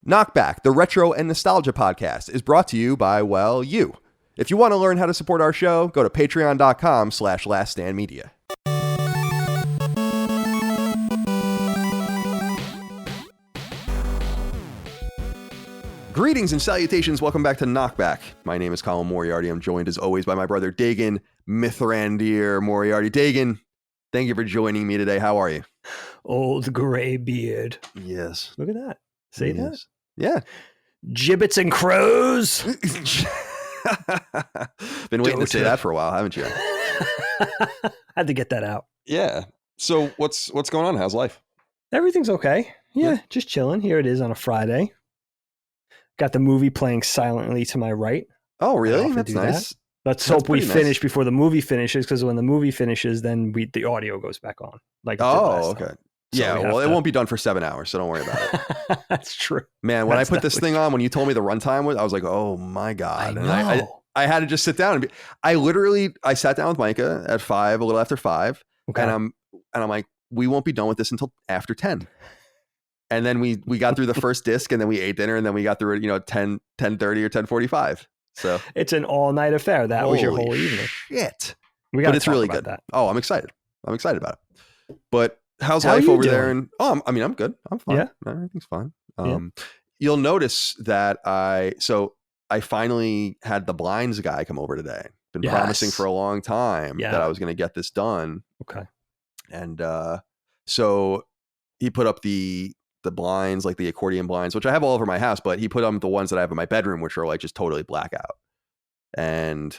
KnockBack, the retro and nostalgia podcast, is brought to you by, well, you. If you want to learn how to support our show, go to patreon.com/laststandmedia. Greetings and salutations. Welcome back to KnockBack. My name is Colin Moriarty. I'm joined as always by my brother Dagan Mithrandir Moriarty. Dagan, thank you for joining me today. How are you? Old gray beard. Yes. Look at that. Say that. Yeah. Gibbets and crows. Been waiting to say that for a while, haven't you? Had to get that out. Yeah. So what's going on? How's life? Everything's okay. Yeah, just chilling. Here it is on a Friday. Got the movie playing silently to my right. Oh, really? That's nice. Let's hope we finish before the movie finishes, because when the movie finishes, then the audio goes back on. Like okay. Time. Yeah, well, it won't be done for 7 hours, so don't worry about it. That's true. Man, when I put this thing on, when you told me the runtime was, I was like, oh my God. I had to just sit down and I sat down with Micah at 5, a little after 5. Okay. And I'm like, we won't be done with this until after 10. And then we got through the first disc, and then we ate dinner, and then we got through it, 10:30 or 10:45. So it's an all-night affair. That was your whole evening. Shit. It's really good. That. Oh, I'm excited. I'm excited about it. But how's life over there? And I'm good. I'm fine. Yeah. Everything's fine. You'll notice that I finally had the blinds guy come over today. Been promising for a long time that I was going to get this done. Okay. And so he put up the blinds, like the accordion blinds, which I have all over my house, but he put on the ones that I have in my bedroom, which are like just totally blackout. And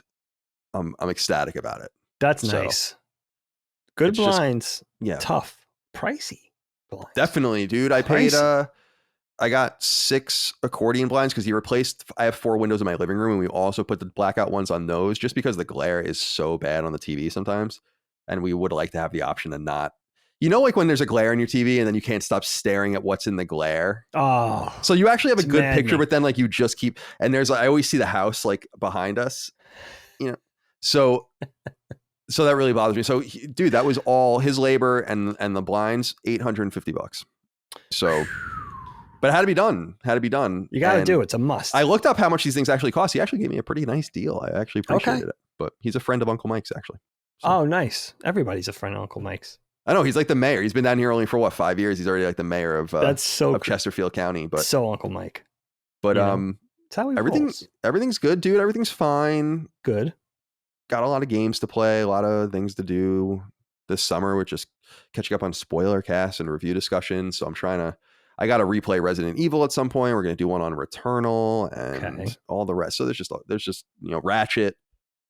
I'm ecstatic about it. That's nice. Good blinds. Tough. Pricey blinds. Definitely, dude. I paid I got 6 accordion blinds because I have 4 windows in my living room, and we also put the blackout ones on those just because the glare is so bad on the TV sometimes. And we would like to have the option to not, like when there's a glare on your TV and then you can't stop staring at what's in the glare. Oh, so you actually have a good picture, but then like you just keep, and I always see the house like behind us, so that really bothers me. So dude, that was all his labor and the blinds, $850. So, but it had to be done. You got to do it. It's a must. I looked up how much these things actually cost. He actually gave me a pretty nice deal. I actually appreciated it, but he's a friend of Uncle Mike's actually. So. Oh, nice. Everybody's a friend of Uncle Mike's. I know, he's like the mayor. He's been down here only for 5 years. He's already like the mayor of Chesterfield County. But so Uncle Mike. But that's how everything's good, dude. Everything's fine. Good. Got a lot of games to play, a lot of things to do this summer, which is catching up on spoiler casts and review discussions. So I got to replay Resident Evil at some point. We're going to do one on Returnal and all the rest. So there's just Ratchet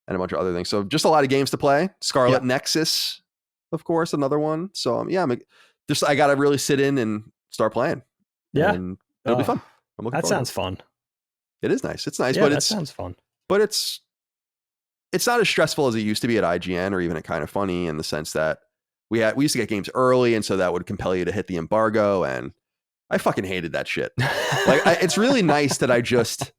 and a bunch of other things. So just a lot of games to play. Scarlet Nexus, of course, another one. So I got to really sit in and start playing. Yeah. And it'll be fun. That sounds fun. It is nice. It's nice, but it sounds fun. But it's not as stressful as it used to be at IGN or even at Kind of Funny, in the sense that we used to get games early, and so that would compel you to hit the embargo, and I fucking hated that shit. Like it's really nice that I just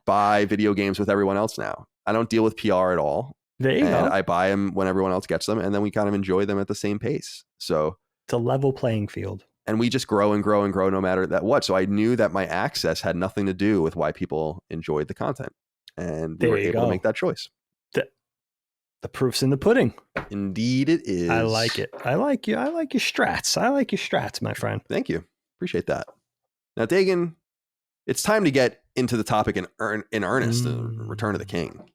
buy video games with everyone else now. I don't deal with PR at all. There you go. I buy them when everyone else gets them, and then we kind of enjoy them at the same pace. So it's a level playing field. And we just grow and grow and grow no matter what. So I knew that my access had nothing to do with why people enjoyed the content. And we were able to make that choice. The proof's in the pudding. Indeed it is. I like it. I like you. I like your strats, my friend. Thank you. Appreciate that. Now, Dagan, it's time to get into the topic in earnest, Return of the King.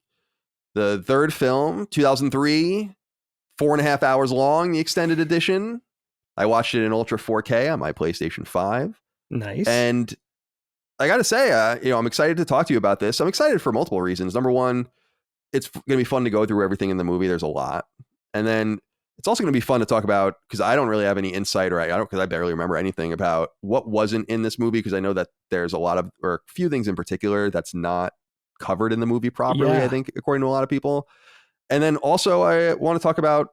The third film, 2003, 4.5 hours long, the extended edition. I watched it in Ultra 4K on my PlayStation 5. Nice. And I got to say, I'm excited to talk to you about this. I'm excited for multiple reasons. Number one, it's going to be fun to go through everything in the movie. There's a lot. And then it's also going to be fun to talk about, because I don't really have any insight, because I barely remember anything about what wasn't in this movie, because I know that there's a few things in particular that's not covered in the movie properly, I think, according to a lot of people. And then also I want to talk about,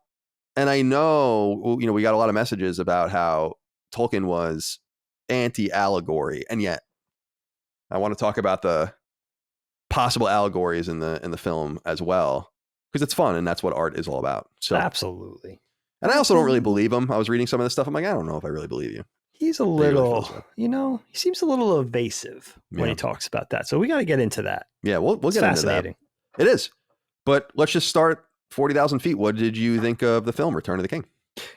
and I know, we got a lot of messages about how Tolkien was anti-allegory, and yet I want to talk about the possible allegories in the film as well, because it's fun and that's what art is all about. So absolutely. And I also don't really believe him. I was reading some of this stuff. I'm like, I don't know if I really believe you. he's a that he really little, feels that. he seems a little evasive when Yeah. he talks about that. So we got to get into that. Yeah, we'll It's get into that. fascinating. It is. But let's just start 40,000 feet. What did you think of the film Return of the King?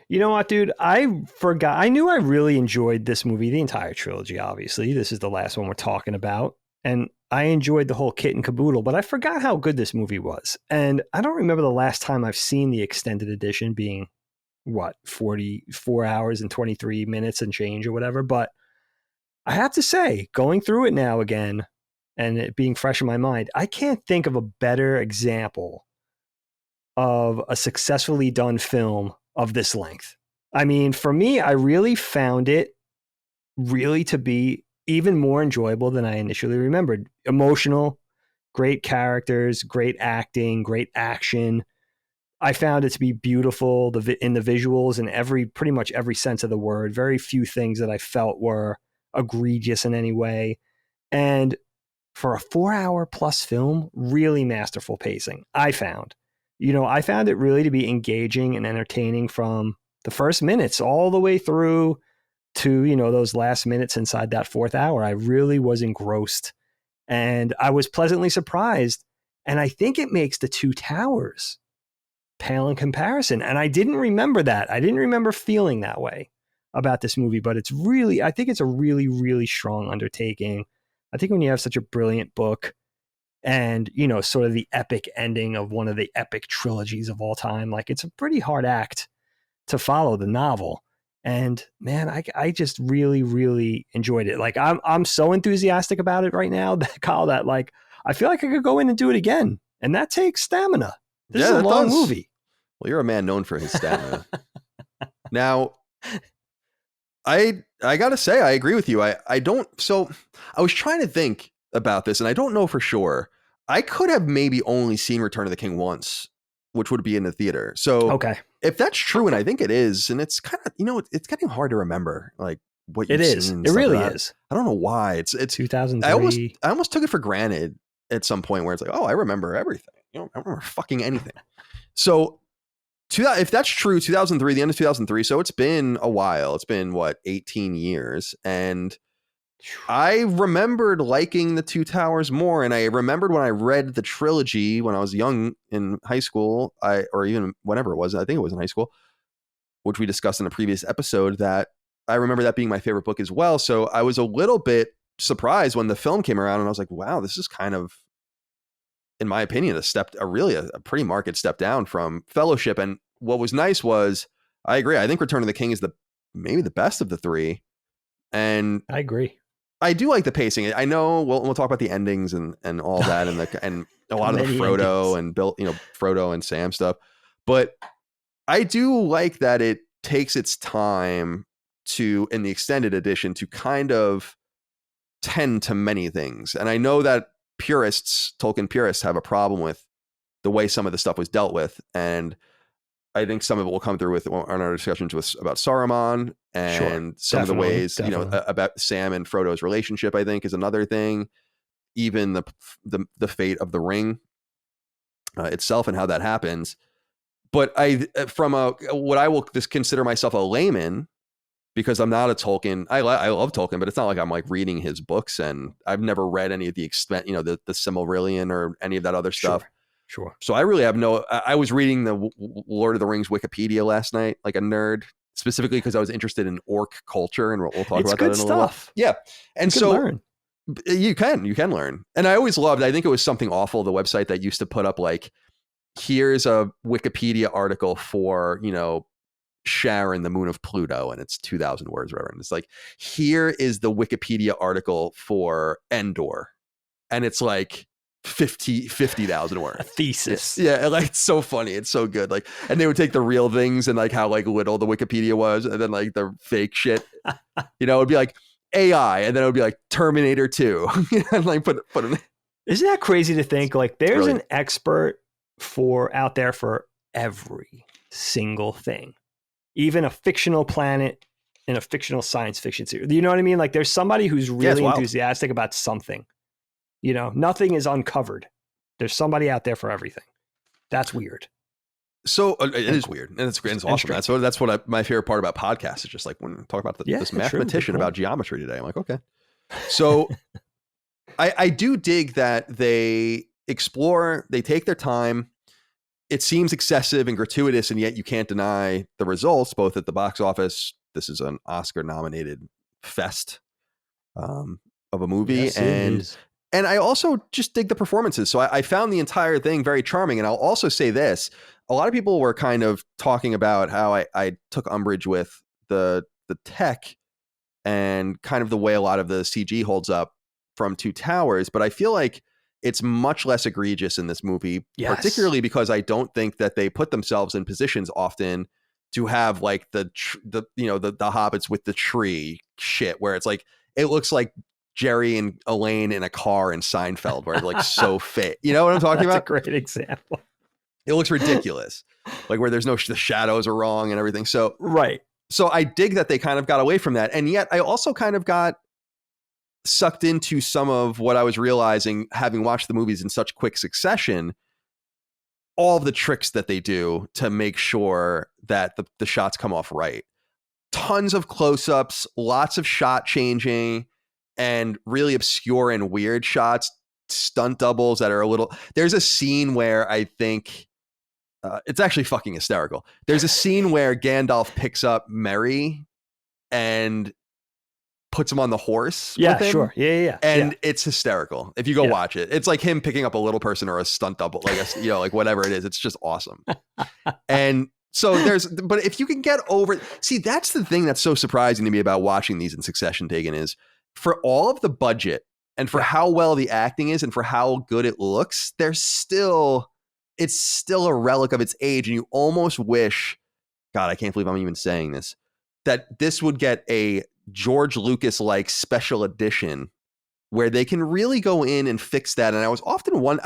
You know what, dude? I forgot. I knew I really enjoyed this movie, the entire trilogy, obviously. This is the last one we're talking about. And I enjoyed the whole kit and caboodle, but I forgot how good this movie was. And I don't remember the last time I've seen the extended edition being, 44 hours and 23 minutes and change or whatever. But I have to say, going through it now again and it being fresh in my mind, I can't think of a better example of a successfully done film of this length. I mean, for me, I really found it really to be even more enjoyable than I initially remembered. Emotional, great characters, great acting, great action. I found it to be beautiful in the visuals and pretty much every sense of the word. Very few things that I felt were egregious in any way. And for a 4-hour plus film, really masterful pacing, I found. I found it really to be engaging and entertaining from the first minutes all the way through to, those last minutes inside that 4th hour. I really was engrossed and I was pleasantly surprised. And I think it makes The Two Towers pale in comparison. And I didn't remember that. I didn't remember feeling that way about this movie, but I think it's a really, really strong undertaking. I think when you have such a brilliant book and, sort of the epic ending of one of the epic trilogies of all time, like it's a pretty hard act to follow the novel. And man, I just really, really enjoyed it. Like I'm so enthusiastic about it right now that Kyle, that like, I feel like I could go in and do it again. And that takes stamina. This is a long movie. Well, you're a man known for his stamina. Now, I got to say, I agree with you. I was trying to think about this and I don't know for sure. I could have maybe only seen Return of the King once, which would be in the theater. So okay, if that's true, and I think it is, and it's kind of, it's getting hard to remember like what you've seen. It really is. I don't know why. It's 2003. I almost took it for granted at some point where it's like, oh, I remember everything. I don't remember fucking anything. So if that's true, 2003, the end of 2003. So it's been a while. It's been 18 years. And I remembered liking The Two Towers more. And I remembered when I read the trilogy when I was young in high school, or even whenever it was, I think it was in high school, which we discussed in a previous episode, that I remember that being my favorite book as well. So I was a little bit surprised when the film came around and I was like, wow, this is kind of, in my opinion, a pretty marked step down from Fellowship. And what was nice was, I agree. I think Return of the King is maybe the best of the three. And I agree. I do like the pacing. I know we'll talk about the endings and all that and a lot of the Frodo and Frodo and Sam stuff. But I do like that it takes its time in the extended edition to kind of tend to many things. And I know that Tolkien purists have a problem with the way some of the stuff was dealt with. And I think some of it will come through on our discussions about Saruman and some of the ways, about Sam and Frodo's relationship, I think is another thing. Even the fate of the ring itself and how that happens. But what I will just consider myself a layman, because I'm not a Tolkien. I love Tolkien, but it's not like I'm like reading his books, and I've never read any of the Silmarillion or any of that other stuff. Sure. So I really have I was reading the Lord of the Rings Wikipedia last night, like a nerd, specifically because I was interested in orc culture, and we'll talk about that in a little while. Yeah. And so learn. You can learn. And I always loved, I think it was Something Awful, the website that used to put up like, here's a Wikipedia article for, Sharon, the moon of Pluto, and it's 2,000 words, whatever. And it's like, here is the Wikipedia article for Endor. And it's like 50,000 words. A thesis. Yeah. Like, it's so funny. It's so good. Like, and they would take the real things and like how like little the Wikipedia was. And then like the fake shit, it would be like AI. And then it would be like Terminator 2. And like put it. Isn't that crazy to think like there's an expert out there for every single thing, even a fictional planet in a fictional science fiction series. You know what I mean? Like there's somebody who's really enthusiastic about something. Nothing is uncovered. There's somebody out there for everything. That's weird. So it is weird, and it's awesome. That's what my favorite part about podcasts is just like when we talk about this mathematician about geometry today. I'm like, okay. So I do dig that they explore, they take their time. It seems excessive and gratuitous, and yet you can't deny the results, both at the box office. This is an Oscar-nominated fest of a movie, yes, and I also just dig the performances. So I found the entire thing very charming. And I'll also say this: a lot of people were kind of talking about how I took umbrage with the tech and kind of the way a lot of the CG holds up from Two Towers, but I feel like it's much less egregious in this movie, particularly because I don't think that they put themselves in positions often to have like the hobbits with the tree shit, where it's like it looks like Jerry and Elaine in a car in Seinfeld, where it's like so fit. You know what I'm talking about? That's a great example. It looks ridiculous, like where there's the shadows are wrong and everything. So right. So I dig that they kind of got away from that. And yet I also kind of got sucked into some of what I was realizing, having watched the movies in such quick succession, all of the tricks that they do to make sure that the shots come off right. Tons of close-ups, lots of shot changing, and really obscure and weird shots, stunt doubles that are a little... There's a scene where I think... it's actually fucking hysterical. There's a scene where Gandalf picks up Merry and puts him on the horse. Yeah, with him, sure. Yeah. And it's hysterical. If you go watch it, it's like him picking up a little person or a stunt double, like like whatever it is. It's just awesome. And so but if you can get over, see, that's the thing that's so surprising to me about watching these in succession, Tegan, is for all of the budget and for how well the acting is and for how good it looks, it's still a relic of its age. And you almost wish, God, I can't believe I'm even saying this, that this would get a George Lucas-like special edition where they can really go in and fix that. And I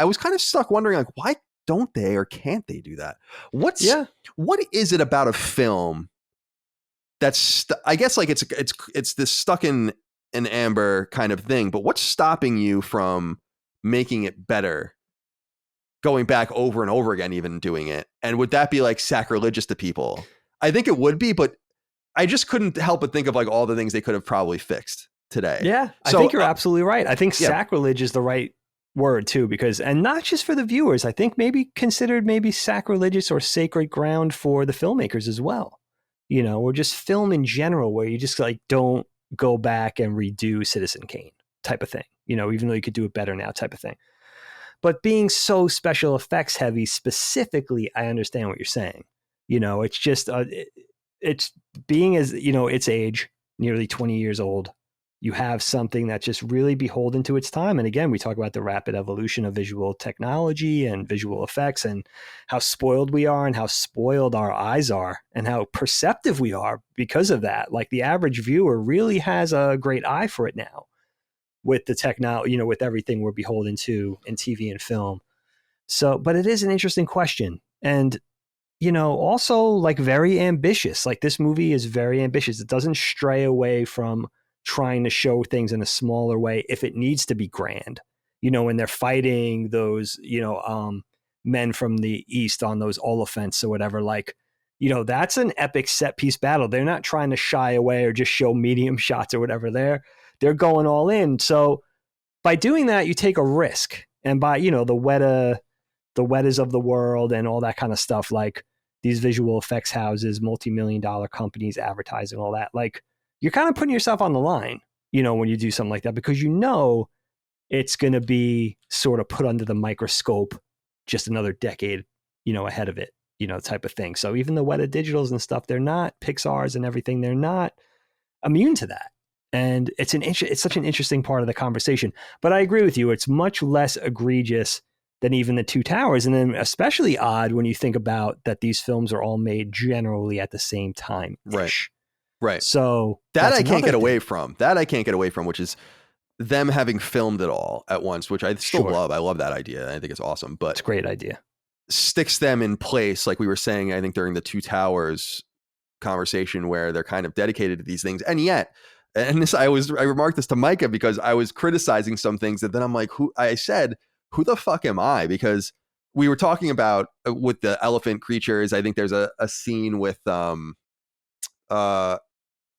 was kind of stuck wondering, like, why don't they or can't they do that? What is it about a film that's, I guess, like it's this stuck in an amber kind of thing, but what's stopping you from making it better? Going back over and over again, even doing it. And would that be like sacrilegious to people? I think it would be, but I just couldn't help but think of like all the things they could have probably fixed today. Yeah, so, I think you're absolutely right. I think sacrilege is the right word too, because, and not just for the viewers, I think maybe considered sacrilegious or sacred ground for the filmmakers as well. Or just film in general, where you just like don't go back and redo Citizen Kane type of thing, even though you could do it better now type of thing. But being so special effects heavy specifically, I understand what you're saying. It's just, it's being as, its age, nearly 20 years old, you have something that's just really beholden to its time. And again, we talk about the rapid evolution of visual technology and visual effects and how spoiled we are and how spoiled our eyes are and how perceptive we are because of that. Like the average viewer really has a great eye for it now with the technology, with everything we're beholden to in TV and film. So, but it is an interesting question. And also like very ambitious. Like this movie is very ambitious. It doesn't stray away from trying to show things in a smaller way if it needs to be grand. When they're fighting those, men from the East on those Oliphants or whatever, like, that's an epic set piece battle. They're not trying to shy away or just show medium shots or whatever. They're going all in. So by doing that, you take a risk. And by, the Wettas of the world and all that kind of stuff, like these visual effects houses, multi-million-dollar companies, advertising, all that, like you're kind of putting yourself on the line, when you do something like that, because it's going to be sort of put under the microscope just another decade, ahead of it, type of thing. So even the Weta Digitals and stuff, they're not Pixar's and everything. They're not immune to that. And it's such an interesting part of the conversation. But I agree with you. It's much less egregious than even the Two Towers. And then especially odd when you think about that these films are all made generally at the same time. Right. So that I can't get away from. Which is them having filmed it all at once, which I still love. I love that idea. I think it's awesome. But it's a great idea. Sticks them in place, like we were saying, I think during the Two Towers conversation, where they're kind of dedicated to these things. And yet, and this I remarked this to Micah because I was criticizing some things that then I'm like, who the fuck am I? Because we were talking about with the elephant creatures. I think there's a scene with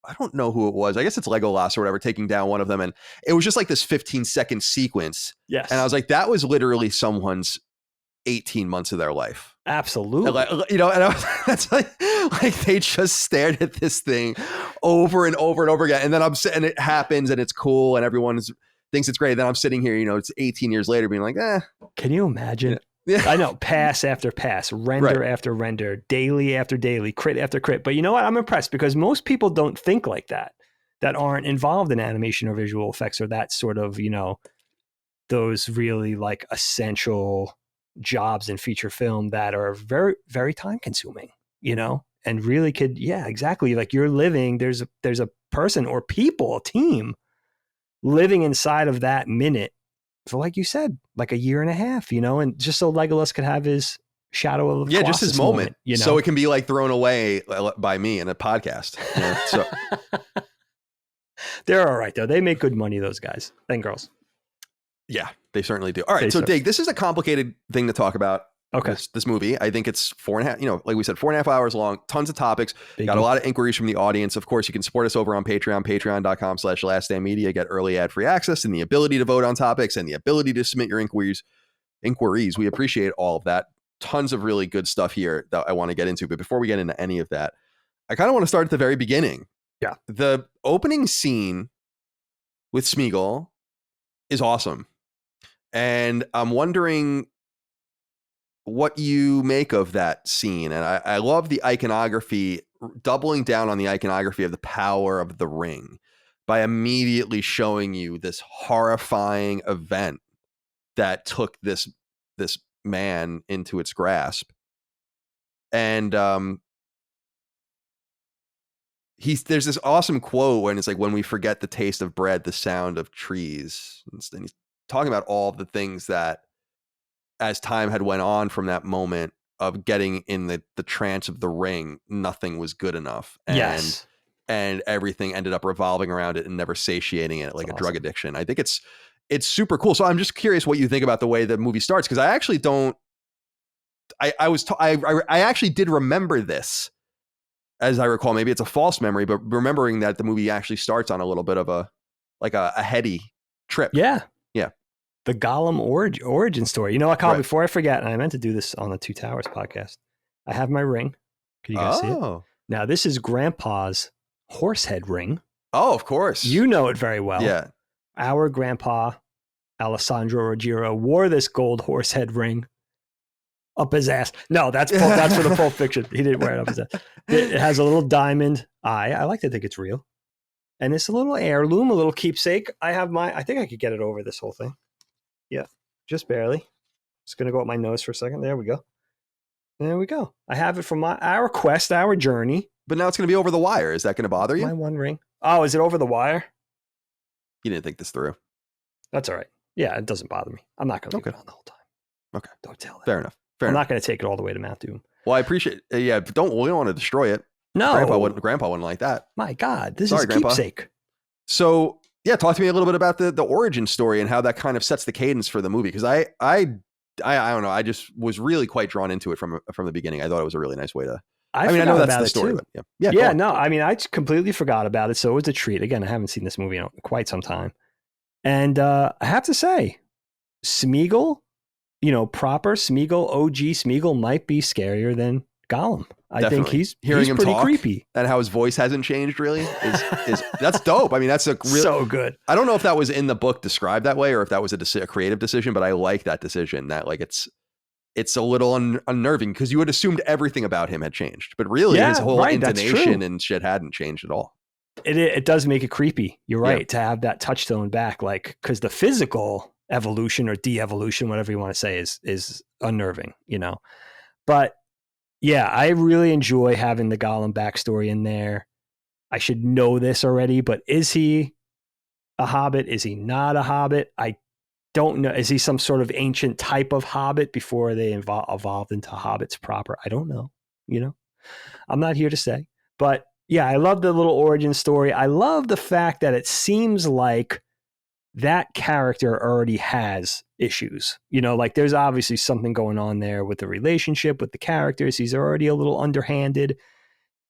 I don't know who it was. I guess it's Legolas or whatever, taking down one of them. And it was just like this 15-second sequence. Yes. And I was like, that was literally someone's 18 months of their life. Absolutely. Like, you know, and that's like they just stared at this thing over and over and over again. And then and it happens and it's cool and everyone thinks it's great. And then I'm sitting here, you know, it's 18 years later being like, Can you imagine? Yeah. I know, pass after pass, render after render, daily after daily, crit after crit. But you know what? I'm impressed because most people don't think like that aren't involved in animation or visual effects or that sort of, you know, those really like essential jobs in feature film that are very, very time consuming, you know, and really could, yeah, exactly. Like you're living, there's a person or people, a team living inside of that minute for, like you said, like a year and a half, you know, and just so Legolas could have his shadow of just his moment, you know, so it can be like thrown away by me in a podcast. You know? So they're all right though. They make good money, those guys and girls. Yeah, they certainly do. All right, so Dig, this is a complicated thing to talk about. Okay, this movie, I think it's 4.5. You know, like we said, 4.5 hours long. Tons of topics. Got a lot of inquiries from the audience. Of course, you can support us over on Patreon, patreon.com/laststandmedia. Get early ad-free access and the ability to vote on topics and the ability to submit your inquiries. We appreciate all of that. Tons of really good stuff here that I want to get into. But before we get into any of that, I kind of want to start at the very beginning. Yeah, the opening scene with Smeagol is awesome, and I'm wondering what you make of that scene. And I love the iconography, doubling down on the iconography of the power of the ring by immediately showing you this horrifying event that took this man into its grasp. And there's this awesome quote when it's like, when we forget the taste of bread, the sound of trees. And he's talking about all the things that, as time had went on from that moment of getting in the trance of the ring, nothing was good enough. And everything ended up revolving around it and never satiating it, like a drug addiction. I think it's super cool. So I'm just curious what you think about the way the movie starts, because I actually don't. I actually did remember this, as I recall. Maybe it's a false memory, but remembering that the movie actually starts on a little bit of a heady trip. Yeah. The Gollum origin story. You know what, Kyle, before I forget, and I meant to do this on the Two Towers podcast, I have my ring. Can you guys see it? Now, this is Grandpa's horsehead ring. Oh, of course. You know it very well. Yeah. Our grandpa, Alessandro Ruggiero, wore this gold horsehead ring up his ass. No, that's for the Pulp Fiction. He didn't wear it up his ass. It has a little diamond eye. I like to think it's real. And it's a little heirloom, a little keepsake. I think I could get it over this whole thing. Yeah, just barely. Just going to go up my nose for a second. There we go. I have it from our quest, our journey. But now it's going to be over the wire. Is that going to bother you? My one ring. Oh, is it over the wire? You didn't think this through. That's all right. Yeah, it doesn't bother me. I'm not going to leave it on the whole time. Okay. Don't tell that. Fair enough. I'm not going to take it all the way to Mount Doom. Well, I appreciate it. Yeah, but we don't want to destroy it. No. Grandpa wouldn't like that. My God, this is Grandpa. keepsake. So, yeah, talk to me a little bit about the origin story and how that kind of sets the cadence for the movie. Because I don't know. I just was really quite drawn into it from the beginning. I thought it was a really nice way to. I know that's the story, but yeah. No, I mean, I completely forgot about it, so it was a treat. Again, I haven't seen this movie in quite some time, and I have to say, Smeagol, proper Smeagol, OG Smeagol might be scarier than Gollum. I think he's him pretty talk creepy, and how his voice hasn't changed really is that's dope. I mean, that's so good. I don't know if that was in the book described that way or if that was a creative decision, but I like that decision. That like it's a little unnerving because you had assumed everything about him had changed, but really his whole intonation and shit hadn't changed at all. It does make it creepy. You're right, to have that touchstone back, like, because the physical evolution or de-evolution, whatever you want to say, is unnerving, But yeah, I really enjoy having the Gollum backstory in there. I should know this already, but is he a hobbit? Is he not a hobbit? I don't know. Is he some sort of ancient type of hobbit before they evolved into hobbits proper? I don't know. I'm not here to say. But yeah, I love the little origin story. I love the fact that it seems like that character already has issues. You know, like there's obviously something going on there with the relationship with the characters. He's already a little underhanded.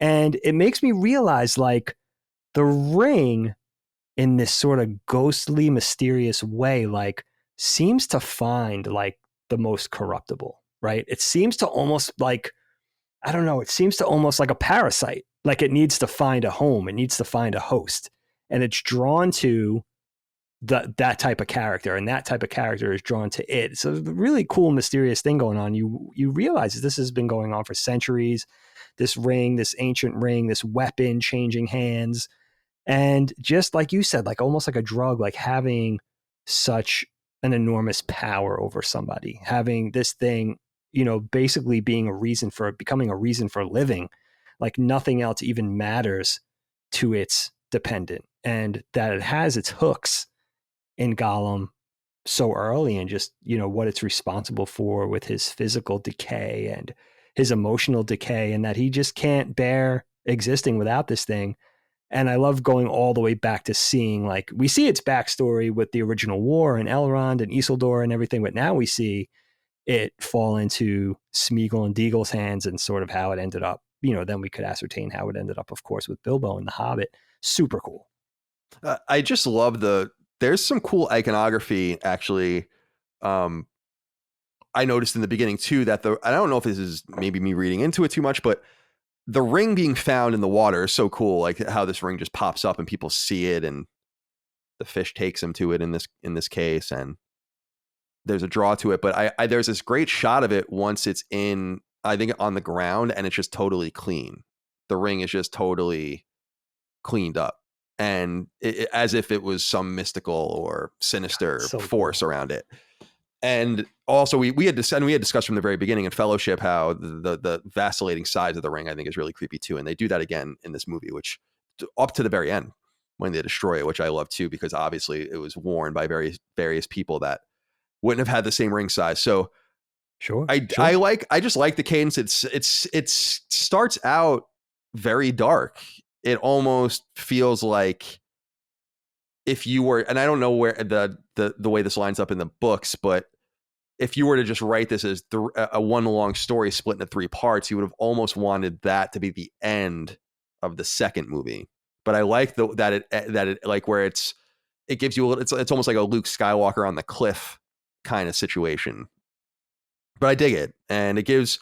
And it makes me realize like the ring in this sort of ghostly, mysterious way, like seems to find like the most corruptible, right? It seems to almost like, I don't know, it seems to almost like a parasite. Like it needs to find a home. It needs to find a host. And it's drawn to that type of character, and that type of character is drawn to it. So the really cool, mysterious thing going on. You realize this has been going on for centuries. This ring, this ancient ring, this weapon changing hands, and just like you said, like almost like a drug, like having such an enormous power over somebody, having this thing, you know, basically becoming a reason for living, like nothing else even matters to its dependent, and that it has its hooks in Gollum so early, and just, you know, what it's responsible for with his physical decay and his emotional decay, and that he just can't bear existing without this thing. And I love going all the way back to seeing, like, we see its backstory with the original war and Elrond and Isildur and everything, but now we see it fall into Smeagol and Deagle's hands and sort of how it ended up. You know, then we could ascertain how it ended up, of course, with Bilbo and the Hobbit. Super cool. I just love there's some cool iconography, actually. I noticed in the beginning too that I don't know if this is maybe me reading into it too much, but the ring being found in the water is so cool. Like how this ring just pops up and people see it, and the fish takes them to it in this case, and there's a draw to it. But I there's this great shot of it once it's in, I think, on the ground, and it's just totally clean. The ring is just totally cleaned up, and as if it was some mystical or sinister force around it. And also we had discussed from the very beginning in Fellowship how the vacillating size of the ring, I think, is really creepy too. And they do that again in this movie, which up to the very end when they destroy it, which I love too, because obviously it was worn by various people that wouldn't have had the same ring size. So sure. I just like the cadence. It starts out very dark. It almost feels like if you were, and I don't know where the way this lines up in the books, but if you were to just write this as a one long story split into 3 parts, you would have almost wanted that to be the end of the second movie. But I like that it like where it gives you a little, it's almost like a Luke Skywalker on the cliff kind of situation. But I dig it, and it gives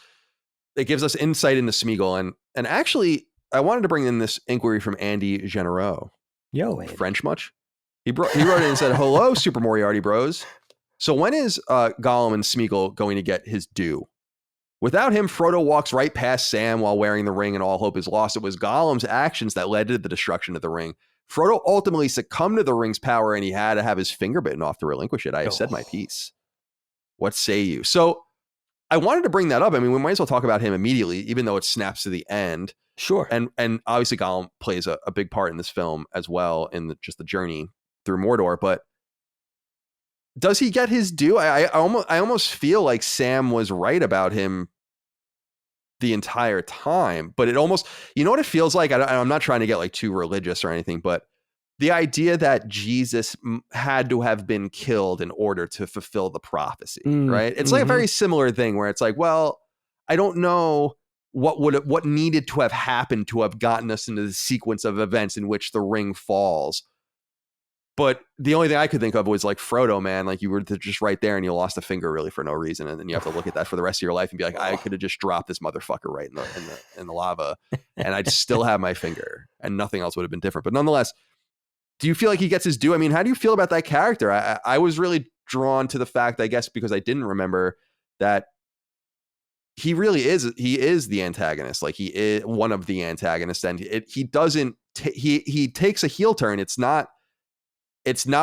us insight into Smeagol, and actually I wanted to bring in this inquiry from Andy Genereux. Yo, Andy. French much? He wrote in and said, "Hello, Super Moriarty Bros. So when is Gollum and Smeagol going to get his due? Without him, Frodo walks right past Sam while wearing the ring, and all hope is lost. It was Gollum's actions that led to the destruction of the ring. Frodo ultimately succumbed to the ring's power, and he had to have his finger bitten off to relinquish it. I have said my piece. What say you?" So I wanted to bring that up. I mean, we might as well talk about him immediately, even though it snaps to the end. Sure. And obviously Gollum plays a big part in this film as well, in just the journey through Mordor. But does he get his due? I almost feel like Sam was right about him the entire time, but it almost, you know what it feels like? I'm not trying to get like too religious or anything, but the idea that Jesus had to have been killed in order to fulfill the prophecy, right? It's like a very similar thing where it's like, well, I don't know what needed to have happened to have gotten us into the sequence of events in which the ring falls. But the only thing I could think of was like Frodo, man, like you were just right there and you lost a finger really for no reason. And then you have to look at that for the rest of your life and be like, I could have just dropped this motherfucker right in the lava and I'd still have my finger and nothing else would have been different. But nonetheless, do you feel like he gets his due? I mean, how do you feel about that character? I was really drawn to the fact, I guess, because I didn't remember that he really is. He is the antagonist. Like he is one of the antagonists, and he doesn't. He takes a heel turn. It's not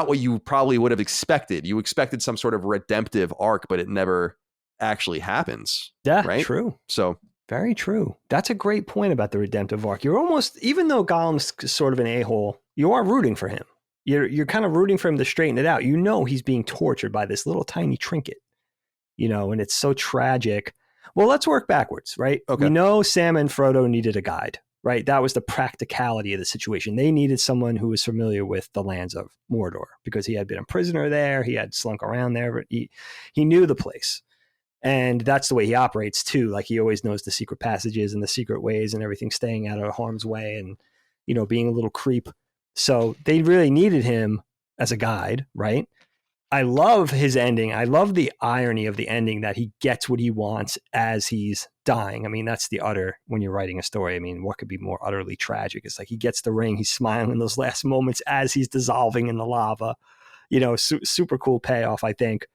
what you probably would have expected. You expected some sort of redemptive arc, but it never actually happens. Yeah, right. True. So very true. That's a great point about the redemptive arc. You're almost, even though Gollum's sort of an a-hole, you are rooting for him. You're kind of rooting for him to straighten it out. You know he's being tortured by this little tiny trinket, you know, and it's so tragic. Well, let's work backwards, right? Okay. We know Sam and Frodo needed a guide. right? That was the practicality of the situation. They needed someone who was familiar with the lands of Mordor because he had been a prisoner there. He had slunk around there, but he knew the place. And that's the way he operates too. Like he always knows the secret passages and the secret ways and everything, staying out of harm's way and, you know, being a little creep. So they really needed him as a guide, right? I love his ending. I love the irony of the ending that he gets what he wants as he's dying. I mean, that's the utter, when you're writing a story, I mean, what could be more utterly tragic? It's like he gets the ring, he's smiling in those last moments as he's dissolving in the lava. You know, super cool payoff, I think.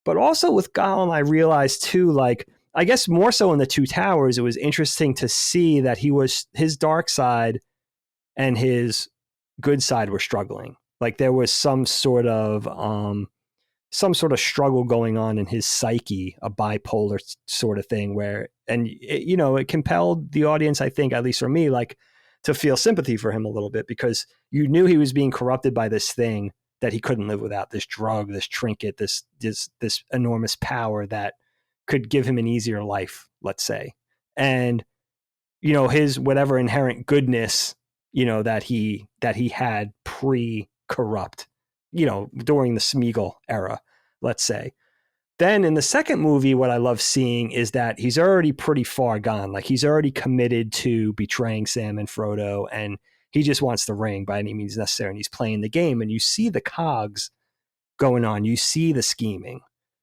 But also with Gollum, I realized too, like, I guess more so in the Two Towers, it was interesting to see that his dark side and his good side were struggling. Like there was some sort of struggle going on in his psyche, a bipolar sort of thing where, and it, you know, it compelled the audience, I think, at least for me, like to feel sympathy for him a little bit because you knew he was being corrupted by this thing that he couldn't live without, this drug, this trinket, this enormous power that could give him an easier life, let's say. And, you know, his whatever inherent goodness, you know, that he had pre-corrupt, you know, during the Smeagol era, let's say. Then in the second movie, what I love seeing is that he's already pretty far gone. Like he's already committed to betraying Sam and Frodo, and he just wants the ring by any means necessary. And he's playing the game, and you see the cogs going on. You see the scheming,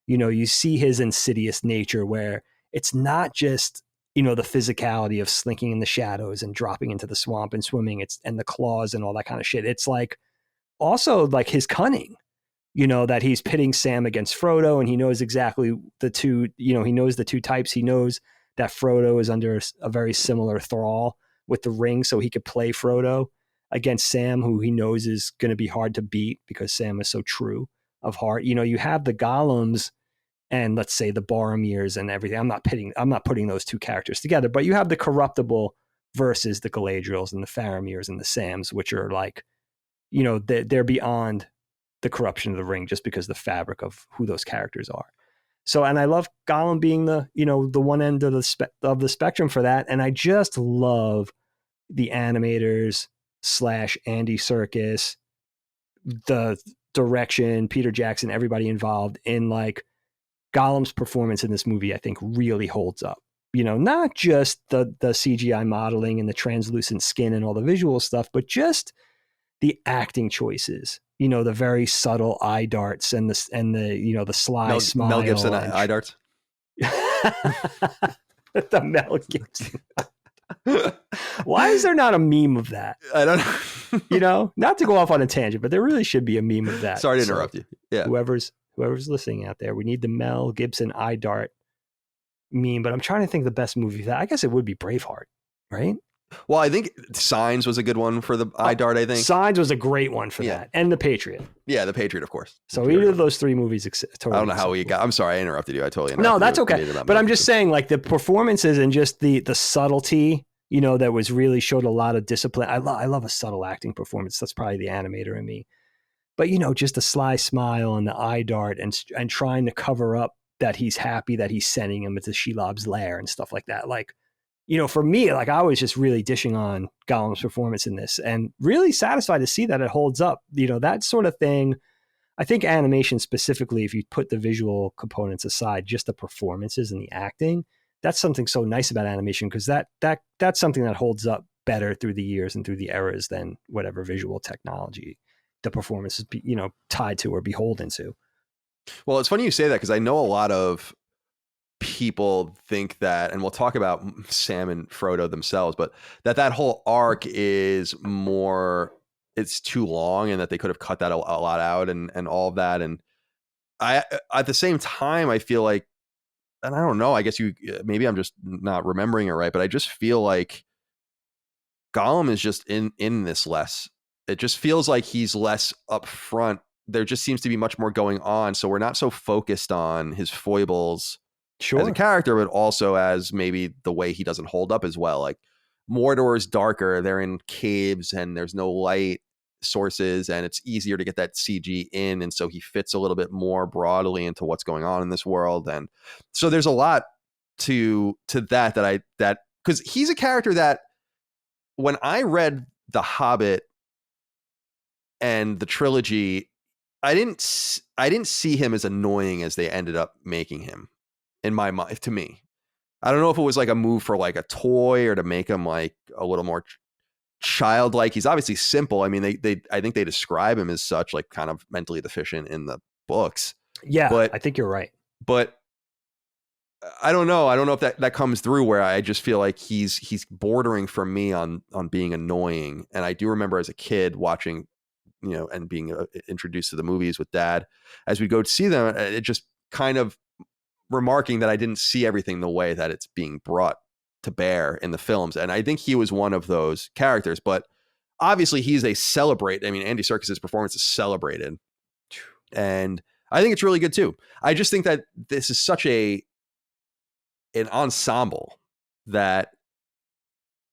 you know, you see his insidious nature where it's not just, you know, the physicality of slinking in the shadows and dropping into the swamp and swimming, and the claws and all that kind of shit. It's like also like his cunning, you know, that he's pitting Sam against Frodo, and he knows exactly the two, you know, he knows the two types. He knows that Frodo is under a very similar thrall with the ring, so he could play Frodo against Sam, who he knows is going to be hard to beat because Sam is so true of heart. You know, you have the Gollums and let's say the Boromirs and everything. I'm not putting those two characters together, but you have the corruptible versus the Galadriels and the Faramir's and the Sams, which are like, you know, they're beyond the corruption of the ring just because the fabric of who those characters are. So, and I love Gollum being the, you know, the one end of the spectrum for that. And I just love the animators / Andy Serkis, the direction, Peter Jackson, everybody involved in like Gollum's performance in this movie, I think really holds up. You know, not just the CGI modeling and the translucent skin and all the visual stuff, but just the acting choices, you know, the very subtle eye darts and the you know, the sly smile. Mel Gibson eye darts. The Mel Gibson. Why is there not a meme of that? I don't know. You know, not to go off on a tangent, but there really should be a meme of that. Sorry to interrupt you. Yeah. Whoever's listening out there, we need the Mel Gibson eye dart meme. But I'm trying to think the best movie for that. I guess it would be Braveheart, right? Well, I think Signs was a good one for the eye dart, I think. Signs was a great one for that. And The Patriot. Yeah, The Patriot, of course. So either of those three movies. Totally I don't know how we got. I'm sorry, I interrupted you. I totally interrupted No, that's you. okay. But I'm just saying, like, the performances and just the subtlety, you know, that was really showed a lot of discipline. I love a subtle acting performance. That's probably the animator in me. But, you know, just the sly smile and the eye dart and trying to cover up that he's happy that he's sending him into Shelob's lair and stuff like that. Like, you know, for me, like I was just really dishing on Gollum's performance in this and really satisfied to see that it holds up. You know, that sort of thing. I think animation specifically, if you put the visual components aside, just the performances and the acting, that's something so nice about animation because that's something that holds up better through the years and through the eras than whatever visual technology the performance is, you know, tied to or beholden to. Well, it's funny you say that because I know a lot of people think that, and we'll talk about Sam and Frodo themselves, but that whole arc is more, it's too long and that they could have cut that a lot out and all of that. And I, at the same time, I feel like, and I don't know, I guess maybe I'm just not remembering it right, but I just feel like Gollum is just in this less. It just feels like he's less upfront. There just seems to be much more going on. So we're not so focused on his foibles as a character, but also as maybe the way he doesn't hold up as well. Like Mordor is darker. They're in caves and there's no light sources and it's easier to get that CG in. And so he fits a little bit more broadly into what's going on in this world. And so there's a lot to that because he's a character that when I read The Hobbit and the trilogy, I didn't see him as annoying as they ended up making him in my mind. To me, I don't know if it was like a move for like a toy or to make him like a little more childlike. He's obviously simple. I mean, I think they describe him as such, like kind of mentally deficient in the books. Yeah, but I think you're right. But I don't know. I don't know if that comes through, where I just feel like he's bordering for me on being annoying. And I do remember as a kid watching, and being introduced to the movies with Dad as we go to see them, it just kind of remarking that I didn't see everything the way that it's being brought to bear in the films. And I think he was one of those characters, but obviously he's a celebrate. I mean, Andy Serkis's performance is celebrated, and I think it's really good too. I just think that this is such an ensemble that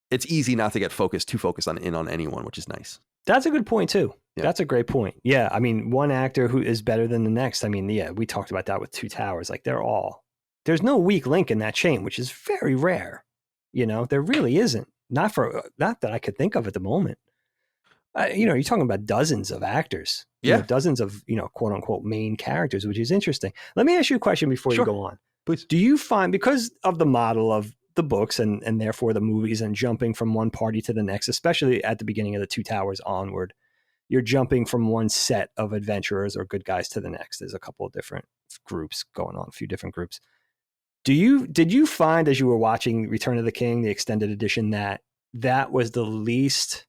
it's easy not to get too focused on anyone, which is nice. That's a good point too. Yeah. That's a great point. Yeah. I mean, one actor who is better than the next. I mean, yeah, we talked about that with Two Towers. Like there's no weak link in that chain, which is very rare. There really isn't. Not that I could think of at the moment. You're talking about dozens of actors, dozens of, quote unquote main characters, which is interesting. Let me ask you a question before you go on. Please. Do you find, because of the model of the books and therefore the movies and jumping from one party to the next, especially at the beginning of the Two Towers onward, you're jumping from one set of adventurers or good guys to the next. There's a couple of different groups going on, a few different groups. Did you find, as you were watching Return of the King, the extended edition, that was the least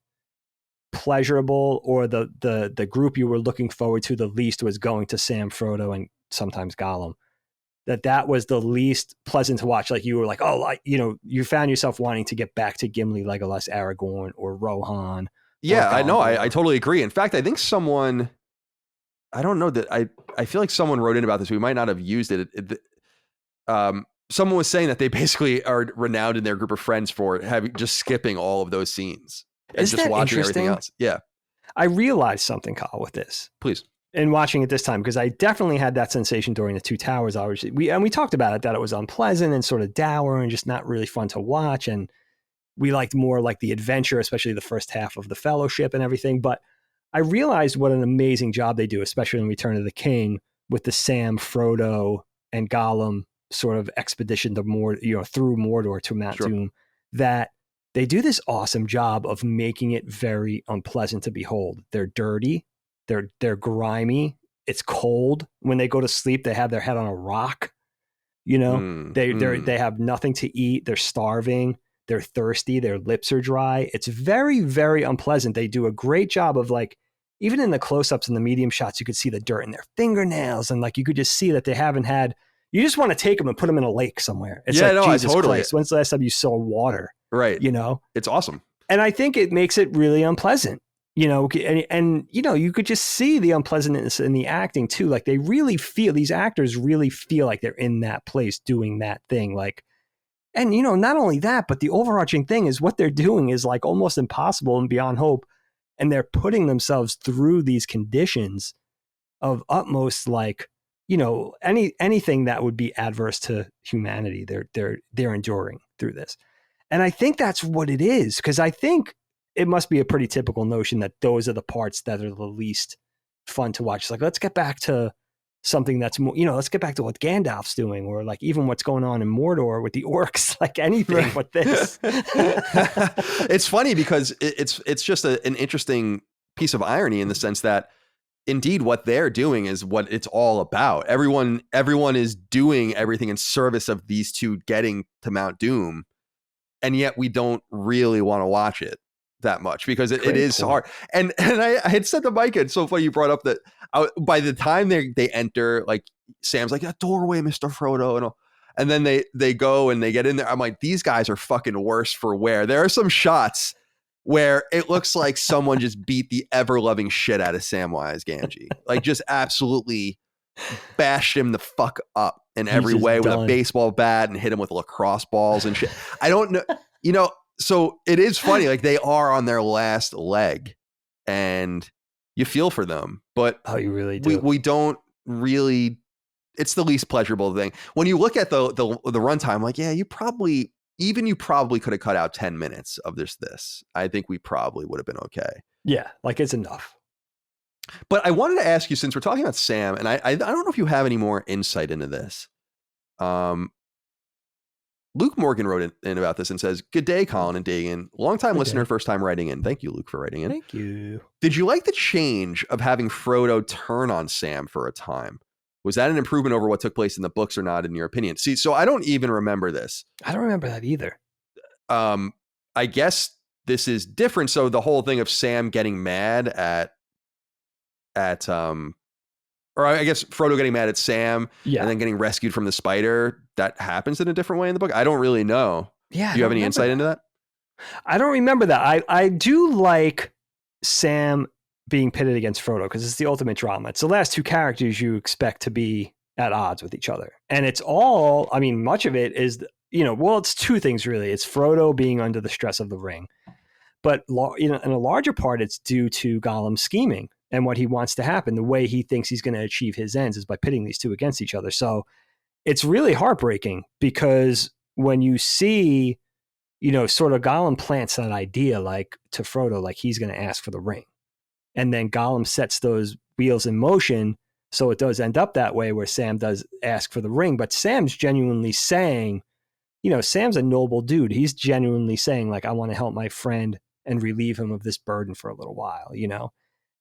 pleasurable, or the group you were looking forward to the least was going to Sam, Frodo, and sometimes Gollum? That was the least pleasant to watch. Like you were like, you found yourself wanting to get back to Gimli, Legolas, Aragorn, or Rohan. Yeah, I know. I totally agree. In fact, I think someone, I don't know that I feel like someone wrote in about this. We might not have used it. Someone was saying that they basically are renowned in their group of friends for just skipping all of those scenes and Isn't just that watching everything interesting? else. Yeah. I realized something, Kyle, with this. Please. And watching it this time, because I definitely had that sensation during the Two Towers. Obviously, we talked about it, that it was unpleasant and sort of dour and just not really fun to watch. And we liked more like the adventure, especially the first half of the Fellowship and everything. But I realized what an amazing job they do, especially in Return of the King, with the Sam, Frodo, and Gollum sort of expedition to through Mordor to Mount Doom, that they do this awesome job of making it very unpleasant to behold. They're dirty. They're grimy. It's cold. When they go to sleep, they have their head on a rock. They have nothing to eat. They're starving. They're thirsty. Their lips are dry. It's very, very unpleasant. They do a great job of, like, even in the close-ups and the medium shots, you could see the dirt in their fingernails, and like you could just see that they haven't had. You just want to take them and put them in a lake somewhere. It's Jesus Christ. When's the last time you saw water? Right. It's awesome. And I think it makes it really unpleasant. And you could just see the unpleasantness in the acting too. Like these actors really feel like they're in that place doing that thing. Like, and not only that, but the overarching thing is what they're doing is like almost impossible and beyond hope. And they're putting themselves through these conditions of utmost, like, anything that would be adverse to humanity. They're enduring through this. And I think that's what it is. Because I think it must be a pretty typical notion that those are the parts that are the least fun to watch. It's like, let's get back to something that's more, let's get back to what Gandalf's doing, or like even what's going on in Mordor with the orcs, like anything but this. It's funny because it's just an interesting piece of irony in the sense that indeed what they're doing is what it's all about. Everyone is doing everything in service of these two getting to Mount Doom. And yet we don't really want to watch it that much because it is hard. And I had said to Micah, it's so funny you brought up that by the time they enter, like Sam's like, a doorway, Mr. Frodo, and then they go and they get in there. I'm like, these guys are fucking worse for wear. There are some shots where it looks like someone just beat the ever-loving shit out of Samwise Gamgee. Like just absolutely bashed him the fuck up in every way with a baseball bat and hit him with lacrosse balls and shit. I don't know, so it is funny, like they are on their last leg and you feel for them, but you really do. We don't really, it's the least pleasurable thing. When you look at the runtime, like, yeah, you probably even you probably could have cut out 10 minutes of this. I think we probably would have been okay. Yeah, like it's enough. But I wanted to ask you, since we're talking about Sam, and I don't know if you have any more insight into this. Luke Morgan wrote in about this and says, "Good day, Colin and Dagan. Longtime listener, first time writing in. Thank you, Luke, for writing in. Thank you. Did you like the change of having Frodo turn on Sam for a time? Was that an improvement over what took place in the books or not, in your opinion?" See, so I don't even remember this. I don't remember that either. I guess this is different. So the whole thing of Sam getting mad at or I guess Frodo getting mad at Sam and then getting rescued from the spider, that happens in a different way in the book. I don't really know. Yeah. Do you have any insight into that? I don't remember that. I do like Sam being pitted against Frodo because it's the ultimate drama. It's the last two characters you expect to be at odds with each other. And it's all, I mean, much of it is, it's two things really. It's Frodo being under the stress of the ring. But, in a larger part, it's due to Gollum scheming and what he wants to happen. The way he thinks he's going to achieve his ends is by pitting these two against each other. So it's really heartbreaking because when you see, sort of Gollum plants that idea like to Frodo, like he's going to ask for the ring. And then Gollum sets those wheels in motion. So it does end up that way where Sam does ask for the ring. But Sam's genuinely saying, Sam's a noble dude. He's genuinely saying, like, I want to help my friend and relieve him of this burden for a little while,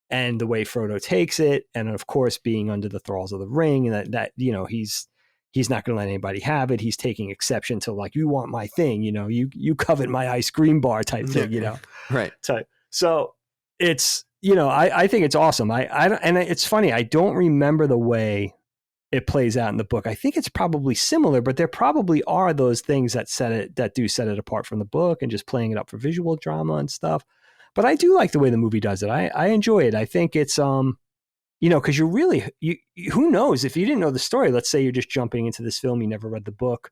and the way Frodo takes it. And of course, being under the thralls of the ring, and that he's not going to let anybody have it. He's taking exception to, like, you want my thing, you covet my ice cream bar type thing, Right. So it's, I think it's awesome. And it's funny. I don't remember the way it plays out in the book. I think it's probably similar, but there probably are those things that do set it apart from the book and just playing it up for visual drama and stuff. But I do like the way the movie does it. I enjoy it. I think it's, because you're really, who knows if you didn't know the story, let's say you're just jumping into this film, you never read the book,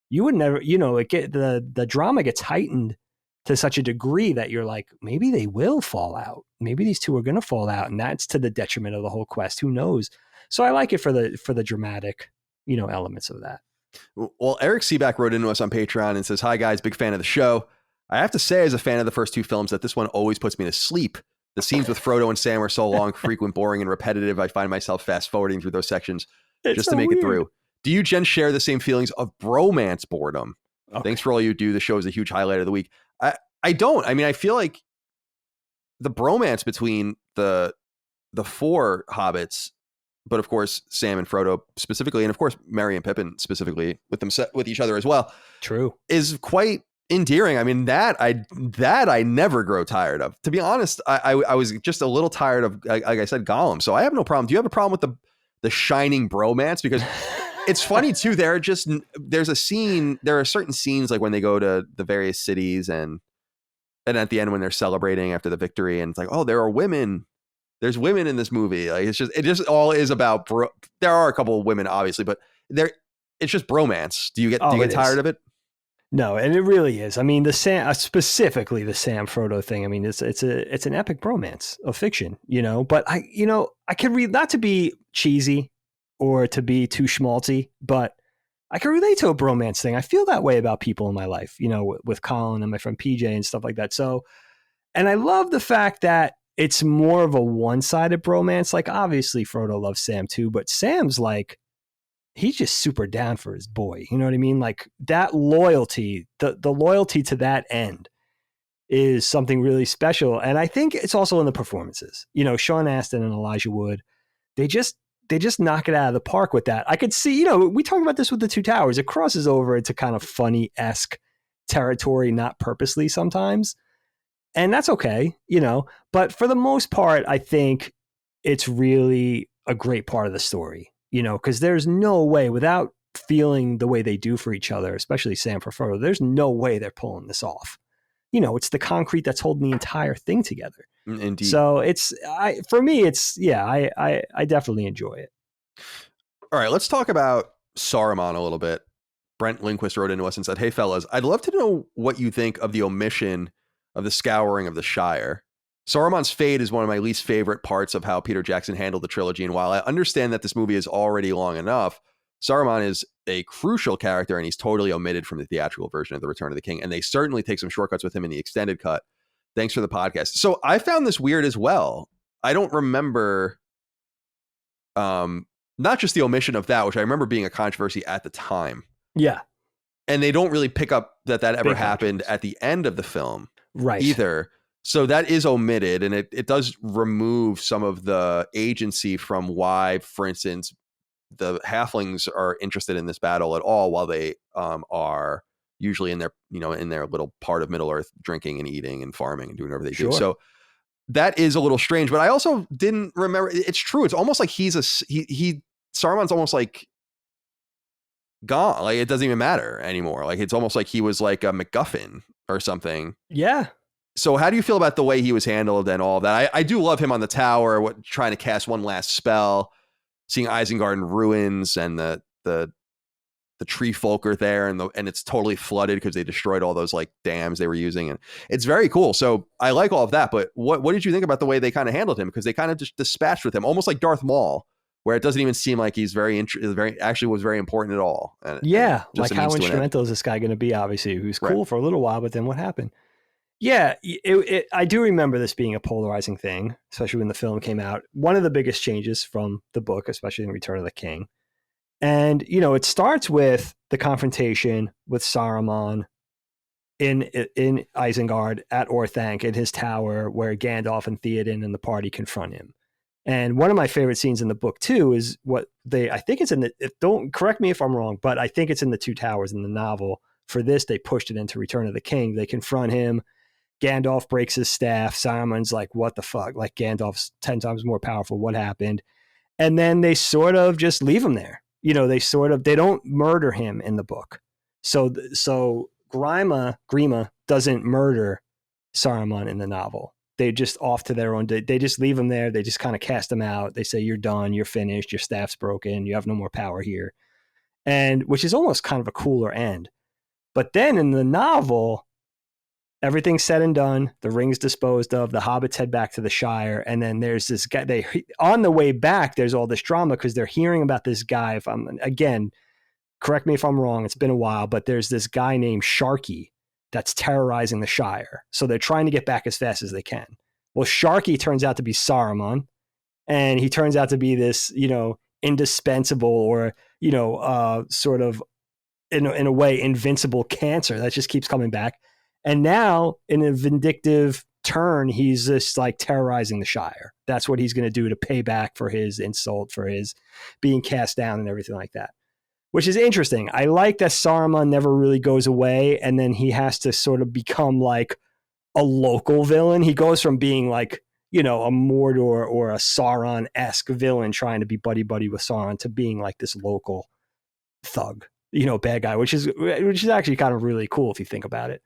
you would never, the drama gets heightened to such a degree that you're like, maybe they will fall out. Maybe these two are going to fall out. And that's to the detriment of the whole quest. Who knows? So I like it for the dramatic, elements of that. Well, Eric Seaback wrote into us on Patreon and says, "Hi guys, big fan of the show. I have to say, as a fan of the first two films, that this one always puts me to sleep. The scenes with Frodo and Sam are so long, frequent, boring, and repetitive. I find myself fast forwarding through those sections just to make it through. Do you gents share the same feelings of bromance boredom? Okay. Thanks for all you do. The show is a huge highlight of the week." I don't. I mean, I feel like the bromance between the four hobbits, but of course Sam and Frodo specifically, and of course Merry and Pippin specifically with each other as well, true, is quite endearing. I mean, that I never grow tired of. To be honest, I was just a little tired of, like I said, Gollum. So I have no problem. Do you have a problem with the shining bromance? Because it's funny too. There are certain scenes, like when they go to the various cities and at the end when they're celebrating after the victory, and it's like, oh, there are women. There's women in this movie. Like it just all is about there are a couple of women, obviously, but it's just bromance. Do you get tired of it? No, and it really is. I mean, specifically the Sam Frodo thing. I mean, it's an epic bromance of fiction, But I can read, not to be cheesy or to be too schmaltzy, but I can relate to a bromance thing. I feel that way about people in my life, with Colin and my friend PJ and stuff like that. So, and I love the fact that it's more of a one-sided bromance. Like, obviously Frodo loves Sam too, but Sam's like, he's just super down for his boy. You know what I mean? Like that loyalty, the loyalty to that end is something really special. And I think it's also in the performances. Sean Astin and Elijah Wood, they just knock it out of the park with that. I could see, we talk about this with The Two Towers. It crosses over into kind of funny-esque territory, not purposely sometimes. And that's okay, But for the most part, I think it's really a great part of the story, because there's no way, without feeling the way they do for each other, especially Sam for Frodo, there's no way they're pulling this off. It's the concrete that's holding the entire thing together. Indeed. So for me, I definitely enjoy it. All right, let's talk about Saruman a little bit. Brent Lindquist wrote into us and said, "Hey fellas, I'd love to know what you think of the omission of the scouring of the Shire. Saruman's fate is one of my least favorite parts of how Peter Jackson handled the trilogy. And while I understand that this movie is already long enough, Saruman is a crucial character, and he's totally omitted from the theatrical version of The Return of the King. And they certainly take some shortcuts with him in the extended cut. Thanks for the podcast. So I found this weird as well. I don't remember, not just the omission of that, which I remember being a controversy at the time. Yeah. And they don't really pick up that ever happened at the end of the film, right? Either. So that is omitted, and it does remove some of the agency from why, for instance, the halflings are interested in this battle at all, while they are usually in their little part of Middle Earth, drinking and eating and farming and doing whatever they do. So that is a little strange. But I also didn't remember. It's true. It's almost like Saruman's almost like gone. Like, it doesn't even matter anymore. Like, it's almost like he was like a MacGuffin or something. Yeah. So how do you feel about the way he was handled and all that? I do love him on the tower, trying to cast one last spell, seeing Isengard in ruins, and the tree folk are there, and it's totally flooded because they destroyed all those like dams they were using, and it's very cool. So I like all of that. But what did you think about the way they kind of handled him? Because they kind of just dispatched with him, almost like Darth Maul, where it doesn't even seem like he's actually was very important at all. And like how instrumental is this guy going to be? Obviously, he was cool for a little while, but then what happened? Yeah, I do remember this being a polarizing thing, especially when the film came out. One of the biggest changes from the book, especially in Return of the King. And, it starts with the confrontation with Saruman in Isengard at Orthanc in his tower, where Gandalf and Theoden and the party confront him. And one of my favorite scenes in the book, too, is I think it's don't correct me if I'm wrong, but I think it's in the Two Towers in the novel. For this, they pushed it into Return of the King. They confront him. Gandalf breaks his staff. Saruman's like, what the fuck? Like, Gandalf's 10 times more powerful. What happened? And then they sort of just leave him there. They don't murder him in the book. So Grima doesn't murder Saruman in the novel. They just off to their own. They just leave him there. They just kind of cast him out. They say, you're done. You're finished. Your staff's broken. You have no more power here. And which is almost kind of a cooler end. But then in the novel, everything's said and done. The ring's disposed of. The hobbits head back to the Shire. And then there's this guy. On the way back, there's all this drama because they're hearing about this guy. Correct me if I'm wrong. It's been a while, but there's this guy named Sharky that's terrorizing the Shire. So they're trying to get back as fast as they can. Well, Sharky turns out to be Saruman. And he turns out to be this, indispensable or, sort of, in a way, invincible cancer that just keeps coming back. And now, in a vindictive turn, he's just like terrorizing the Shire. That's what he's going to do to pay back for his insult, for his being cast down and everything like that, which is interesting. I like that Saruman never really goes away, and then he has to sort of become like a local villain. He goes from being like, a Mordor or a Sauron-esque villain trying to be buddy-buddy with Sauron to being like this local thug, bad guy, which is actually kind of really cool if you think about it.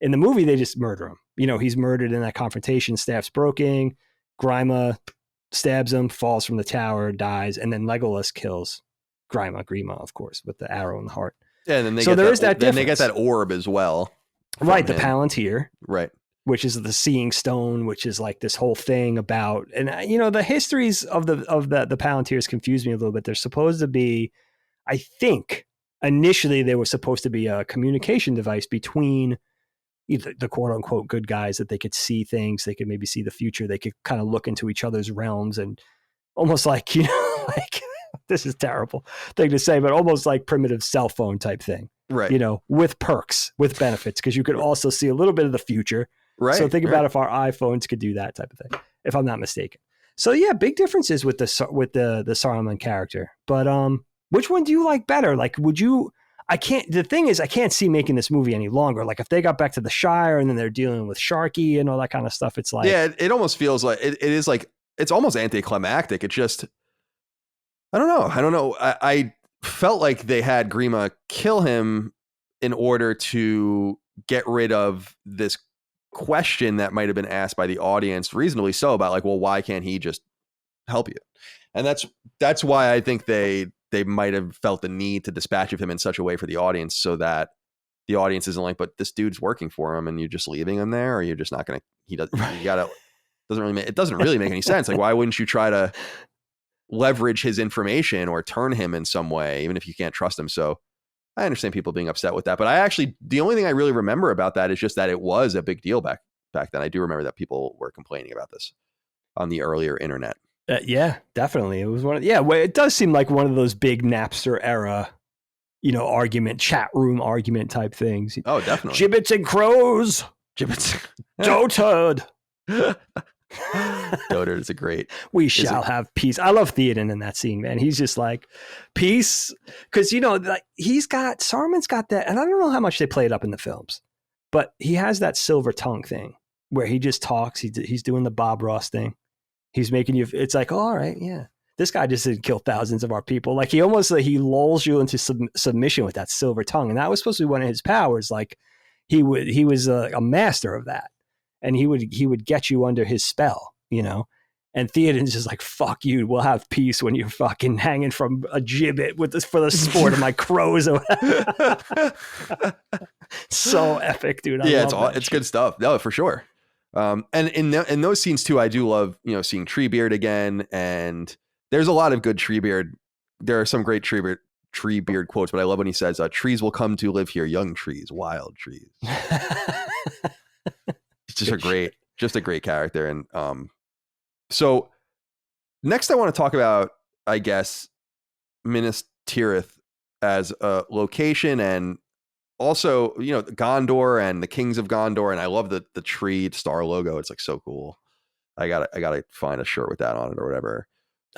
In the movie, they just murder him. He's murdered in that confrontation. Staff's broken. Grima stabs him, falls from the tower, dies, and then Legolas kills Grima, of course, with the arrow in the heart. Yeah, and then they get that orb as well. Right, the Palantir. Right. Which is the Seeing Stone, which is like this whole thing about, and the histories of the Palantirs confuse me a little bit. They're supposed to be, I think, initially they were supposed to be a communication device between either the quote unquote good guys, that they could see things, they could maybe see the future, they could kind of look into each other's realms, and almost like, like this is terrible thing to say, but almost like primitive cell phone type thing, right? With perks, with benefits, because you could also see a little bit of the future, right? So think about if our iPhones could do that type of thing, if I'm not mistaken. So yeah, big differences with the Saruman character, but which one do you like better? Like, the thing is, I can't see making this movie any longer. Like, if they got back to the Shire and then they're dealing with Sharky and all that kind of stuff, it's like, yeah, it almost feels like it is like, it's almost anticlimactic. It just, I don't know. I felt like they had Grima kill him in order to get rid of this question that might have been asked by the audience, reasonably so, about like, well, why can't he just help you? And that's why I think they might have felt the need to dispatch of him in such a way for the audience, so that the audience isn't like, but this dude's working for him and you're just leaving him there, or you're just not going to, it doesn't really make any sense. Like, why wouldn't you try to leverage his information or turn him in some way, even if you can't trust him. So I understand people being upset with that, but the only thing I really remember about that is just that it was a big deal back then. I do remember that people were complaining about this on the earlier internet. Yeah, definitely. It was well, it does seem like one of those big Napster era, chat room argument type things. Oh, definitely. Gibbets and crows. Gibbets. Dotard. Dotard is a great. We shall have peace. I love Theoden in that scene, man. He's just like, peace. Because, Saruman's got that, and I don't know how much they play it up in the films, but he has that silver tongue thing where he just talks. He's doing the Bob Ross thing. He's making you, it's like, oh, all right, yeah. This guy just didn't kill thousands of our people. Like he almost he lulls you into submission with that silver tongue. And that was supposed to be one of his powers. Like he was a master of that. And he would get you under his spell, And Theoden's just like, fuck you. We'll have peace when you're fucking hanging from a gibbet for the sport of my crows. So epic, dude. It's good stuff. No, for sure. And in those scenes too, I do love, seeing Treebeard again. And there's a lot of good Treebeard. There are some great Treebeard quotes, but I love when he says, trees will come to live here, young trees, wild trees. It's just a great character. And so next I want to talk about, I guess, Minas Tirith as a location, and also, Gondor and the Kings of Gondor. And I love the tree star logo. It's like so cool. I gotta find a shirt with that on it or whatever.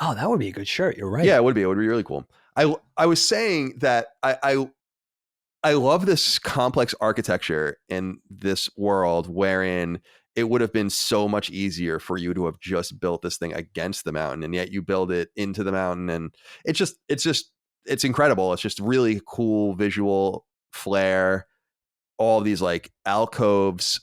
Oh, that would be a good shirt. You're right. Yeah, it would be really cool. I was saying that I love this complex architecture in this world wherein it would have been so much easier for you to have just built this thing against the mountain, and yet you build it into the mountain, and it's incredible. It's just really cool visual flair. All these like alcoves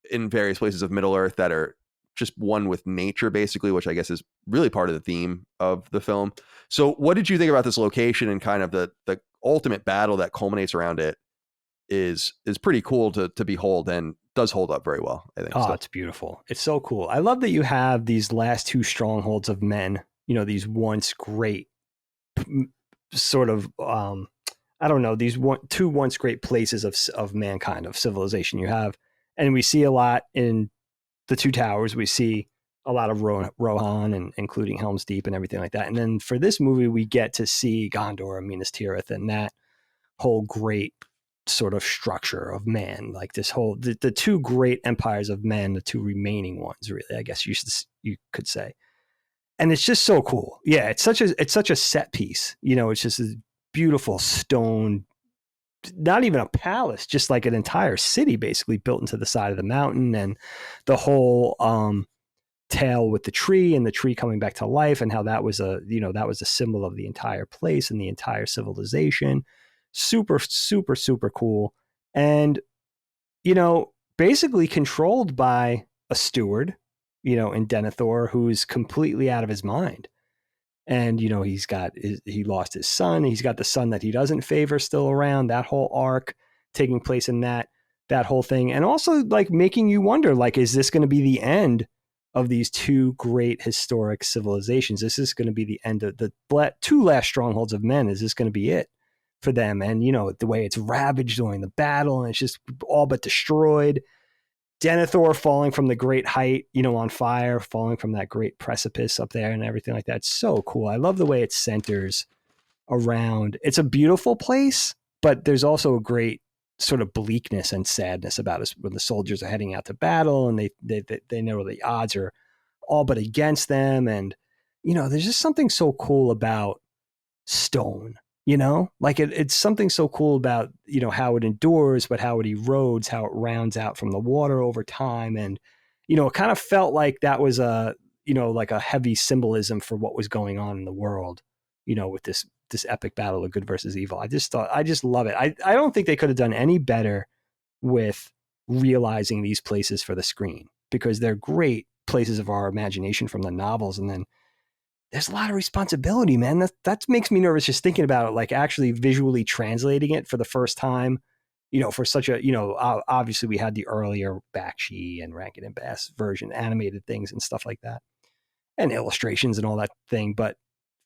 in various places of Middle Earth that are just one with nature, basically, which I guess is really part of the theme of the film. So what did you think about this location, and kind of the ultimate battle that culminates around it is pretty cool to behold, and does hold up very well, I think. Oh, it's beautiful. It's so cool. I love that you have these last two strongholds of men, these once great sort of, I don't know, these two once great places of mankind, of civilization you have. And we see a lot in the Two Towers. We see a lot of Rohan, and including Helm's Deep and everything like that. And then for this movie, we get to see Gondor and Minas Tirith and that whole great sort of structure of man, like this whole, the two great empires of men, the two remaining ones, really, I guess you could say. And it's just so cool. Yeah, it's such a set piece. It's just a beautiful stone, not even a palace, just like an entire city basically built into the side of the mountain, and the whole tale with the tree, and the tree coming back to life, and how that was a symbol of the entire place and the entire civilization. Super, super, super cool. And, basically controlled by a steward, in Denethor, who's completely out of his mind. And, he lost his son. He's got the son that he doesn't favor still around. That whole arc taking place in that whole thing. And also like making you wonder, like, is this going to be the end of these two great historic civilizations? Is this going to be the end of the two last strongholds of men? Is this going to be it for them? And, the way it's ravaged during the battle, and it's just all but destroyed. Denethor falling from the great height, on fire, falling from that great precipice up there and everything like that. It's so cool. I love the way it centers around. It's a beautiful place, but there's also a great sort of bleakness and sadness about us when the soldiers are heading out to battle, and they know the odds are all but against them. And, there's just something so cool about stone. Like it's something so cool about, how it endures, but how it erodes, how it rounds out from the water over time. And, it kind of felt like that was like a heavy symbolism for what was going on in the world, with this epic battle of good versus evil. I just love it. I don't think they could have done any better with realizing these places for the screen, because they're great places of our imagination from the novels. And then there's a lot of responsibility, man. That makes me nervous just thinking about it, like actually visually translating it for the first time, for such a, obviously we had the earlier Bakshi and Rankin and Bass version, animated things and stuff like that, and illustrations and all that thing. But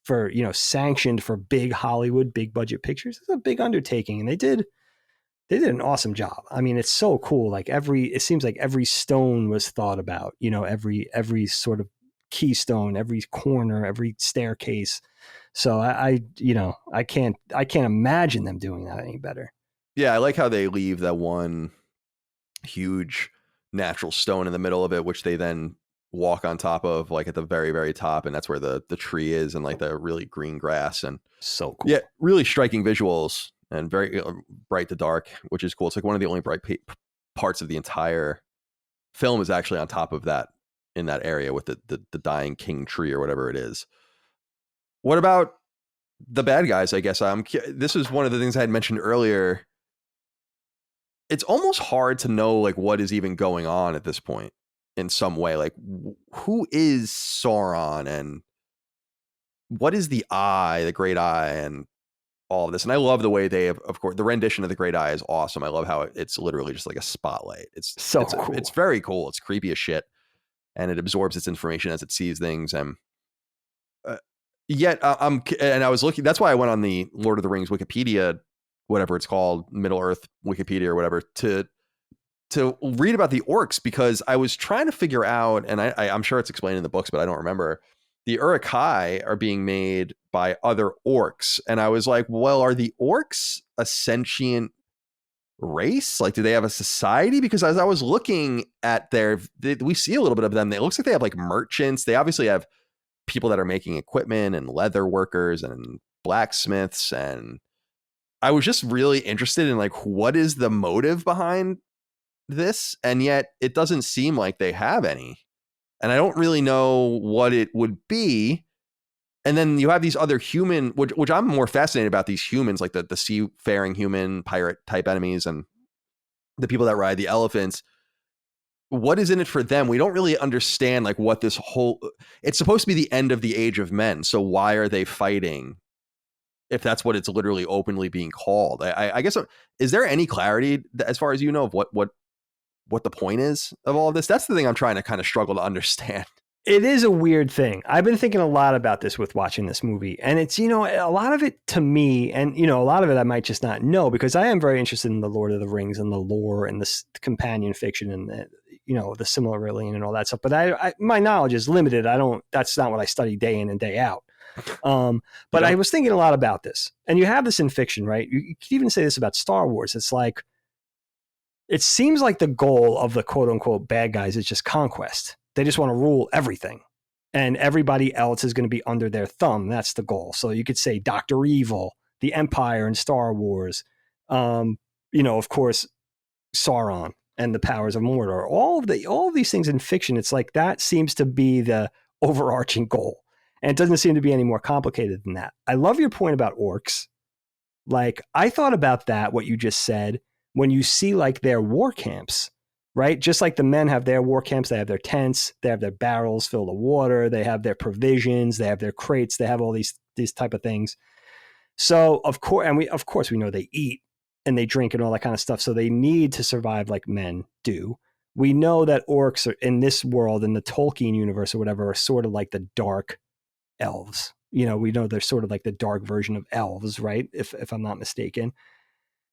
for, sanctioned for big Hollywood, big budget pictures. It's a big undertaking, and they did an awesome job. I mean, it's so cool. Like it seems like every stone was thought about, every sort of keystone, every corner, every staircase. So I can't imagine them doing that any better. Yeah, I like how they leave that one huge natural stone in the middle of it, which they then walk on top of, like at the very, very top, and that's where the tree is, and like the really green grass, and so cool. Yeah, really striking visuals and very bright to dark, which is cool. It's like one of the only bright parts of the entire film is actually on top of that, in that area with the dying king tree or whatever it is. What about the bad guys? I guess this is one of the things I had mentioned earlier. It's almost hard to know like what is even going on at this point in some way. Like who is Sauron and what is the Eye, the Great Eye, and all of this. And I love the way they have, of course, the rendition of the Great Eye is awesome. I love how it's literally just like a spotlight. It's cool. It's very cool. It's creepy as shit, and it absorbs its information as it sees things. And I was looking. That's why I went on the Lord of the Rings Wikipedia, whatever it's called, Middle Earth Wikipedia or whatever, to read about the orcs, because I was trying to figure out, and I'm sure it's explained in the books, but I don't remember. The Uruk-hai are being made by other orcs. And I was like, well, are the orcs a sentient race? Like, do they have a society? Because as I was looking at we see a little bit of them. It looks like they have like merchants. They obviously have people that are making equipment and leather workers and blacksmiths. And I was just really interested in like, what is the motive behind this? And yet it doesn't seem like they have any. And I don't really know what it would be. And then you have these other human, which I'm more fascinated about, these humans, like the seafaring human pirate type enemies and the people that ride the elephants. What is in it for them? We don't really understand like what this it's supposed to be the end of the age of men. So why are they fighting if that's what it's literally openly being called? I guess, is there any clarity as far as you know of what the point is of all of this? That's the thing I'm trying to kind of struggle to understand. It is a weird thing. I've been thinking a lot about this with watching this movie, and it's, a lot of it to me, and, a lot of it I might just not know, because I am very interested in the Lord of the Rings and the lore and the companion fiction and the Silmarillion and all that stuff. But my knowledge is limited. That's not what I study day in and day out. But I was thinking a lot about this, and you have this in fiction, right? You could even say this about Star Wars. It's like, it seems like the goal of the quote unquote bad guys is just conquest. They just want to rule everything, and everybody else is going to be under their thumb. That's the goal. So you could say Dr. Evil, the Empire in Star Wars, of course, Sauron and the powers of Mordor, all of these things in fiction. It's like, that seems to be the overarching goal. And it doesn't seem to be any more complicated than that. I love your point about orcs. Like, I thought about that, what you just said, when you see like their war camps, right? Just like the men have their war camps, they have their tents, they have their barrels filled with water, they have their provisions, they have their crates, they have all these type of things. So of course we know they eat and they drink and all that kind of stuff. So they need to survive like men do. We know that orcs are in this world, in the Tolkien universe or whatever, are sort of like the dark elves. We know they're sort of like the dark version of elves, right? If I'm not mistaken.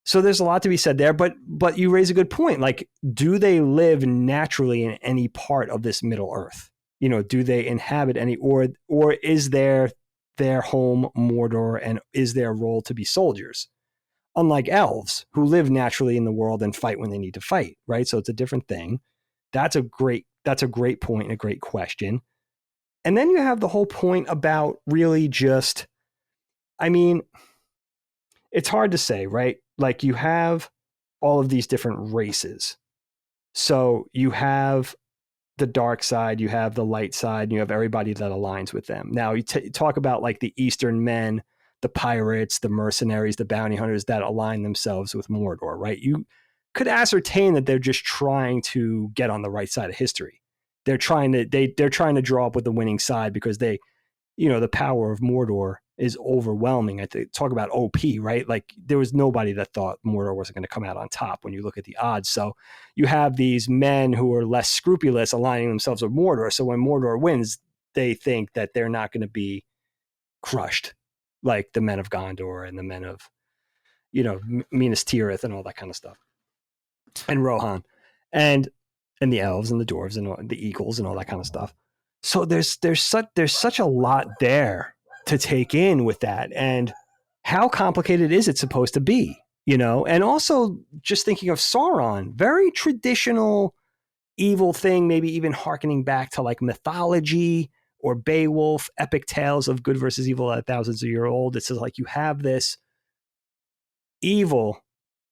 So there's a lot to be said there, but you raise a good point. Like, do they live naturally in any part of this Middle Earth? Do they inhabit any, or is their home Mordor, and is their role to be soldiers? Unlike elves, who live naturally in the world and fight when they need to fight, right? So it's a different thing. That's a great point and a great question. And then you have the whole point about really just, I mean, it's hard to say, right? Like, you have all of these different races. So you have the dark side, you have the light side, and you have everybody that aligns with them. Now, you talk about like the Eastern men, the pirates, the mercenaries, the bounty hunters that align themselves with Mordor, right? You could ascertain that they're just trying to get on the right side of history. They're trying to draw up with the winning side, because the power of Mordor is overwhelming. I talk about OP, right? Like, there was nobody that thought Mordor wasn't going to come out on top when you look at the odds. So you have these men who are less scrupulous aligning themselves with Mordor. So when Mordor wins, they think that they're not going to be crushed, like the men of Gondor and the men of, Minas Tirith and all that kind of stuff, and Rohan, and the elves and the dwarves and the eagles and all that kind of stuff. So there's such a lot there to take in with that, and how complicated is it supposed to be, And also just thinking of Sauron, very traditional evil thing, maybe even hearkening back to like mythology or Beowulf, epic tales of good versus evil that thousands of years old. It's like you have this evil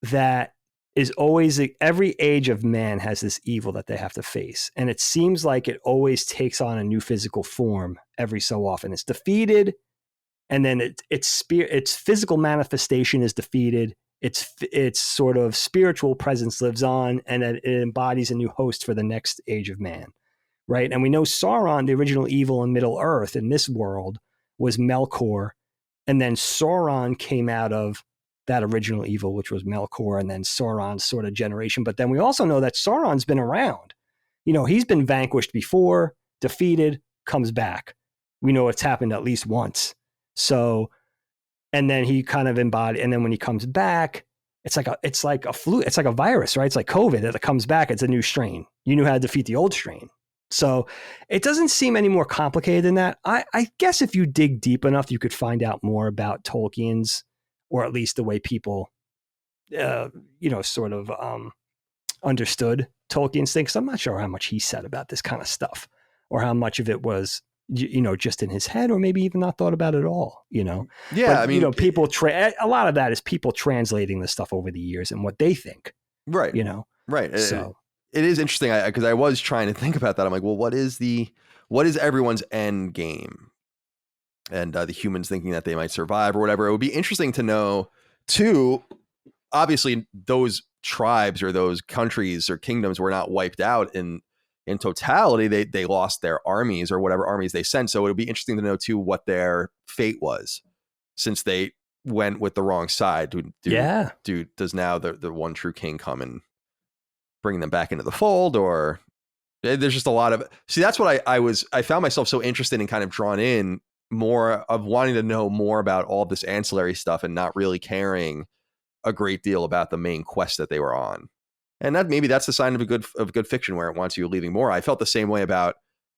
that is always, every age of man has this evil that they have to face. And it seems like it always takes on a new physical form every so often. It's defeated, and then its physical manifestation is defeated. Its sort of spiritual presence lives on, and it embodies a new host for the next age of man, right? And we know Sauron, the original evil in Middle Earth in this world, was Melkor, and then Sauron came out of that original evil, which was Melkor, and then Sauron's sort of generation. But then we also know that Sauron's been around. He's been vanquished before, defeated, comes back. We know it's happened at least once. So, and then he kind of embodied, and then when he comes back, it's like a flu, it's like a virus, right? It's like COVID that comes back. It's a new strain. You knew how to defeat the old strain. So it doesn't seem any more complicated than that. I guess if you dig deep enough, you could find out more about Tolkien's, or at least the way people, sort of understood Tolkien's things. I'm not sure how much he said about this kind of stuff, or how much of it was, just in his head, or maybe even not thought about at all, Yeah, but, I mean, people, a lot of that is people translating this stuff over the years and what they think, right. Right. So it is interesting, because I was trying to think about that. I'm like, well, what is everyone's end game? And the humans thinking that they might survive or whatever. It would be interesting to know too. Obviously, those tribes or those countries or kingdoms were not wiped out in totality. They lost their armies or whatever armies they sent. So it would be interesting to know too what their fate was, since they went with the wrong side. Does now the one true king come and bring them back into the fold, or there's just a lot of, see, that's what I found myself so interested in, kind of drawn in more of wanting to know more about all this ancillary stuff and not really caring a great deal about the main quest that they were on. And that's the sign of good fiction, where it wants you leaving more. I felt the same way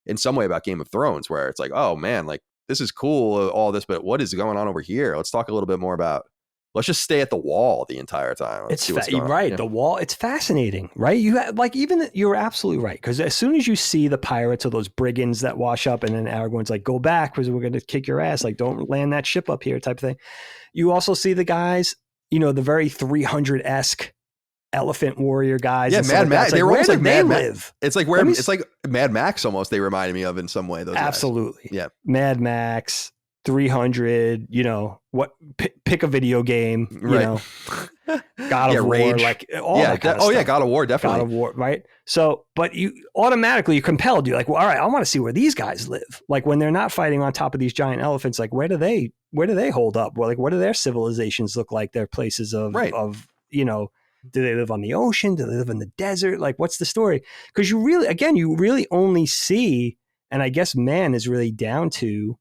in some way about Game of Thrones, where it's like, oh man, like this is cool, all this, but what is going on over here? Let's talk a little bit more about, let's just stay at the wall the entire time. It's right. The wall. It's fascinating, right? You're absolutely right. Because as soon as you see the pirates or those brigands that wash up, and then Aragorn's like, go back because we're going to kick your ass. Like, don't land that ship up here type of thing. You also see the guys, the very 300-esque elephant warrior guys. Yeah, Mad Max. They were almost like Mad Max. It's like it's like Mad Max almost. They reminded me of in some way. Those absolutely. Guys. Yeah, Mad Max. 300, pick a video game, right. God of War, Rage. like all that kind of stuff. God of War, definitely. God of War, right? So, but you're compelled. You're like, well, all right, I want to see where these guys live. Like when they're not fighting on top of these giant elephants, like where do they hold up? Well, like what do their civilizations look like? Their places of, do they live on the ocean? Do they live in the desert? Like what's the story? Because you really only see, and I guess man is really down to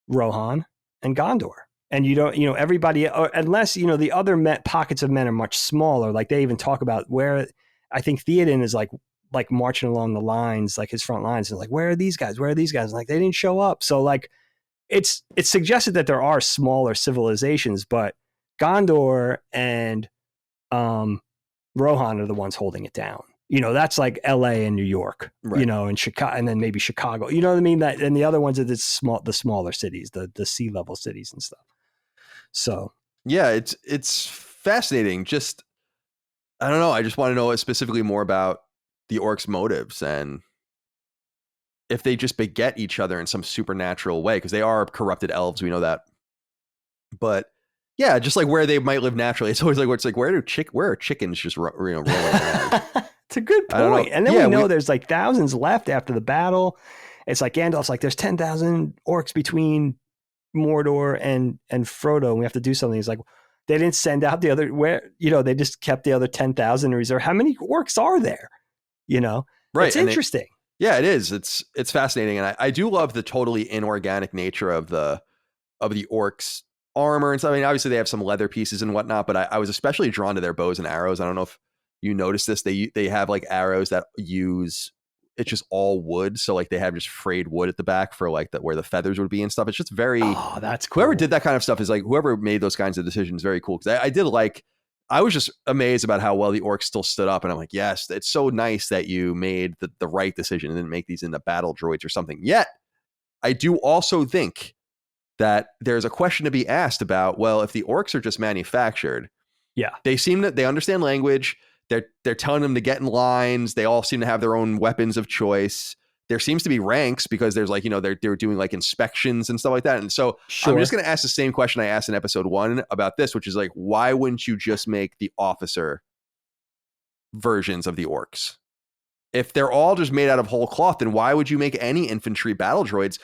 Rohan and Gondor, and you don't, everybody, unless the other pockets of men are much smaller. Like they even talk about where, I think Theoden is like marching along the lines, like his front lines, and like where are these guys? Where are these guys? And like they didn't show up. So like it's suggested that there are smaller civilizations, but Gondor and Rohan are the ones holding it down. That's like LA and New York, right. And Chicago, and then maybe Chicago, you know what I mean? That, and the other ones are the smaller cities, the sea level cities and stuff. So, yeah, it's fascinating. Just, I don't know. I just want to know specifically more about the orcs' motives, and if they just beget each other in some supernatural way, because they are corrupted elves. We know that, but yeah, just like where they might live naturally. It's always like, where are chickens just rolling around? It's a good point. And then we know there's like thousands left after the battle. It's like Gandalf's like, there's 10,000 orcs between Mordor and Frodo, and we have to do something. He's like, they didn't send out the other, they just kept the other 10,000 in reserve. How many orcs are there? Right. It's interesting. Yeah, it is. It's fascinating. And I do love the totally inorganic nature of the the orcs' armor and stuff. I mean, obviously they have some leather pieces and whatnot, but I was especially drawn to their bows and arrows. I don't know if you noticed this. They have like arrows that use, it's just all wood. So like they have just frayed wood at the back for like where the feathers would be and stuff. It's just very, Oh, that's cool. whoever did that kind of stuff is like, whoever made those kinds of decisions, very cool. Cause I was just amazed about how well the orcs still stood up. And I'm like, yes, it's so nice that you made the right decision and didn't make these into battle droids or something. Yet I do also think that there's a question to be asked about, well, if the orcs are just manufactured, yeah, they understand language. They're telling them to get in lines. They all seem to have their own weapons of choice. There seems to be ranks because there's like, they're doing like inspections and stuff like that. And so I'm just going to ask the same question I asked in episode 1 about this, which is like, why wouldn't you just make the officer versions of the orcs? If they're all just made out of whole cloth, then why would you make any infantry battle droids?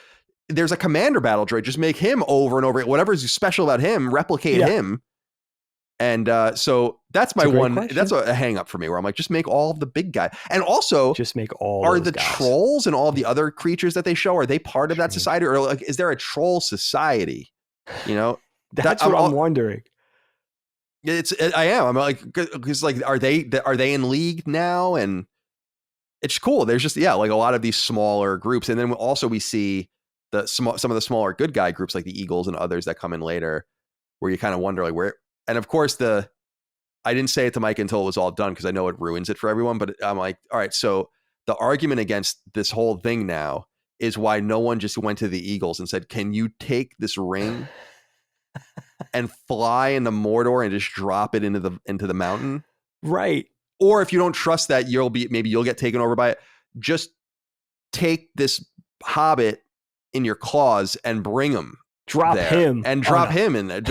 There's a commander battle droid. Just make him over and over. Whatever's special about him, replicate him. And so that's my one. Question. That's a hang up for me where I'm like, just make all of the big guy. And also, just make all. Are the guys. trolls and all the other creatures that they show, are they part of that society, or like is there a troll society? That's what I'm wondering. I am. I'm like, because like, are they in league now? And it's cool. There's just like a lot of these smaller groups, and then also we see some of the smaller good guy groups like the Eagles and others that come in later, where you kind of wonder like where. And of course I didn't say it to Mike until it was all done because I know it ruins it for everyone. But I'm like, all right, so the argument against this whole thing now is why no one just went to the Eagles and said, "Can you take this ring and fly into Mordor and just drop it into the mountain?" Right. Or if you don't trust that, maybe you'll get taken over by it. Just take this hobbit in your claws and bring him. Drop him him in there.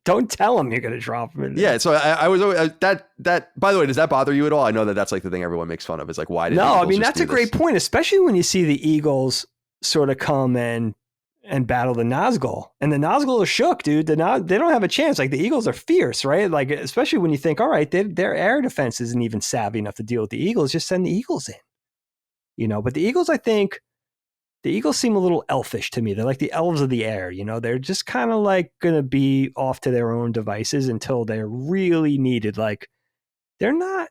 Don't tell him you're going to drop him in there. Yeah. So I was always that. By the way, does that bother you at all? I know that's like the thing everyone makes fun of. Is like, why did? No, I mean that's a great point, especially when you see the Eagles sort of come and battle the Nazgul, and the Nazgul are shook, dude. They don't have a chance. Like the Eagles are fierce, right? Like especially when you think, all right, their air defense isn't even savvy enough to deal with the Eagles. Just send the Eagles in, But the Eagles, I think. The Eagles seem a little elfish to me. They're like the elves of the air, They're just kind of like going to be off to their own devices until they're really needed. Like they're not,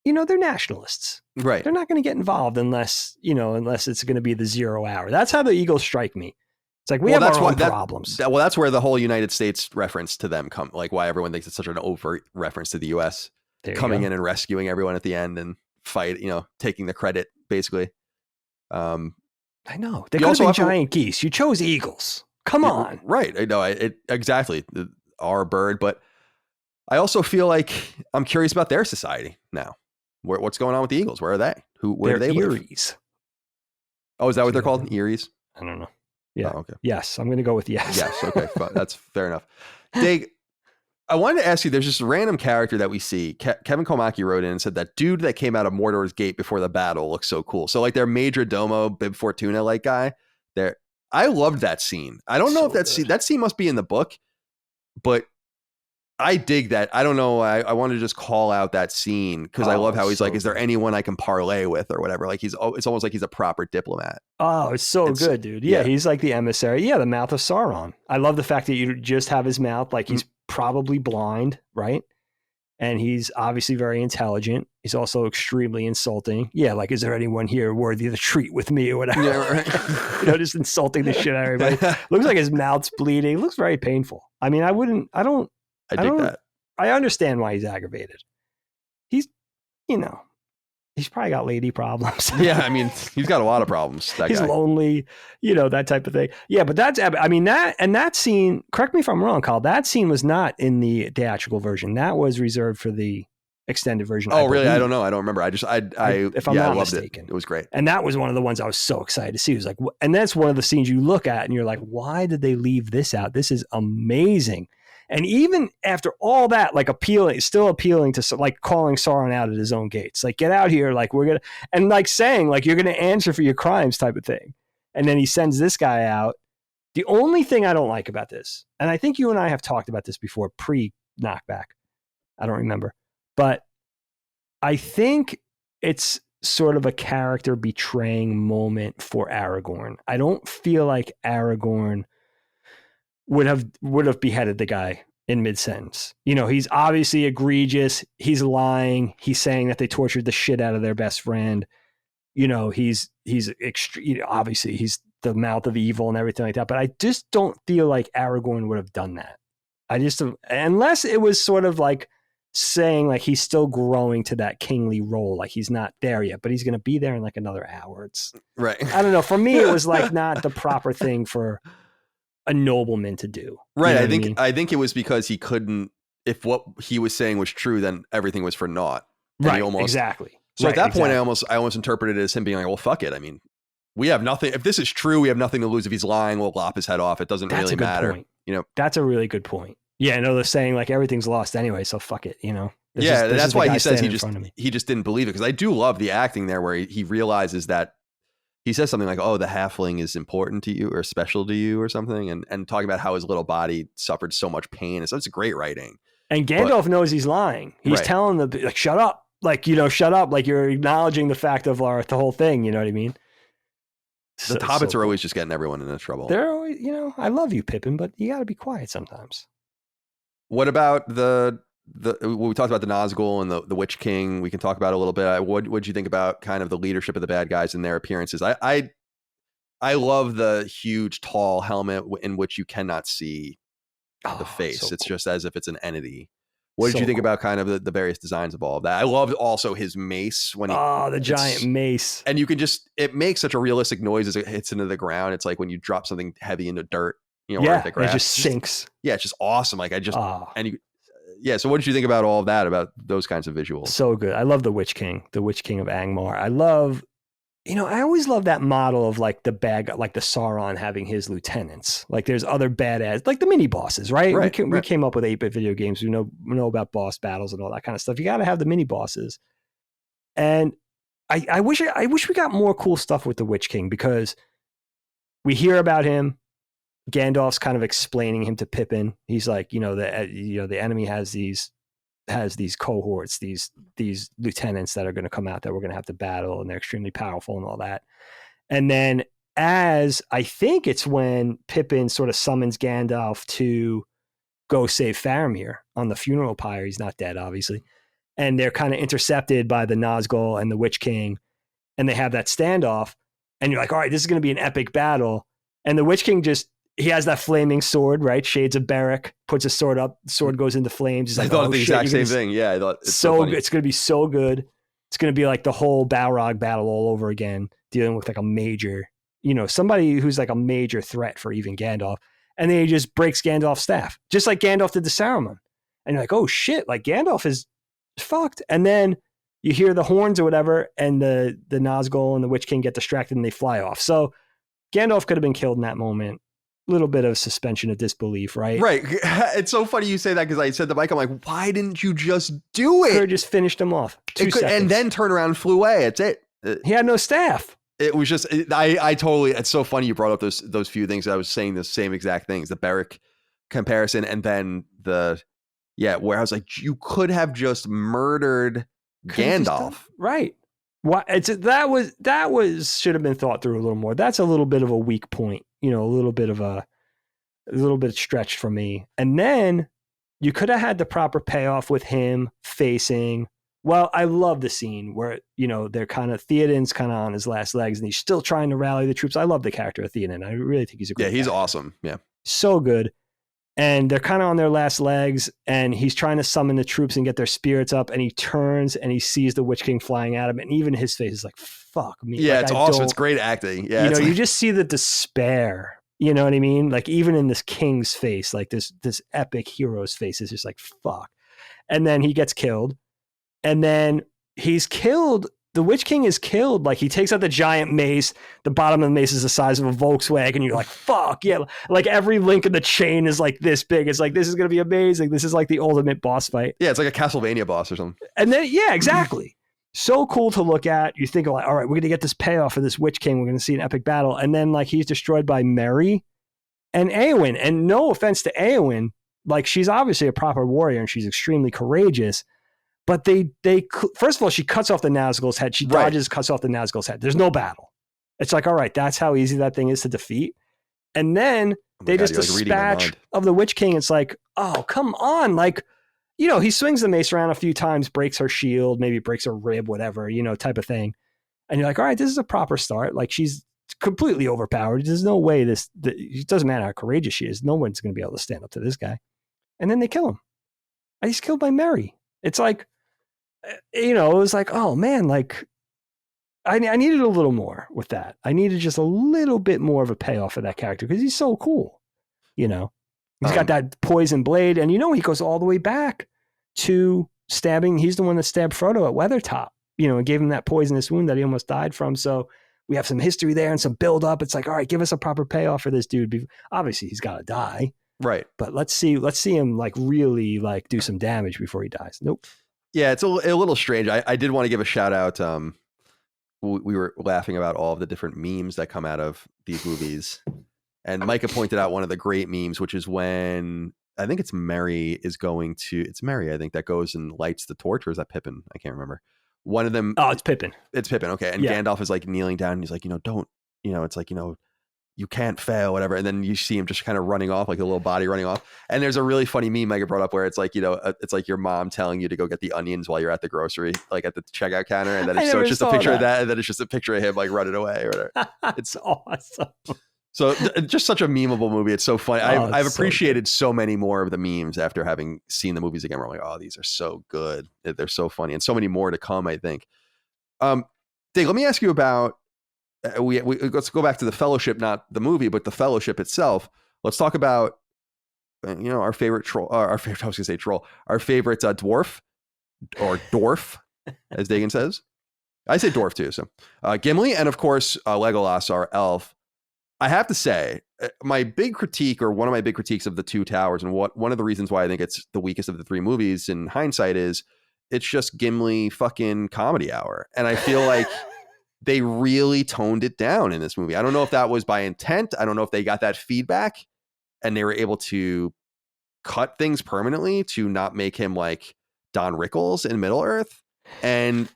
they're nationalists. Right. They're not going to get involved unless it's going to be the 0 hour. That's how the Eagles strike me. It's like we have our own problems. That's where the whole United States reference to them come, like why everyone thinks it's such an overt reference to the U.S. coming in and rescuing everyone at the end and fight, taking the credit basically. I know. They could have been giant geese. You chose eagles. Come on. Right. I know. Exactly. Our bird. But I also feel like I'm curious about their society now. What's going on with the eagles? Where are they? Where do they live? Eries. Oh, is that what they're called? Eries? I don't know. Yeah. Oh, okay. Yes. I'm going to go with yes. Yes. Okay. That's fair enough. Dig, I wanted to ask you, there's this random character that we see. Kevin Komaki wrote in and said that dude that came out of Mordor's gate before the battle looks so cool. So like their Major Domo, Bib Fortuna like guy there. I loved that scene. I don't know if that scene must be in the book, but I dig that. I don't know. I want to just call out that scene because I love how he's like, is there anyone I can parlay with or whatever? Like it's almost like he's a proper diplomat. Oh, it's so good, dude. Yeah, he's like the emissary. Yeah, the mouth of Sauron. I love the fact that you just have his mouth. Like he's probably blind, right? And he's obviously very intelligent. He's also extremely insulting. Yeah, like, is there anyone here worthy of the treat with me or whatever? Yeah, right. Just insulting the shit out of everybody. Looks like his mouth's bleeding. Looks very painful. I mean, I dig that. I understand why he's aggravated. He's probably got lady problems. Yeah, I mean, he's got a lot of problems. He's lonely, that type of thing. Yeah, but that scene, correct me if I'm wrong, Kyle, that scene was not in the theatrical version. That was reserved for the extended version. Oh, really? I don't know. I don't remember. If I'm not mistaken. It was great. And that was one of the ones I was so excited to see. It was like, and that's one of the scenes you look at and you're like, why did they leave this out? This is amazing. And even after all that, like still appealing to like calling Sauron out at his own gates, like get out here, like we're gonna, and like saying like you're gonna answer for your crimes type of thing. And then he sends this guy out. The only thing I don't like about this, and I think you and I have talked about this before, pre-KnockBack, I don't remember, but I think it's sort of a character betraying moment for Aragorn. I don't feel like Aragorn would have beheaded the guy in mid-sentence. He's obviously egregious. He's lying. He's saying that they tortured the shit out of their best friend. He's extreme. Obviously, he's the mouth of evil and everything like that. But I just don't feel like Aragorn would have done that. Unless it was sort of like saying like he's still growing to that kingly role, like he's not there yet, but he's going to be there in like another hour. It's right. I don't know. For me, it was like not the proper thing for a nobleman to do. Right. I think it was because he couldn't. If what he was saying was true, then everything was for naught. And right. Exactly. So at that point, I almost interpreted it as him being like, well, fuck it. I mean, we have nothing. If this is true, we have nothing to lose. If he's lying, we'll lop his head off. It doesn't really matter. Point. That's a really good point. Yeah, no, they're saying like everything's lost anyway, so fuck it. That's why he says he just didn't believe it, because I do love the acting there, where he realizes that he says something like, "Oh, the halfling is important to you or special to you or something," and talking about how his little body suffered so much pain. And so it's great writing. And Gandalf knows he's lying. He's telling the like, "Shut up." Like, shut up. Like, you're acknowledging the fact of the whole thing. You know what I mean? The hobbits are always just getting everyone into trouble. They're always, I love you, Pippin, but you got to be quiet sometimes. What about we talked about the Nazgul and the Witch King. We can talk about it a little bit. What'd you think about kind of the leadership of the bad guys and their appearances? I love the huge, tall helmet in which you cannot see the face. So it's cool. Just as if it's an entity. What did you think about kind of the various designs of all of that? I loved also his mace when the giant mace. And you can it makes such a realistic noise as it hits into the ground. It's like when you drop something heavy into dirt, or the grass. It just sinks. It's just awesome. Like so what did you think about all of that, about those kinds of visuals? So good. I love the Witch King of Angmar. I love, I always love that model of like the bad guy, like the Sauron having his lieutenants. Like there's other badass, like the mini bosses, right? We came up with 8-bit video games. We know about boss battles and all that kind of stuff. You got to have the mini bosses. And I wish we got more cool stuff with the Witch King, because we hear about him. Gandalf's kind of explaining him to Pippin. He's like, the enemy has these cohorts, these lieutenants that are going to come out that we're going to have to battle, and they're extremely powerful and all that. And then I think it's when Pippin sort of summons Gandalf to go save Faramir on the funeral pyre. He's not dead, obviously. And they're kind of intercepted by the Nazgul and the Witch King, and they have that standoff. And you're like, all right, this is going to be an epic battle. And the Witch King he has that flaming sword, right? Shades of Beric, puts his sword up, the sword goes into flames. He's like, I thought the exact same thing. Yeah, I thought it's so good. It's going to be so good. It's going to be like the whole Balrog battle all over again, dealing with like a major, somebody who's like a major threat for even Gandalf. And then he just breaks Gandalf's staff, just like Gandalf did to Saruman. And you're like, oh shit, like Gandalf is fucked. And then you hear the horns or whatever, and the Nazgul and the Witch King get distracted and they fly off. So Gandalf could have been killed in that moment. Little bit of suspension of disbelief, right? Right. It's so funny you say that, because I said to Mike, I'm like, why didn't you just do it? Could have just finished him off. 2 seconds. And then turn around and flew away. It's it. He had no staff. It was just, I totally, it's so funny you brought up those few things. I was saying the same exact things, the Beric comparison, and then where I was like, you could have just murdered Gandalf. Right. Why? That was should have been thought through a little more. That's a little bit of a weak point. A little bit stretched for me. And then you could have had the proper payoff with him facing. Well, I love the scene where, they're Theoden's kind of on his last legs and he's still trying to rally the troops. I love the character of Theoden. I really think he's a great he's character. Awesome. Yeah. So good. And they're kind of on their last legs, and he's trying to summon the troops and get their spirits up, and he turns and he sees the Witch King flying at him, and even his face is like, fuck me. Yeah, like, it's awesome. It's great acting. Yeah. You just see the despair. You know what I mean? Like, even in this king's face, like this epic hero's face is just like, fuck. And then he gets killed. And then he's killed. The Witch King is killed. Like, he takes out the giant mace. The bottom of the mace is the size of a Volkswagen. You're like, fuck. Yeah. Like, every link in the chain is like this big. It's like, this is going to be amazing. This is like the ultimate boss fight. Yeah. It's like a Castlevania boss or something. And then, yeah, exactly. So cool to look at. You think, like, all right, we're going to get this payoff for this Witch King. We're going to see an epic battle. And then, like, he's destroyed by Merry and Éowyn. And no offense to Éowyn, like, she's obviously a proper warrior and she's extremely courageous. But they first of all, she cuts off the Nazgul's head. She dodges, cuts off the Nazgul's head. There's no battle. It's like, all right, that's how easy that thing is to defeat. And then Oh my They God, just you're like reading my dispatch mind. of the Witch King. It's like, oh, come on. Like, he swings the mace around a few times, breaks her shield, maybe breaks her rib, whatever, type of thing. And you're like, all right, this is a proper start. Like, she's completely overpowered. There's no way it doesn't matter how courageous she is. No one's going to be able to stand up to this guy. And then they kill him. And he's killed by Mary. It's like, it was like, oh man, like I needed a little more with that. I needed just a little bit more of a payoff for that character because he's so cool. He's got that poison blade, and he goes all the way back to stabbing. He's the one that stabbed Frodo at Weathertop, and gave him that poisonous wound that he almost died from. So we have some history there and some build up. It's like, all right, give us a proper payoff for this dude. Obviously, he's got to die, right? But let's see him like really like do some damage before he dies. Nope. Yeah, it's a little strange. I did want to give a shout out. We were laughing about all of the different memes that come out of these movies. And Micah pointed out one of the great memes, which is when I think it's Mary, I think, that goes and lights the torch, or is that Pippin? I can't remember. One of them. Oh, it's Pippin. It's Pippin. Okay. And Gandalf is like kneeling down and he's like, don't, it's like, you can't fail, whatever. And then you see him just kind of running off, like a little body running off. And there's a really funny meme Micah brought up where it's like, it's like your mom telling you to go get the onions while you're at the grocery, like at the checkout counter. And then it's just a picture of that. And then it's just a picture of him like running away or whatever. It's awesome. So just such a memeable movie. It's so funny. I've appreciated so many more of the memes after having seen the movies again. We're like, oh, these are so good. They're so funny, and so many more to come, I think. Dave, let me ask you about, let's go back to The Fellowship, not the movie, but The Fellowship itself. Let's talk about, our favorite troll, our favorite dwarf, or dwarf, as Dagan says. I say dwarf too. So Gimli, and of course, Legolas, our elf. I have to say, one of my big critiques of The Two Towers, and one of the reasons why I think it's the weakest of the three movies in hindsight, is it's just Gimli fucking comedy hour. And I feel like they really toned it down in this movie. I don't know if that was by intent. I don't know if they got that feedback and they were able to cut things permanently to not make him like Don Rickles in Middle Earth. And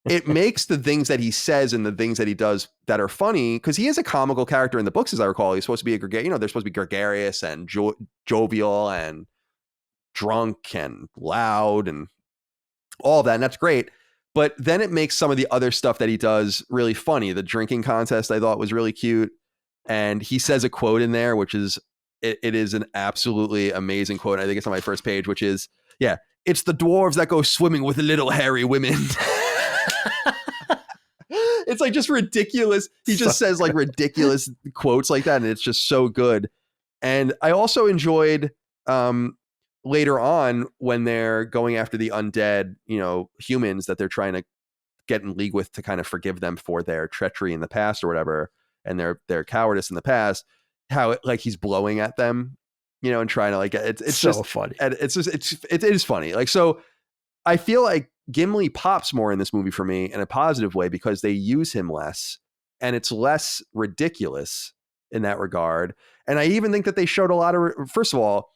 it makes the things that he says and the things that he does that are funny, because he is a comical character in the books, as I recall. He's supposed to be they're supposed to be gregarious and jovial and drunk and loud and all that. And that's great. But then it makes some of the other stuff that he does really funny. The drinking contest I thought was really cute. And he says a quote in there, which is, it is an absolutely amazing quote. I think it's on my first page, which is, yeah, it's the dwarves that go swimming with the little hairy women. It's like just ridiculous. He just says like ridiculous quotes like that. And it's just so good. And I also enjoyed later on when they're going after the undead, humans that they're trying to get in league with to kind of forgive them for their treachery in the past or whatever, and their cowardice in the past, how he's blowing at them, and trying to like, it's so just funny. It is funny. Like, so I feel like Gimli pops more in this movie for me in a positive way because they use him less and it's less ridiculous in that regard. And I even think that they showed a lot of, first of all,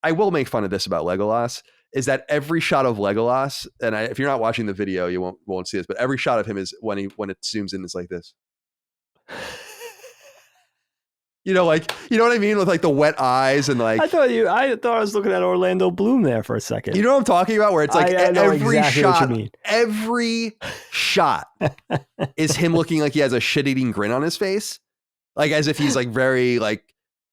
I will make fun of this about Legolas, is that every shot of Legolas, and if you're not watching the video, you won't see this, but every shot of him is when it zooms in, it's like this. You know what I mean? With like the wet eyes and like, I thought I was looking at Orlando Bloom there for a second. You know what I'm talking about? Where it's like every shot is him looking like he has a shit-eating grin on his face. Like as if he's like very like,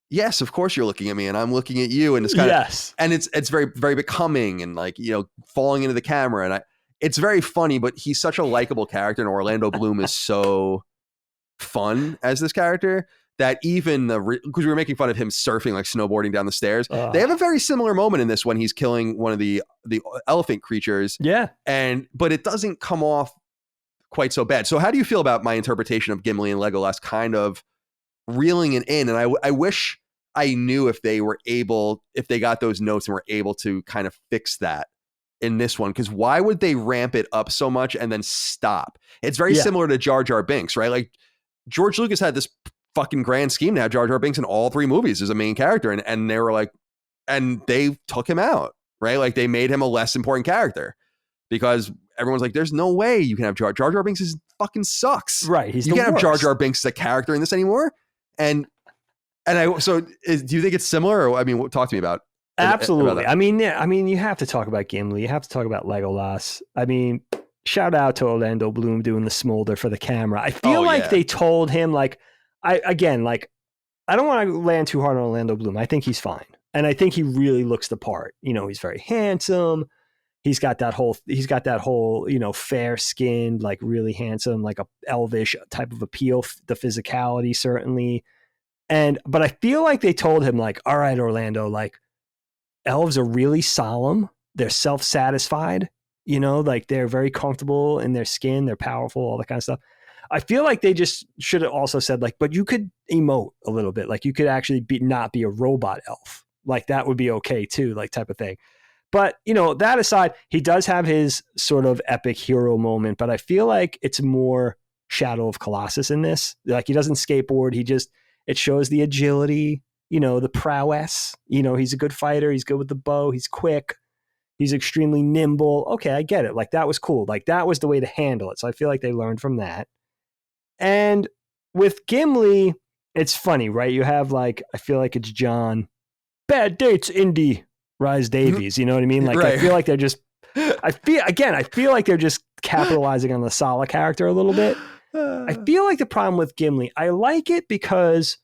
yes, of course you're looking at me and I'm looking at you. And it's kind of, and it's very, very becoming and like, falling into the camera. And it's very funny, but he's such a likable character. And Orlando Bloom is so fun as this character that even because we were making fun of him surfing, like snowboarding down the stairs. They have a very similar moment in this when he's killing one of the elephant creatures. Yeah. But it doesn't come off quite so bad. So how do you feel about my interpretation of Gimli and Legolas kind of reeling it in? And I wish I knew if they got those notes and were able to kind of fix that in this one, because why would they ramp it up so much and then stop? It's very similar to Jar Jar Binks, right? Like George Lucas had this fucking grand scheme to have Jar Jar Binks in all three movies as a main character, and they were like, and they took him out, right? Like they made him a less important character because everyone's like, there's no way you can have Jar Jar Binks is fucking sucks, right? You can't have Jar Jar Binks as a character in this anymore. And do you think it's similar? Or I mean, talk to me about. Absolutely. About I mean, you have to talk about Gimli. You have to talk about Legolas. I mean, shout out to Orlando Bloom doing the smolder for the camera. I feel they told him I don't want to land too hard on Orlando Bloom. I think he's fine. And I think he really looks the part. He's very handsome. He's got that whole, fair skinned, like really handsome, like a elvish type of appeal, the physicality certainly. But I feel like they told him all right, Orlando, elves are really solemn. They're self-satisfied, they're very comfortable in their skin. They're powerful, all that kind of stuff. I feel like they just should have also said but you could emote a little bit. You could actually not be a robot elf. That would be okay too, type of thing. But, that aside, he does have his sort of epic hero moment, but I feel like it's more Shadow of Colossus in this. He doesn't skateboard. It shows the agility, the prowess. He's a good fighter. He's good with the bow. He's quick. He's extremely nimble. Okay, I get it. That was cool. That was the way to handle it. So I feel like they learned from that. And with Gimli, it's funny, right? You have I feel like it's John. Bad dates, Indy. Rise Davies, you know what I mean? Right. I feel like they're just, I feel like they're just capitalizing on the Sala character a little bit. I feel like the problem with Gimli, I like it because,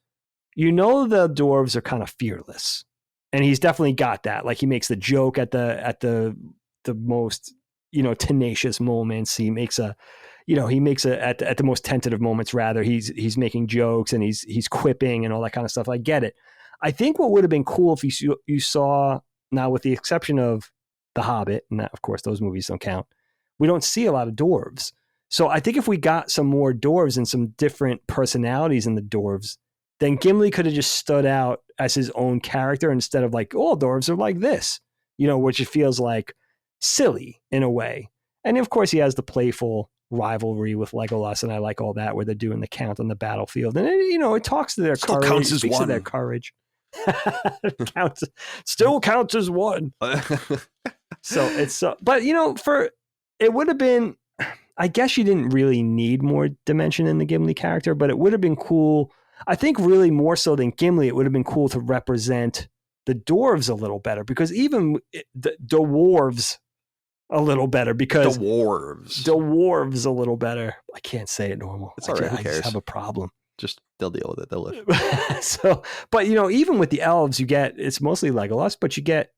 the dwarves are kind of fearless. And he's definitely got that. He makes the joke at the most, tenacious moments. He makes at the most tentative moments, rather. He's making jokes and he's quipping and all that kind of stuff. I get it. I think what would have been cool if you saw, now with the exception of The Hobbit, and that, of course, those movies don't count, we don't see a lot of dwarves. So I think if we got some more dwarves and some different personalities in the dwarves, then Gimli could have just stood out as his own character instead of all dwarves are like this, which it feels silly in a way. And of course, he has the playful rivalry with Legolas, and I like all that, where they're doing the count on the battlefield. And it talks to their courage. Counts as speaks one. To their courage. Still counts as one. So it's but it would have been, I guess you didn't really need more dimension in the Gimli character, but it would have been cool. I think really more so than Gimli, it would have been cool to represent the dwarves a little better, because even the dwarves a little better, because dwarves a little better. I can't say it normal. It's all right. I just have a problem. Just they'll deal with it. They'll live. So, but even with the elves, it's mostly Legolas, but you get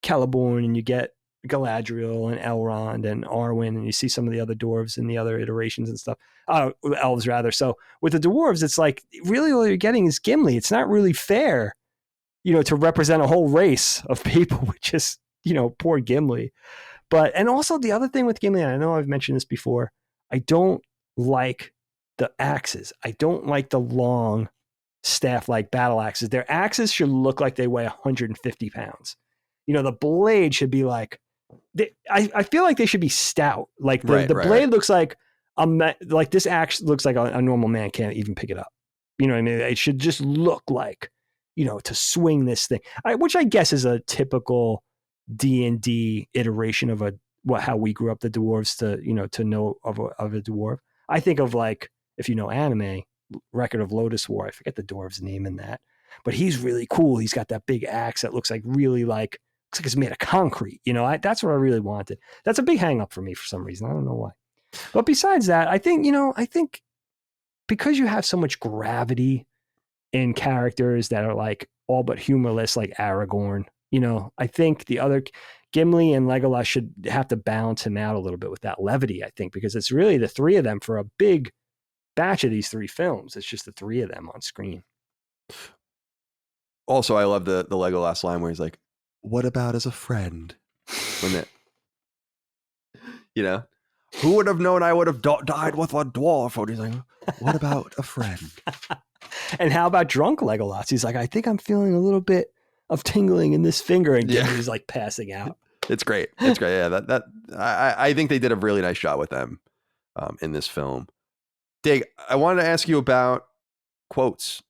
Celeborn and you get Galadriel and Elrond and Arwen, and you see some of the other dwarves in the other iterations and stuff. Elves rather. So with the dwarves, it's really all you're getting is Gimli. It's not really fair, to represent a whole race of people with just, poor Gimli. But, and also the other thing with Gimli, and I know I've mentioned this before, I don't like the axes. I don't like the long staff-like battle axes. Their axes should look like they weigh 150 pounds. The blade should be I feel like they should be stout. The blade looks like this axe looks like a normal man can't even pick it up. You know what I mean? It should just look like, to swing this thing, which I guess is a typical D&D iteration of how we grew up the dwarves to know of a dwarf. I think of if you know anime, Record of Lotus War, I forget the dwarf's name in that, but he's really cool. He's got that big axe that looks like it's made of concrete. That's what I really wanted. That's a big hang up for me for some reason. I don't know why. But besides that, I think because you have so much gravity in characters that are all but humorless, like Aragorn, I think the other Gimli and Legolas should have to balance him out a little bit with that levity, I think, because it's really the three of them for a big batch of these three films. It's just the three of them on screen. Also, I love the Legolas line where he's like, "What about as a friend?" When who would have known I would have died with a dwarf? And he's like, "What about a friend?" And how about drunk Legolas? He's like, "I think I'm feeling a little bit of tingling in this finger," and he's passing out. It's great. It's great. Yeah, I think they did a really nice job with them in this film. Dig, I wanted to ask you about quotes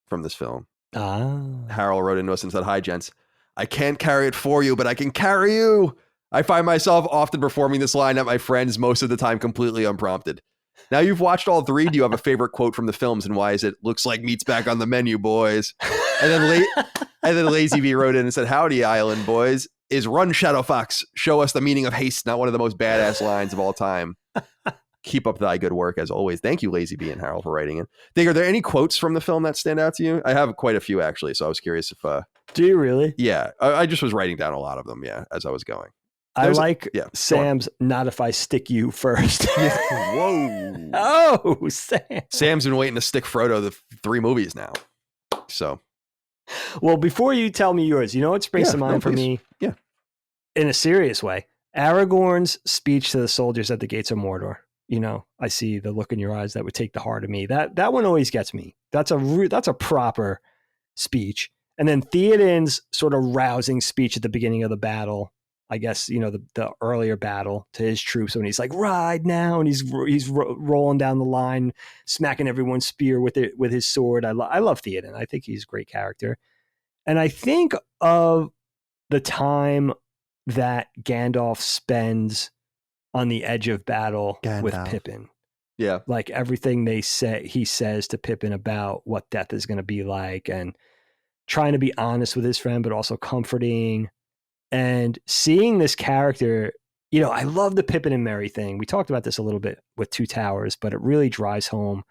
from this film. Harold wrote into us and said, "Hi, gents. I can't carry it for you, but I can carry you. I find myself often performing this line at my friends, most of the time completely unprompted. Now you've watched all three. Do you have a favorite quote from the films, and why is it? Looks like meat's back on the menu, boys. And then Lazy V wrote in and said, "Howdy, Island boys. Is run Shadow Fox. Show us the meaning of haste. Not one of the most badass lines of all time. Keep up thy good work as always." Thank you, Lazy V and Harold, for writing in. Dig, are there any quotes from the film that stand out to you? I have quite a few actually, so I was curious if. Do you really? Yeah, I just was writing down a lot of them. Yeah, as I was going. Sam's "not if I stick you first." Whoa! Oh, Sam. Sam's been waiting to stick Frodo the 3 movies now. So, well, before you tell me yours, you know what springs to mind for me? Yeah, in a serious way, Aragorn's speech to the soldiers at the gates of Mordor. You know, I see the look in your eyes that would take the heart of me. That one always gets me. That's a proper speech. And then Theoden's sort of rousing speech at the beginning of the battle. I guess, you know, the earlier battle to his troops when he's like, "Ride now," and he's rolling down the line, smacking everyone's spear with his sword. I love Theoden. I think he's a great character. And I think of the time that Gandalf spends on the edge of battle with Pippin. Yeah. Like everything he says to Pippin about what death is going to be like, and trying to be honest with his friend, but also comforting. And seeing this character, you know, I love the Pippin and Merry thing. We talked about this a little bit with Two Towers, but it really drives home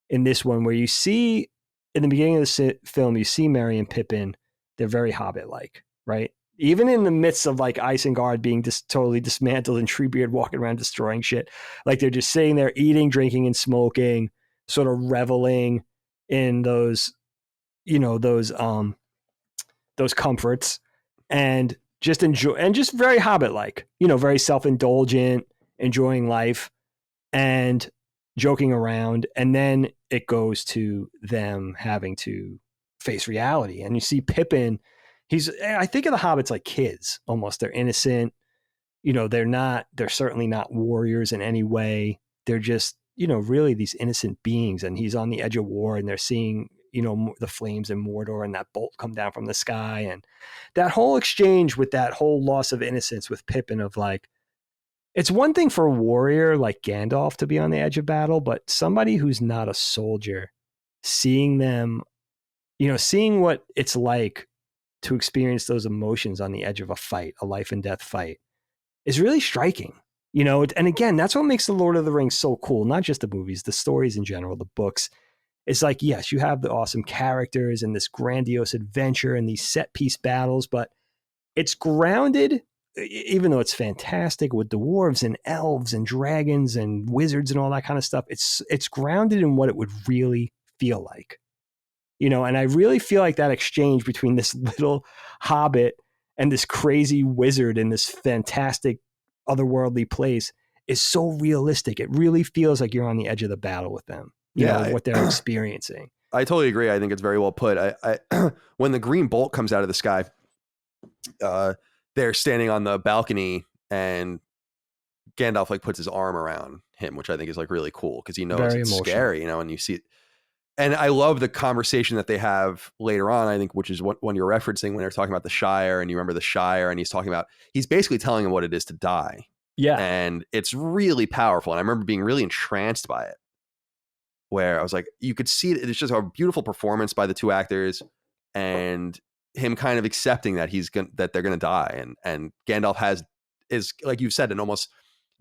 in this one, where you see in the beginning of the film, you see Merry and Pippin, they're very Hobbit-like, right? Even in the midst of like Isengard being totally dismantled and Treebeard walking around destroying shit, like they're just sitting there eating, drinking, and smoking, sort of reveling in those, you know, those comforts, and just enjoy, and just very Hobbit-like, you know, very self-indulgent, enjoying life and joking around. And then it goes to them having to face reality. And you see Pippin, I think of the hobbits like kids almost. They're innocent, you know, they're certainly not warriors in any way. They're just, you know, really these innocent beings. And he's on the edge of war, and they're seeing, you know, the flames in Mordor and that bolt come down from the sky. And that whole exchange with that whole loss of innocence with Pippin, of like, it's one thing for a warrior like Gandalf to be on the edge of battle, but somebody who's not a soldier, seeing them, you know, seeing what it's like to experience those emotions on the edge of a fight, a life and death fight, is really striking. You know, and again, that's what makes the Lord of the Rings so cool. Not just the movies, the stories in general, the books. It's like, yes, you have the awesome characters and this grandiose adventure and these set piece battles, but it's grounded, even though it's fantastic with dwarves and elves and dragons and wizards and all that kind of stuff. It's grounded in what it would really feel like, you know. And I really feel like that exchange between this little hobbit and this crazy wizard in this fantastic otherworldly place is so realistic. It really feels like you're on the edge of the battle with them. You know, what they're experiencing. I totally agree. I think it's very well put. I when the green bolt comes out of the sky, they're standing on the balcony, and Gandalf like puts his arm around him, which I think is like really cool, because he knows very it's emotional. Scary, you know, and you see it. And I love the conversation that they have later on, I think, which is what when you're referencing when they're talking about the Shire, and you remember the Shire, and he's basically telling him what it is to die. Yeah. And it's really powerful. And I remember being really entranced by it, where I was like, you could see it. It's just a beautiful performance by the two actors, and him kind of accepting that that they're going to die. And Gandalf is like you've said, an almost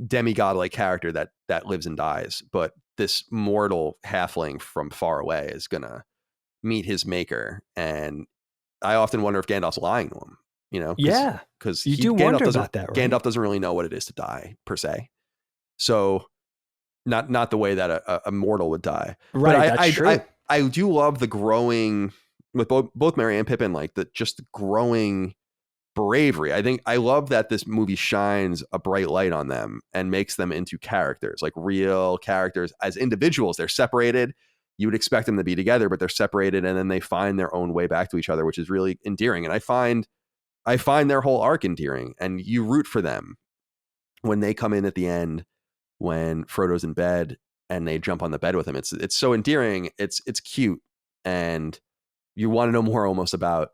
demigod-like character that lives and dies. But this mortal halfling from far away is going to meet his maker. And I often wonder if Gandalf's lying to him, you know? Yeah. Because wonder about that, right? Gandalf doesn't really know what it is to die per se. So not the way that a mortal would die. Right. But that's true. I do love the growing with both Merry and Pippin, like the growing bravery. I think I love that this movie shines a bright light on them and makes them into characters, like real characters. As individuals, they're separated. You would expect them to be together, but they're separated, and then they find their own way back to each other, which is really endearing. And I find their whole arc endearing, and you root for them when they come in at the end, when Frodo's in bed and they jump on the bed with him. It's so endearing. It's cute, and you want to know more almost about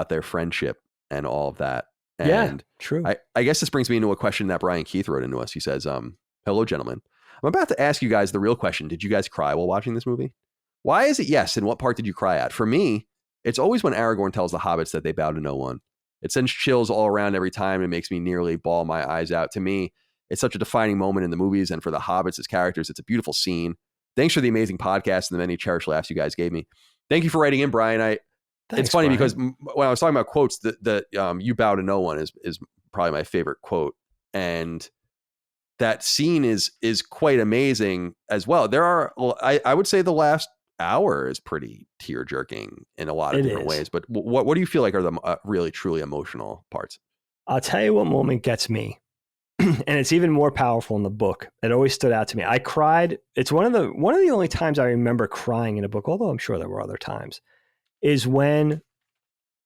their friendship and all of that. And yeah, true. I guess this brings me into a question that Brian Keith wrote into us. He says, hello, gentlemen. I'm about to ask you guys the real question. Did you guys cry while watching this movie? Why is it yes? And what part did you cry at? For me, it's always when Aragorn tells the hobbits that they bow to no one. It sends chills all around every time. It makes me nearly bawl my eyes out. To me, it's such a defining moment in the movies, and for the hobbits as characters, it's a beautiful scene. Thanks for the amazing podcast and the many cherished laughs you guys gave me. Thank you for writing in, Brian. Thanks, it's funny Brian. because when I was talking about quotes, that you bow to no one is probably my favorite quote, and that scene is quite amazing as well. There are, I would say, the last hour is pretty tear jerking in a lot of different ways. But what do you feel like are the really truly emotional parts? I'll tell you what moment gets me, and it's even more powerful in the book. It always stood out to me. I cried. It's one of the only times I remember crying in a book, although I'm sure there were other times, is when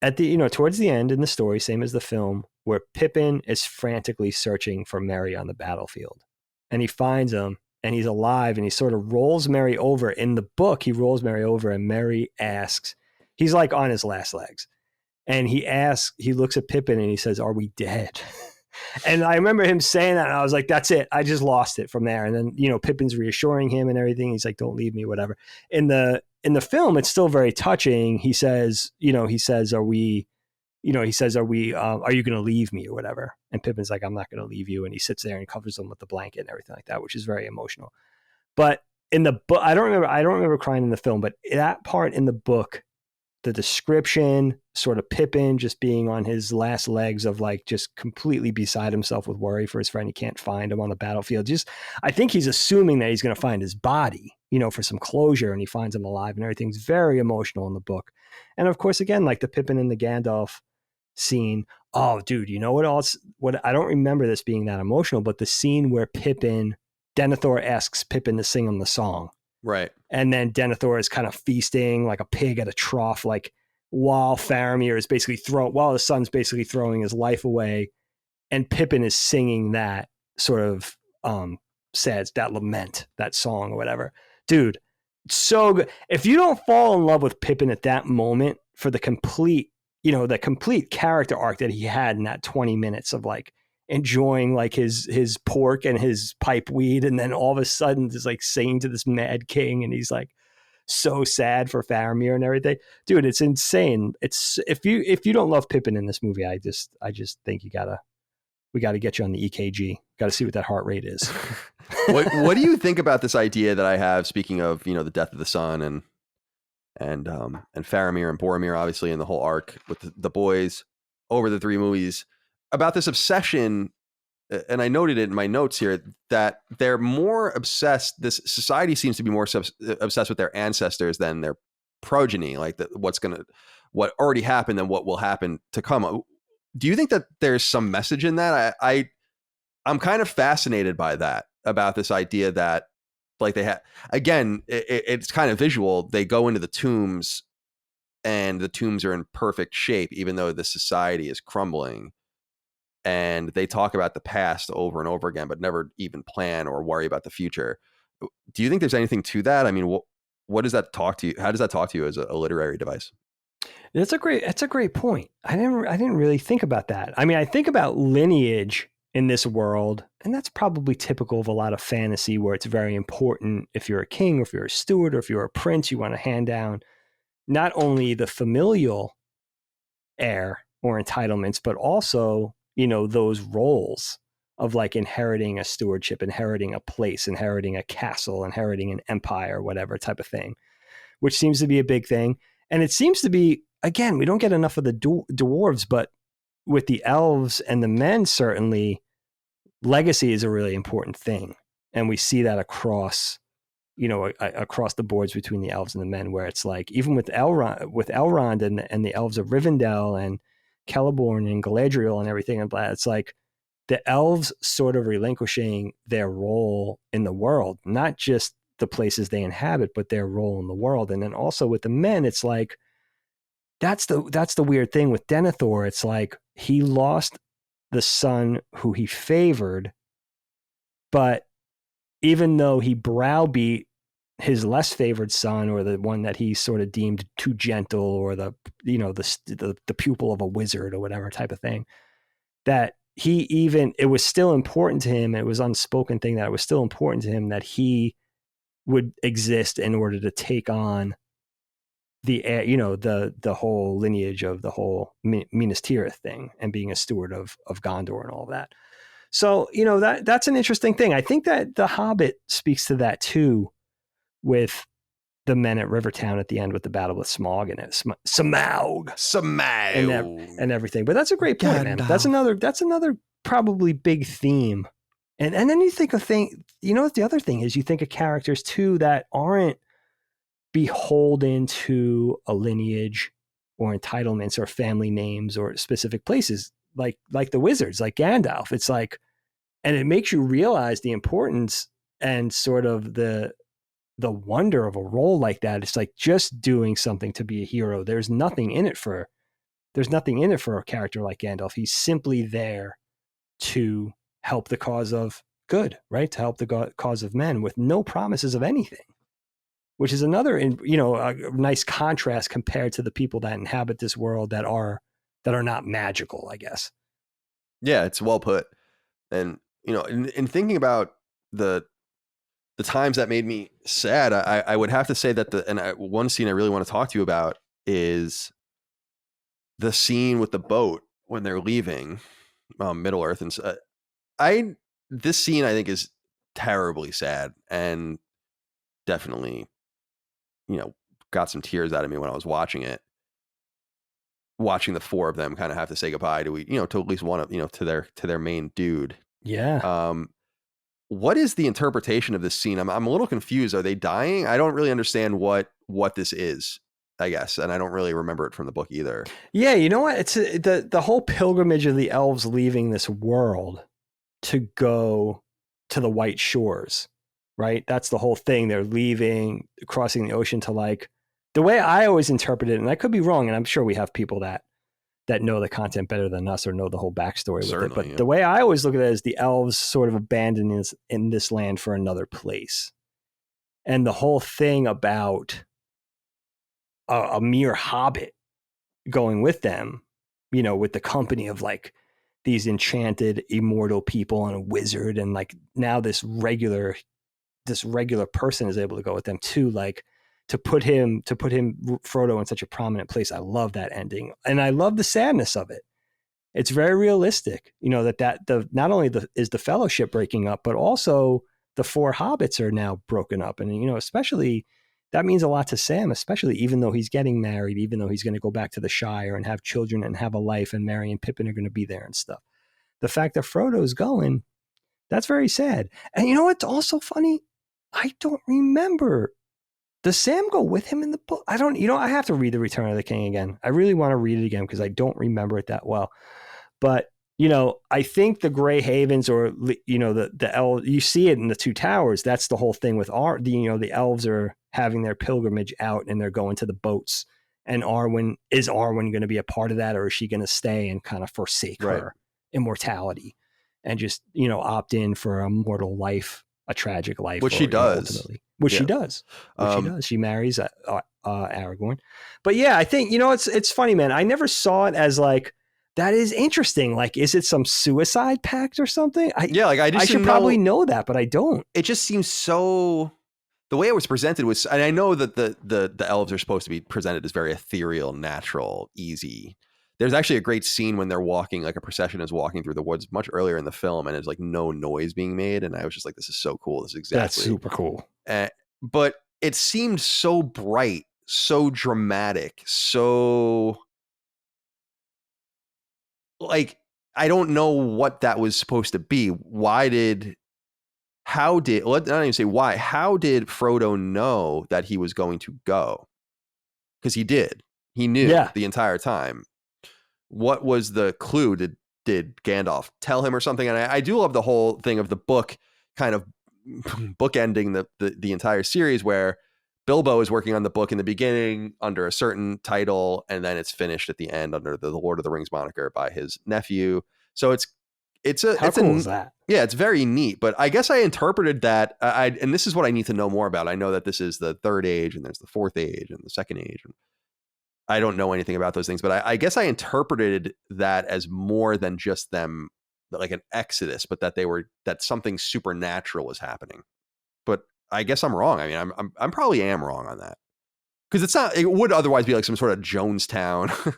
at the, towards the end in the story, same as the film, where Pippin is frantically searching for Merry on the battlefield, and he finds him and he's alive, and he sort of rolls Merry over. In the book, he rolls Merry over, and Merry asks, he's like on his last legs, and he looks at Pippin and he says, "Are we dead?" And I remember him saying that, and I was like, that's it. I just lost it from there. And then, Pippin's reassuring him and everything. He's like, "Don't leave me," whatever. In the film, it's still very touching. He says, "Are we, are you going to leave me," or whatever. And Pippin's like, "I'm not going to leave you." And he sits there and covers him with the blanket and everything like that, which is very emotional. But in the book, I don't remember crying in the film, but that part in the book, the description, sort of Pippin just being on his last legs of like just completely beside himself with worry for his friend. He can't find him on the battlefield. I think he's assuming that he's going to find his body, for some closure, and he finds him alive, and everything's very emotional in the book. And of course, again, like the Pippin and the Gandalf scene. Oh, dude, you know what else? What I don't remember this being that emotional, but the scene where Denethor asks Pippin to sing him the song. Right. And then Denethor is kind of feasting like a pig at a trough, like while Faramir is while the son's basically throwing his life away, and Pippin is singing that sort of that lament, that song or whatever. Dude, so good. If you don't fall in love with Pippin at that moment for the complete character arc that he had in that 20 minutes of like enjoying like his pork and his pipe weed, and then all of a sudden just like singing to this mad king, and he's like so sad for Faramir and everything. Dude, it's insane. It's if you don't love Pippin in this movie, I just think we gotta get you on the EKG. Got to see what that heart rate is. What do you think about this idea that I have? Speaking of the death of the son and Faramir and Boromir, obviously, in the whole arc with the boys over the 3 movies, about this obsession, and I noted it in my notes here, that they're more obsessed. This society seems to be more obsessed with their ancestors than their progeny, like what already happened and what will happen to come. Do you think that there's some message in that? I'm kind of fascinated by that, about this idea that like they have, again, it's kind of visual. They go into the tombs and the tombs are in perfect shape, even though the society is crumbling. And they talk about the past over and over again, but never even plan or worry about the future. Do you think there's anything to that? I mean, what does that talk to you? How does that talk to you as a literary device? That's a great point. I didn't really think about that. I mean, I think about lineage in this world, and that's probably typical of a lot of fantasy, where it's very important if you're a king or if you're a steward or if you're a prince, you want to hand down not only the familial heir or entitlements, but also, those roles of like inheriting a stewardship, inheriting a place, inheriting a castle, inheriting an empire, whatever type of thing, which seems to be a big thing. And it seems to be, again, we don't get enough of the dwarves, but with the elves and the men, certainly legacy is a really important thing. And we see that across the boards between the elves and the men, where it's like, even with Elrond and the elves of Rivendell and Celeborn and Galadriel and everything, and it's like the elves sort of relinquishing their role in the world, not just the places they inhabit, but their role in the world. And then also with the men, it's like, that's the weird thing with Denethor. It's like he lost the son who he favored, but even though he browbeat his less favored son, or the one that he sort of deemed too gentle, or the pupil of a wizard or whatever type of thing, that it was still important to him. It was unspoken thing that it was still important to him that he would exist in order to take on the whole lineage of the whole Minas Tirith thing and being a steward of Gondor and all that. So, that's an interesting thing. I think that The Hobbit speaks to that too, with the men at Rivertown at the end with the battle with Smaug and Smaug and everything. But that's a great point, man. That's another probably big theme. And then you think of the other thing is you think of characters too that aren't beholden to a lineage or entitlements or family names or specific places, like the wizards, like Gandalf. It's like, and it makes you realize the importance and sort of the wonder of a role like that. It's like just doing something to be a hero. There's nothing in it for a character like Gandalf. He's simply there to help the cause of good, right? To help the cause of men with no promises of anything, which is another, a nice contrast compared to the people that inhabit this world that are not magical, I guess. Yeah, it's well put. And, in thinking about the times that made me sad, I would have to say that one scene I really want to talk to you about is the scene with the boat when they're leaving Middle Earth. And this scene I think is terribly sad and definitely, got some tears out of me when I was watching it. Watching the four of them kind of have to say goodbye to at least one of, to their main dude. Yeah. What is the interpretation of this scene? I'm a little confused. Are they dying? I don't really understand what this is, I guess, and I don't really remember it from the book either. Yeah, you know what? It's the whole pilgrimage of the elves leaving this world to go to the White Shores, right? That's the whole thing. They're leaving, crossing the ocean to, like, the way I always interpret it, and I could be wrong, and I'm sure we have people that know the content better than us or know the whole backstory with it. But the way I always look at it is the elves sort of abandoned in this land for another place. And the whole thing about a mere hobbit going with them, with the company of like these enchanted immortal people and a wizard. And like now this regular person is able to go with them too. Like, to put him Frodo in such a prominent place. I love that ending, and I love the sadness of it. It's very realistic, that not only is the Fellowship breaking up, but also the four hobbits are now broken up, and especially that means a lot to Sam, especially even though he's getting married, even though he's going to go back to the Shire and have children and have a life, and Merry and Pippin are going to be there and stuff. The fact that Frodo's going, that's very sad. And you know what's also funny? I don't remember. Does Sam go with him in the book? I don't, I have to read The Return of the King again. I really want to read it again because I don't remember it that well. But, I think the Grey Havens or, the elves, you see it in the Two Towers. That's the whole thing with the elves are having their pilgrimage out and they're going to the boats. And is Arwen going to be a part of that, or is she going to stay and kind of forsake her immortality and just, opt in for a mortal life, a tragic life? Which she does. Ultimately. Which she does. She marries Aragorn. But yeah, I think, it's funny, man. I never saw it as like, that is interesting. Like, is it some suicide pact or something? I should probably know that, but I don't. It just seems so, the way it was presented was, and I know that the elves are supposed to be presented as very ethereal, natural, easy. There's actually a great scene when they're walking, like a procession is walking through the woods much earlier in the film, and there's like no noise being made. And I was just like, this is so cool. This is exactly. That's super cool. But it seemed so bright, so dramatic, so like, I don't know what that was supposed to be. How did Frodo know that he was going to go? Because he did. He knew the entire time. What was the clue? Did Gandalf tell him or something? And I do love the whole thing of the book kind of bookending the entire series, where Bilbo is working on the book in the beginning under a certain title, and then it's finished at the end under the Lord of the Rings moniker by his nephew. So it's how cool is that? Yeah, it's very neat. But I guess I interpreted that, and this is what I need to know more about. I know that this is the third age, and there's the fourth age, and the second age. And I don't know anything about those things, but I guess I interpreted that as more than just them like an exodus, but that something supernatural was happening. But I guess I'm wrong. I mean, I'm probably am wrong on that, because it would otherwise be like some sort of Jonestown,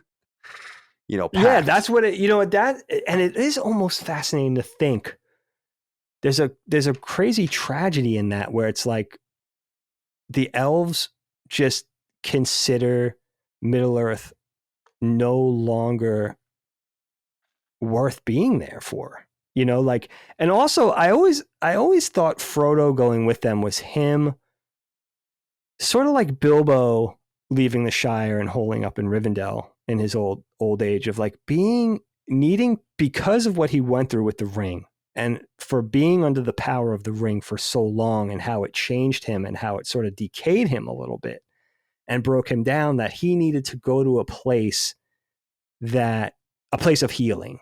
Yeah, pact. that's what and it is almost fascinating to think. There's a crazy tragedy in that, where it's like the elves just consider Middle Earth no longer worth being there for. And also I always thought Frodo going with them was him, sort of like Bilbo leaving the Shire and holing up in Rivendell in his old age, of like needing, because of what he went through with the ring, and for being under the power of the ring for so long, and how it changed him and how it sort of decayed him a little bit and broke him down, that he needed to go to a place of healing.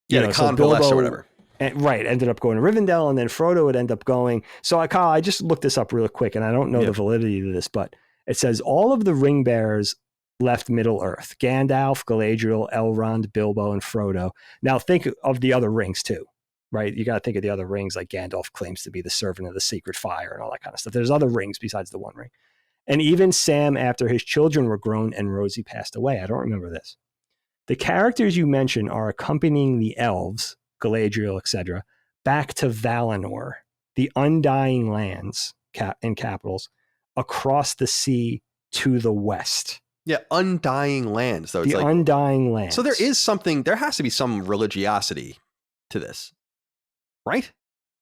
To convalesce or whatever. Right, ended up going to Rivendell, and then Frodo would end up going. So I just looked this up real quick, and I don't know the validity of this, but it says all of the ring bearers left Middle Earth: Gandalf, Galadriel, Elrond, Bilbo, and Frodo. Now think of the other rings too, right? You got to think of the other rings, like Gandalf claims to be the servant of the sacred fire and all that kind of stuff. There's other rings besides the One Ring. And even Sam, after his children were grown and Rosie passed away. I don't remember this. The characters you mention are accompanying the elves, Galadriel, etc., back to Valinor, the Undying Lands, in capitals, across the sea to the west. Yeah, Undying Lands. So it's the Undying Lands. So there has to be some religiosity to this, right?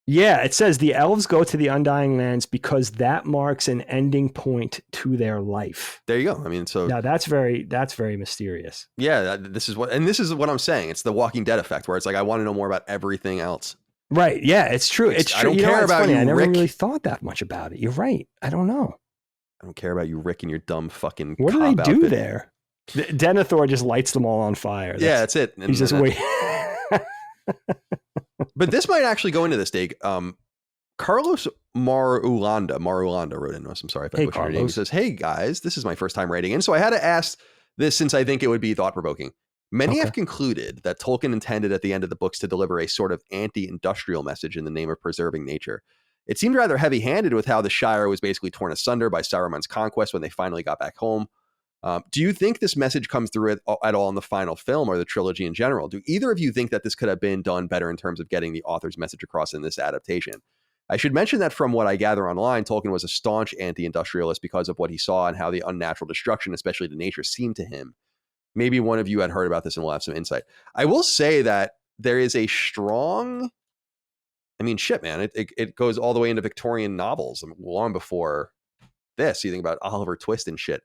Yeah, it says the elves go to the Undying Lands because that marks an ending point to their life. There you go. I mean, so now that's very mysterious. Yeah, this is what I'm saying. It's the Walking Dead effect, where it's like I want to know more about everything else. Right. Yeah, it's true. It's true. I don't care about you, I never Rick. really thought that much about it. You're right. I don't know. I don't care about you, Rick, and your dumb fucking. What do they do there? Denethor just lights them all on fire. That's it. He's just waiting. But this might actually go into this, Dig. Carlos Marulanda wrote in to us. I'm sorry if I butchered your name. He says, "Hey guys, this is my first time writing in, so I had to ask this since I think it would be thought-provoking. Many have concluded that Tolkien intended at the end of the books to deliver a sort of anti-industrial message in the name of preserving nature. It seemed rather heavy-handed with how the Shire was basically torn asunder by Saruman's conquest when they finally got back home. Do you think this message comes through at all in the final film or the trilogy in general? Do either of you think that this could have been done better in terms of getting the author's message across in this adaptation? I should mention that from what I gather online, Tolkien was a staunch anti-industrialist because of what he saw and how the unnatural destruction, especially to nature, seemed to him. Maybe one of you had heard about this and will have some insight. I will say that there is a strong... I mean, shit, man. It goes all the way into Victorian novels long before this. You think about Oliver Twist and shit.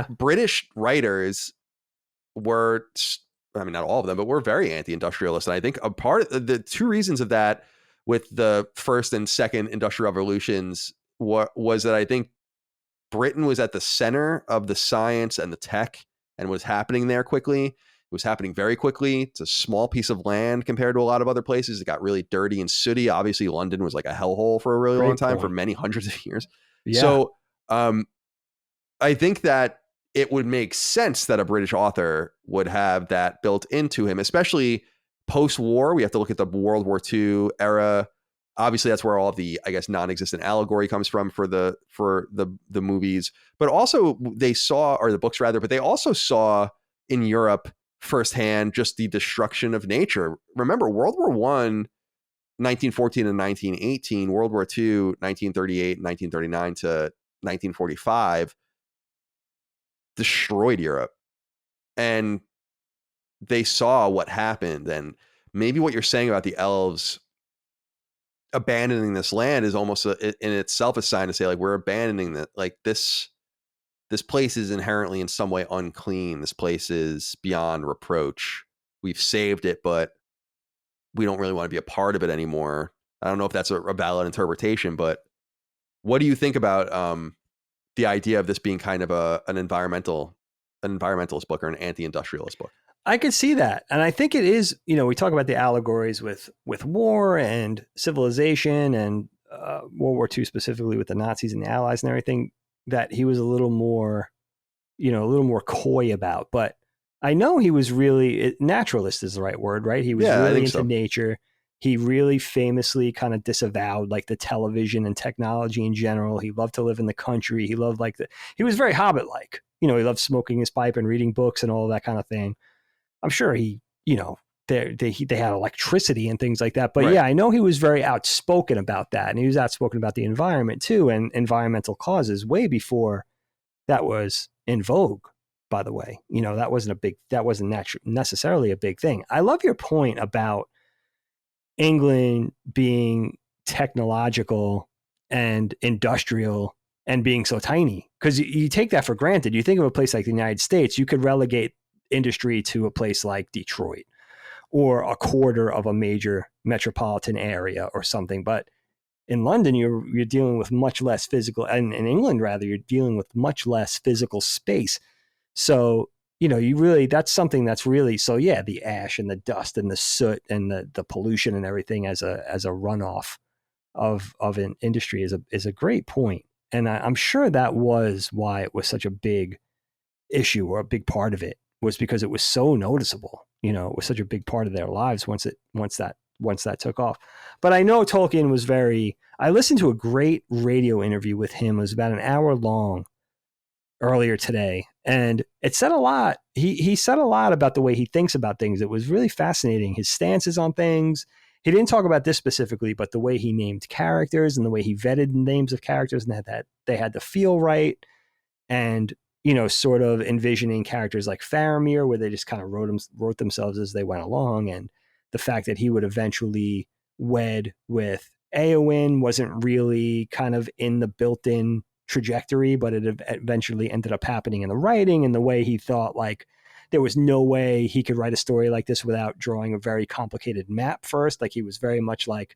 British writers were, I mean, not all of them, but were very anti-industrialist. And I think a part of the two reasons of that with the first and second industrial revolutions was that I think Britain was at the center of the science and the tech and was happening there quickly. It was happening very quickly. It's a small piece of land compared to a lot of other places. It got really dirty and sooty. Obviously, London was like a hellhole for a really long time, for many hundreds of years. Yeah. So I think that it would make sense that a British author would have that built into him, especially post-war. We have to look at the World War II era. Obviously, that's where all of the, I guess, non-existent allegory comes from for the movies. But also they saw, or the books rather, but they also saw in Europe firsthand just the destruction of nature. Remember, World War I, 1914 and 1918, World War II, 1938 and 1939 to 1945, destroyed Europe. And they saw what happened. And maybe what you're saying about the elves abandoning this land is almost in itself a sign to say, like, we're abandoning that. Like, this place is inherently in some way unclean. This place is beyond reproach. We've saved it, but we don't really want to be a part of it anymore. I don't know if that's a valid interpretation, but what do you think about the idea of this being kind of an environmentalist book or an anti-industrialist book? I could see that. And I think it is, we talk about the allegories with war and civilization and World War II specifically with the Nazis and the Allies and everything, that he was a little more coy about. But I know he was really naturalist is the right word, right? He was Yeah, I really think into so. nature. He really famously kind of disavowed like the television and technology in general. He loved to live in the country. He loved he was very Hobbit like. You know, he loved smoking his pipe and reading books and all that kind of thing. I'm sure he, you know, they had electricity and things like that. But Right. yeah, I know he was very outspoken about that, and he was outspoken about the environment too and environmental causes way before that was in vogue. By the way, you know, that wasn't necessarily a big thing. I love your point about England being technological and industrial and being so tiny because you take that for granted. You think of a place like the United States, you could relegate industry to a place like Detroit or a quarter of a major metropolitan area or something. But in London, you're dealing with much less physical, and in England, rather, you're dealing with much less physical space. So, you know, you really, that's something that's really, so yeah, the ash and the dust and the soot and the pollution and everything as a runoff of an industry is a great point. And I'm sure that was why it was such a big issue, or a big part of it was because it was so noticeable. You know, it was such a big part of their lives once that took off. But I know Tolkien was very. I listened to a great radio interview with him. It was about an hour long earlier today, and it said a lot. He said a lot about the way he thinks about things. It was really fascinating. His stances on things. He didn't talk about this specifically, but the way he named characters and the way he vetted names of characters and that they had to feel right, and you know, sort of envisioning characters like Faramir, where they just kind of wrote themselves as they went along, and the fact that he would eventually wed with Eowyn wasn't really kind of in the built-in trajectory, but it eventually ended up happening in the writing, and the way he thought like there was no way he could write a story like this without drawing a very complicated map first. Like he was very much like,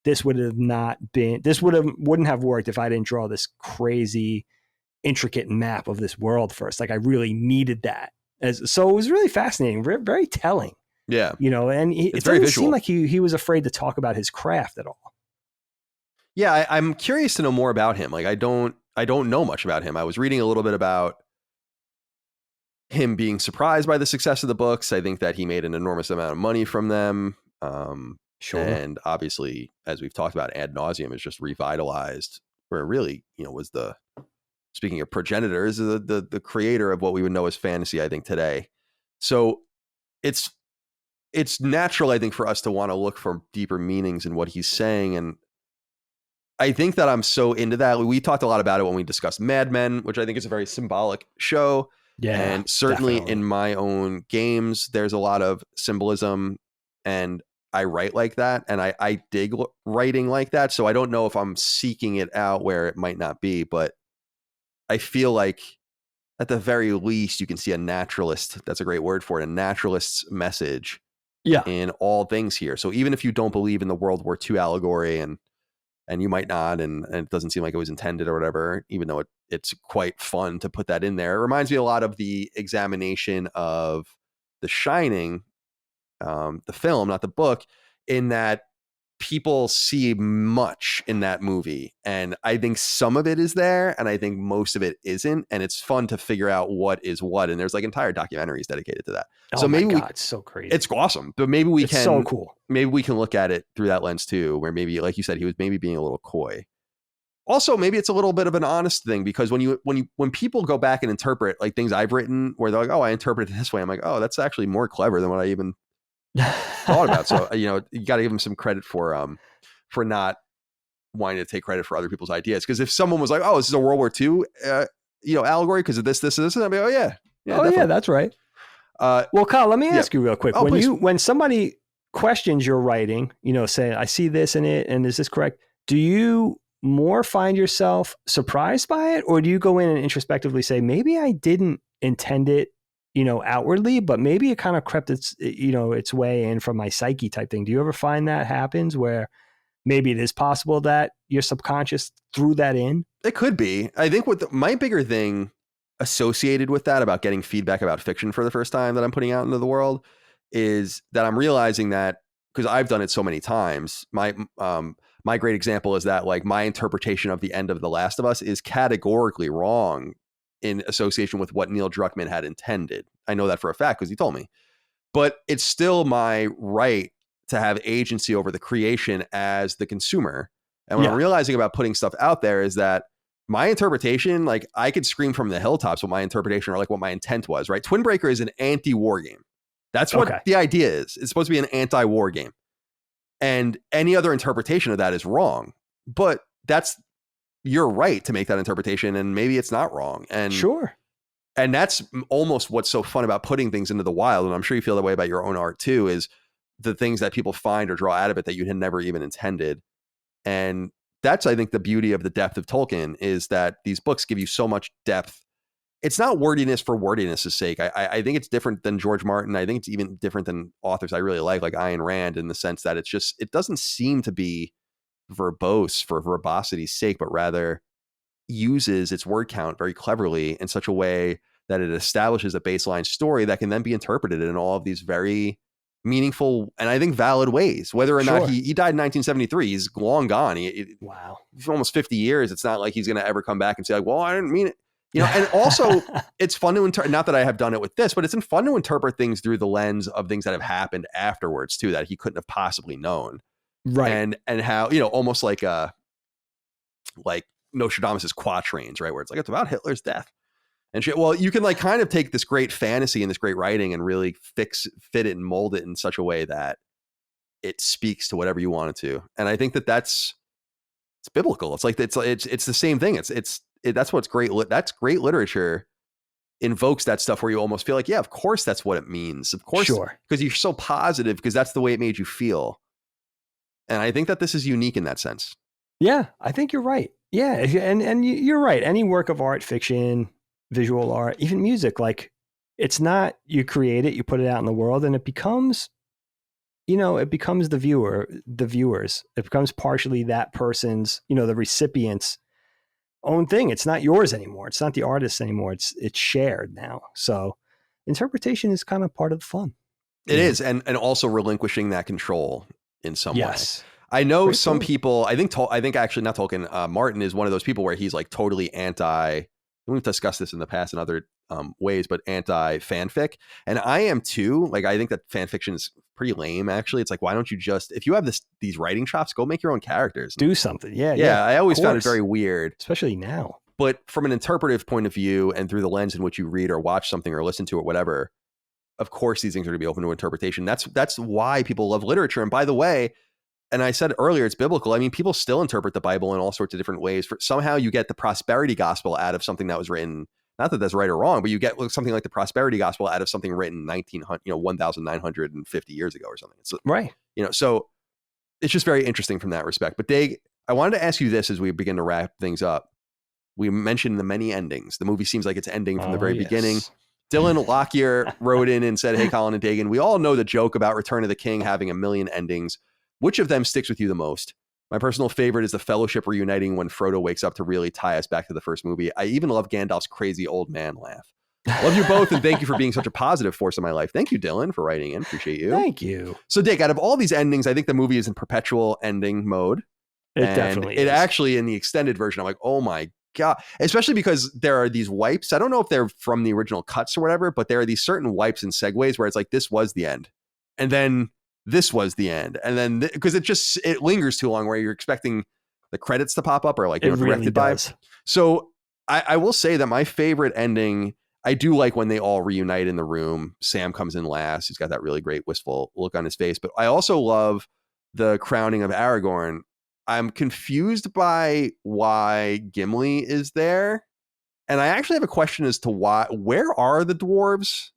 this would have not been, this wouldn't have worked if I didn't draw this crazy intricate map of this world first. Like I really needed that. So it was really fascinating, very, very telling, Yeah. you know, and It's it very doesn't seem visual. like he was afraid to talk about his craft at all. Yeah, I'm curious to know more about him. Like I don't know much about him. I was reading a little bit about him being surprised by the success of the books. I think that he made an enormous amount of money from them. Sure. And obviously, as we've talked about ad nauseum, is just revitalized where it really, you know, was the, speaking of progenitors, the creator of what we would know as fantasy, I think, today. So it's natural, I think, for us to want to look for deeper meanings in what he's saying. And I think that I'm so into that. We talked a lot about it when we discussed Mad Men, which I think is a very symbolic show. Yeah, And certainly definitely. in my own games, there's a lot of symbolism, and I write like that, and I dig writing like that. So I don't know if I'm seeking it out where it might not be, but I feel like at the very least, you can see a naturalist. That's a great word for it. A naturalist's message Yeah. in all things here. So even if you don't believe in the World War II allegory, and you might not, and it doesn't seem like it was intended or whatever, even though it's quite fun to put that in there. It reminds me a lot of the examination of The Shining, the film, not the book, in that people see much in that movie. And I think some of it is there, and I think most of it isn't. And it's fun to figure out what is what. And there's like entire documentaries dedicated to that. Oh So my maybe God, it's so crazy. it's awesome, but maybe It's so cool. we can look at it through that lens too, where maybe, like you said, he was maybe being a little coy. Also, maybe it's a little bit of an honest thing, because when people go back and interpret like things I've written where they're like, oh, I interpret it this way, I'm like, oh, that's actually more clever than what I even thought about. So, you know, you got to give him some credit for not wanting to take credit for other people's ideas. Because if someone was like, oh, this is a World War II, allegory because of this, and I'd be, oh yeah, Oh yeah, definitely. that's right. Well, Kyle, let me Yeah. ask you real quick. Oh, please. When somebody questions your writing, you know, say, I see this in it, and is this correct? Do you more find yourself surprised by it, or do you go in and introspectively say, maybe I didn't intend it, you know, outwardly, but maybe it kind of crept its way in from my psyche type thing? Do you ever find that happens where maybe it is possible that your subconscious threw that in? It could be. I think my bigger thing associated with that about getting feedback about fiction for the first time that I'm putting out into the world is that I'm realizing that, because I've done it so many times, my great example is that like my interpretation of the end of The Last of Us is categorically wrong in association with what Neil Druckmann had intended. I know that for a fact because he told me. But it's still my right to have agency over the creation as the consumer. And what I'm realizing about putting stuff out there is that my interpretation, like I could scream from the hilltops what my interpretation or like what my intent was, right? Twin Breaker is an anti-war game. That's what the idea is. It's supposed to be an anti-war game. And any other interpretation of that is wrong. But that's your right to make that interpretation. And maybe it's not wrong. And sure. And that's almost what's so fun about putting things into the wild. And I'm sure you feel that way about your own art too, is the things that people find or draw out of it that you had never even intended. And that's, I think, the beauty of the depth of Tolkien is that these books give you so much depth. It's not wordiness for wordiness' sake. I think it's different than George Martin. I think it's even different than authors I really like Ayn Rand, in the sense that it's just, it doesn't seem to be verbose for verbosity's sake, but rather uses its word count very cleverly in such a way that it establishes a baseline story that can then be interpreted in all of these very meaningful and I think valid ways. Whether or not he died in 1973, he's long gone. Wow, for almost 50 years. It's not like he's going to ever come back and say like, well, I didn't mean it. You know, and also it's fun to interpret, not that I have done it with this, but it's fun to interpret things through the lens of things that have happened afterwards too, that he couldn't have possibly known. Right. And how, you know, almost like Nostradamus' quatrains, right? Where it's like, it's about Hitler's death and shit. Well, you can like kind of take this great fantasy and this great writing and really fit it and mold it in such a way that it speaks to whatever you want it to. And I think it's biblical. It's like, it's the same thing. That's what's great. That's great literature invokes that stuff where you almost feel like, yeah, of course that's what it means. Of course, because you're so positive because that's the way it made you feel. And I think that this is unique in that sense. Yeah, I think you're right. Yeah, and you're right. Any work of art, fiction, visual art, even music, like it's not you create it, you put it out in the world, and it becomes, it becomes the viewers. It becomes partially that person's, the recipient's own thing. It's not yours anymore. It's not the artist anymore. It's shared now. So interpretation is kind of part of the fun. It is, and also relinquishing that control in some way. I know Pretty some cool. people, I think actually not Tolkien, Martin is one of those people where he's like totally anti, we've discussed this in the past in other ways, but anti fanfic. And I am too. Like, I think that fan fiction is pretty lame, actually. It's like, why don't you just, if you have these writing chops, go make your own characters. Do something. Yeah. I always found it very weird. Especially now. But from an interpretive point of view and through the lens in which you read or watch something or listen to it, whatever, of course, these things are going to be open to interpretation. That's why people love literature. And by the way, and I said earlier, it's biblical. I mean, people still interpret the Bible in all sorts of different ways. Somehow you get the prosperity gospel out of something that was written, not that that's right or wrong, but you get something like the prosperity gospel out of something written 1,950 years ago or something. So, right. So it's just very interesting from that respect. But Dag, I wanted to ask you this as we begin to wrap things up. We mentioned the many endings. The movie seems like it's ending from the very beginning. Dylan Lockyer wrote in and said, hey, Colin and Dagan, we all know the joke about Return of the King having a million endings. Which of them sticks with you the most? My personal favorite is the Fellowship reuniting when Frodo wakes up to really tie us back to the first movie. I even love Gandalf's crazy old man laugh. Love you both, and thank you for being such a positive force in my life. Thank you, Dylan, for writing in. Appreciate you. Thank you. So, Dick, out of all these endings, I think the movie is in perpetual ending mode. It definitely is. It actually, in the extended version, I'm like, oh my God. Especially because there are these wipes. I don't know if they're from the original cuts or whatever, but there are these certain wipes and segues where it's like, this was the end. And then this was the end. And then because it lingers too long where you're expecting the credits to pop up or like, directed really by. Does. So I will say that my favorite ending, I do like when they all reunite in the room. Sam comes in last. He's got that really great wistful look on his face. But I also love the crowning of Aragorn. I'm confused by why Gimli is there. And I actually have a question as to where are the dwarves?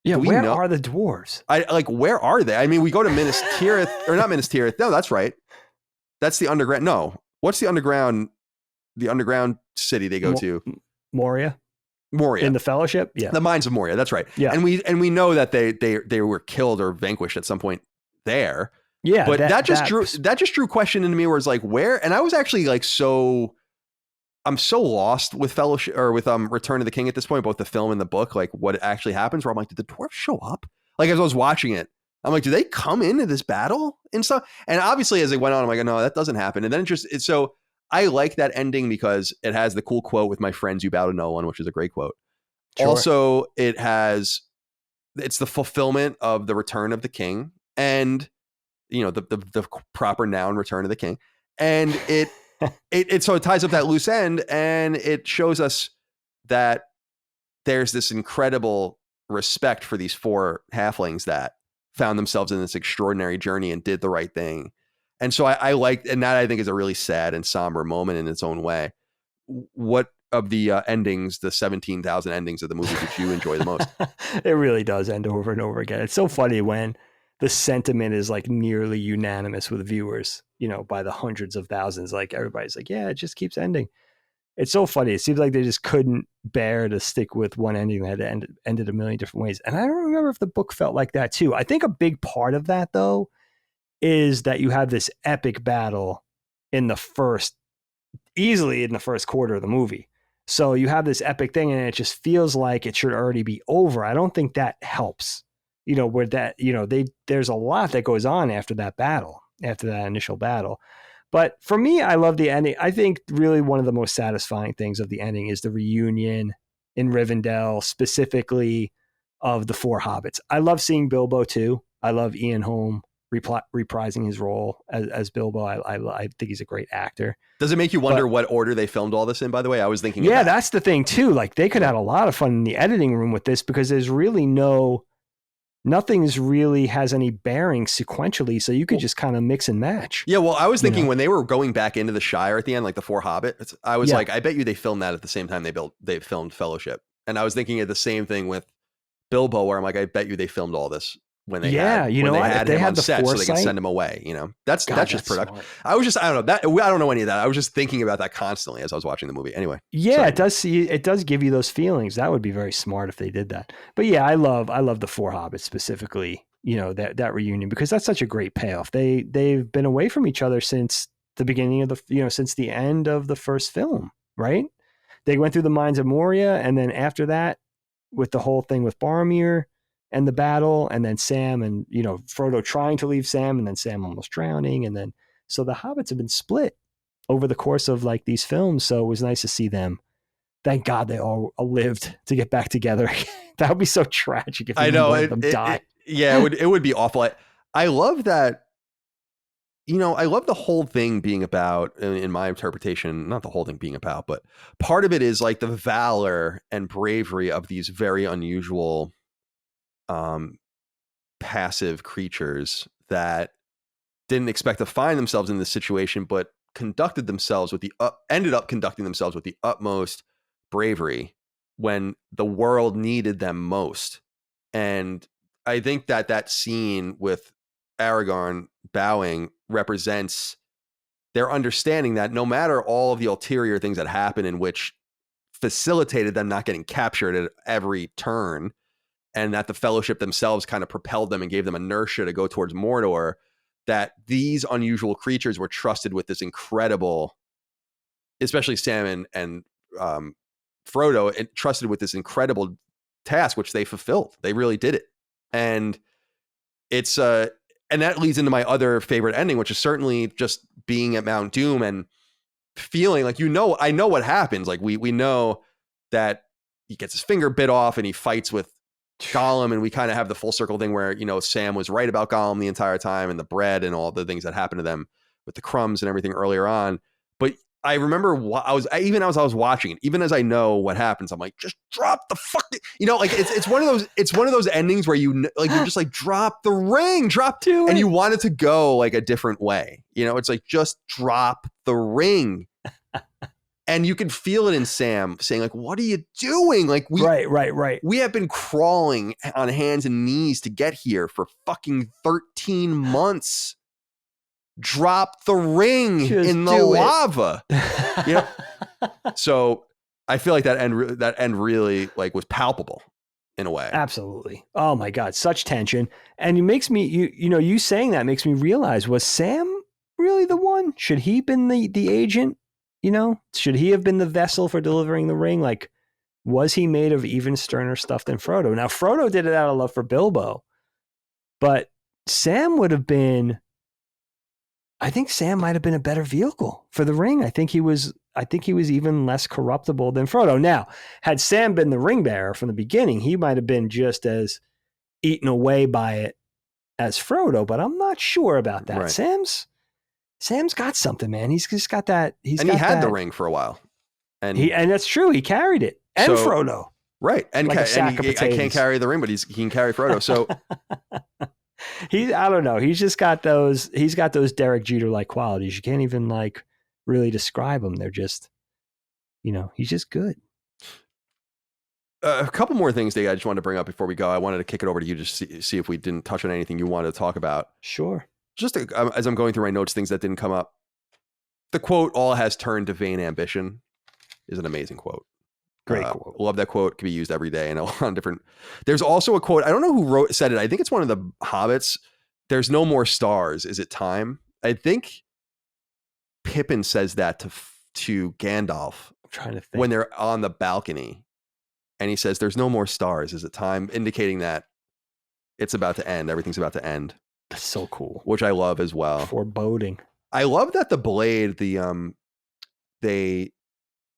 Yeah, where are the dwarves? Where are they? I mean, we go to Minas Tirith, or not Minas Tirith. No, that's right. That's the underground. No, what's the underground city they go to? Moria. In the Fellowship? Yeah. The Mines of Moria. That's right. Yeah. And we know that they were killed or vanquished at some point there. Yeah. But that just drew question into me where it's like, where? And I was actually like, I'm so lost with Fellowship or with Return of the King at this point, both the film and the book, like what actually happens, where I'm like, did the dwarves show up? Like as I was watching it, I'm like, do they come into this battle and stuff? And obviously as it went on, I'm like, no, that doesn't happen. And then so I like that ending because it has the cool quote with my friends, you bow to no one, which is a great quote. Sure. Also, it's the fulfillment of the return of the king and, the proper noun return of the king. And so it ties up that loose end and it shows us that there's this incredible respect for these 4 halflings that found themselves in this extraordinary journey and did the right thing. And so I liked, and that I think is a really sad and somber moment in its own way. What of the endings, the 17,000 endings of the movie, did you enjoy the most? It really does end over and over again. It's so funny when the sentiment is like nearly unanimous with viewers, by the hundreds of thousands. Like everybody's like, yeah, it just keeps ending. It's so funny. It seems like they just couldn't bear to stick with one ending that had ended a million different ways. And I don't remember if the book felt like that too. I think a big part of that, though, is that you have this epic battle easily in the first quarter of the movie. So you have this epic thing and it just feels like it should already be over. I don't think that helps, where that, there's a lot that goes on after that initial battle. But for me, I love the ending. I think really one of the most satisfying things of the ending is the reunion in Rivendell, specifically of the 4 hobbits. I love seeing Bilbo too. I love Ian Holm reprising his role as Bilbo. I think he's a great actor. Does it make you wonder what order they filmed all this in, by the way? I was thinking yeah, that's the thing too. Like they could have a lot of fun in the editing room with this because there's really nothing's really has any bearing sequentially. So you could just kind of mix and match. Yeah. Well, I was thinking when they were going back into the Shire at the end, like the 4 hobbits, I was like, I bet you they filmed that at the same time they filmed Fellowship. And I was thinking of the same thing with Bilbo, where I'm like, I bet you they filmed all this when they had him on set so they could send him away. That's just production. I don't know I don't know any of that. I was just thinking about that constantly as I was watching the movie. Anyway. Yeah, it does give you those feelings. That would be very smart if they did that. But yeah, I love the 4 hobbits specifically, that reunion, because that's such a great payoff. They've been away from each other since the beginning of since the end of the first film, right? They went through the Mines of Moria, and then after that, with the whole thing with Boromir and the battle, and then Sam and, Frodo trying to leave Sam, and then Sam almost drowning. And then, so the hobbits have been split over the course of like these films. So it was nice to see them. Thank God they all lived to get back together. That would be so tragic if one of them died. It would be awful. I love that. I love the whole thing being about, in my interpretation, not the whole thing being about, but part of it is like the valor and bravery of these very unusual passive creatures that didn't expect to find themselves in this situation, but ended up conducting themselves with the utmost bravery when the world needed them most. And I think that scene with Aragorn bowing represents their understanding that no matter all of the ulterior things that happen, in which facilitated them not getting captured at every turn, and that the Fellowship themselves kind of propelled them and gave them inertia to go towards Mordor, that these unusual creatures were trusted with this incredible, especially Sam and Frodo, trusted with this incredible task, which they fulfilled. They really did it. And it's and that leads into my other favorite ending, which is certainly just being at Mount Doom and feeling like, I know what happens. Like we know that he gets his finger bit off and he fights with Gollum, and we kind of have the full circle thing where, Sam was right about Gollum the entire time, and the bread and all the things that happened to them with the crumbs and everything earlier on. But I remember even as I was watching it, even as I know what happens, I'm like, just drop the fuck, like it's one of those endings where you're just like, drop the ring, and you want it to go like a different way. It's like, just drop the ring. And you can feel it in Sam saying, like, what are you doing? Like, right. We have been crawling on hands and knees to get here for fucking 13 months. Drop the ring in the lava. So I feel like that end really like was palpable in a way. Absolutely. Oh my God, such tension. And it makes me, you saying that makes me realize, was Sam really the one? Should he been the agent? Should he have been the vessel for delivering the ring? Like, was he made of even sterner stuff than Frodo? Now, Frodo did it out of love for Bilbo, but Sam would have been I think Sam might have been a better vehicle for the ring. I think he was even less corruptible than Frodo. Now, had Sam been the ring bearer from the beginning, he might have been just as eaten away by it as Frodo, but I'm not sure about that. Right. Sam's got something, man. He's just got that. He had the ring for a while. And that's true. He carried it. And Frodo. Right. And, like I can't carry the ring, but he can carry Frodo. So I don't know. He's got those Derek Jeter like qualities. You can't even like really describe them. They're just, he's just good. A couple more things, Dave, I just wanted to bring up before we go. I wanted to kick it over to you to see if we didn't touch on anything you wanted to talk about. Sure. Just as I'm going through my notes, things that didn't come up. The quote, "All has turned to vain ambition," is an amazing quote. Great quote. Love that quote. Can be used every day in a lot of different. There's also a quote. I don't know who said it. I think it's one of the hobbits. "There's no more stars. Is it time?" I think Pippin says that to Gandalf. I'm trying to think. When they're on the balcony, and he says, "There's no more stars. Is it time?" Indicating that it's about to end. Everything's about to end. That's so cool. Which I love as well. Foreboding. I love that the blade, they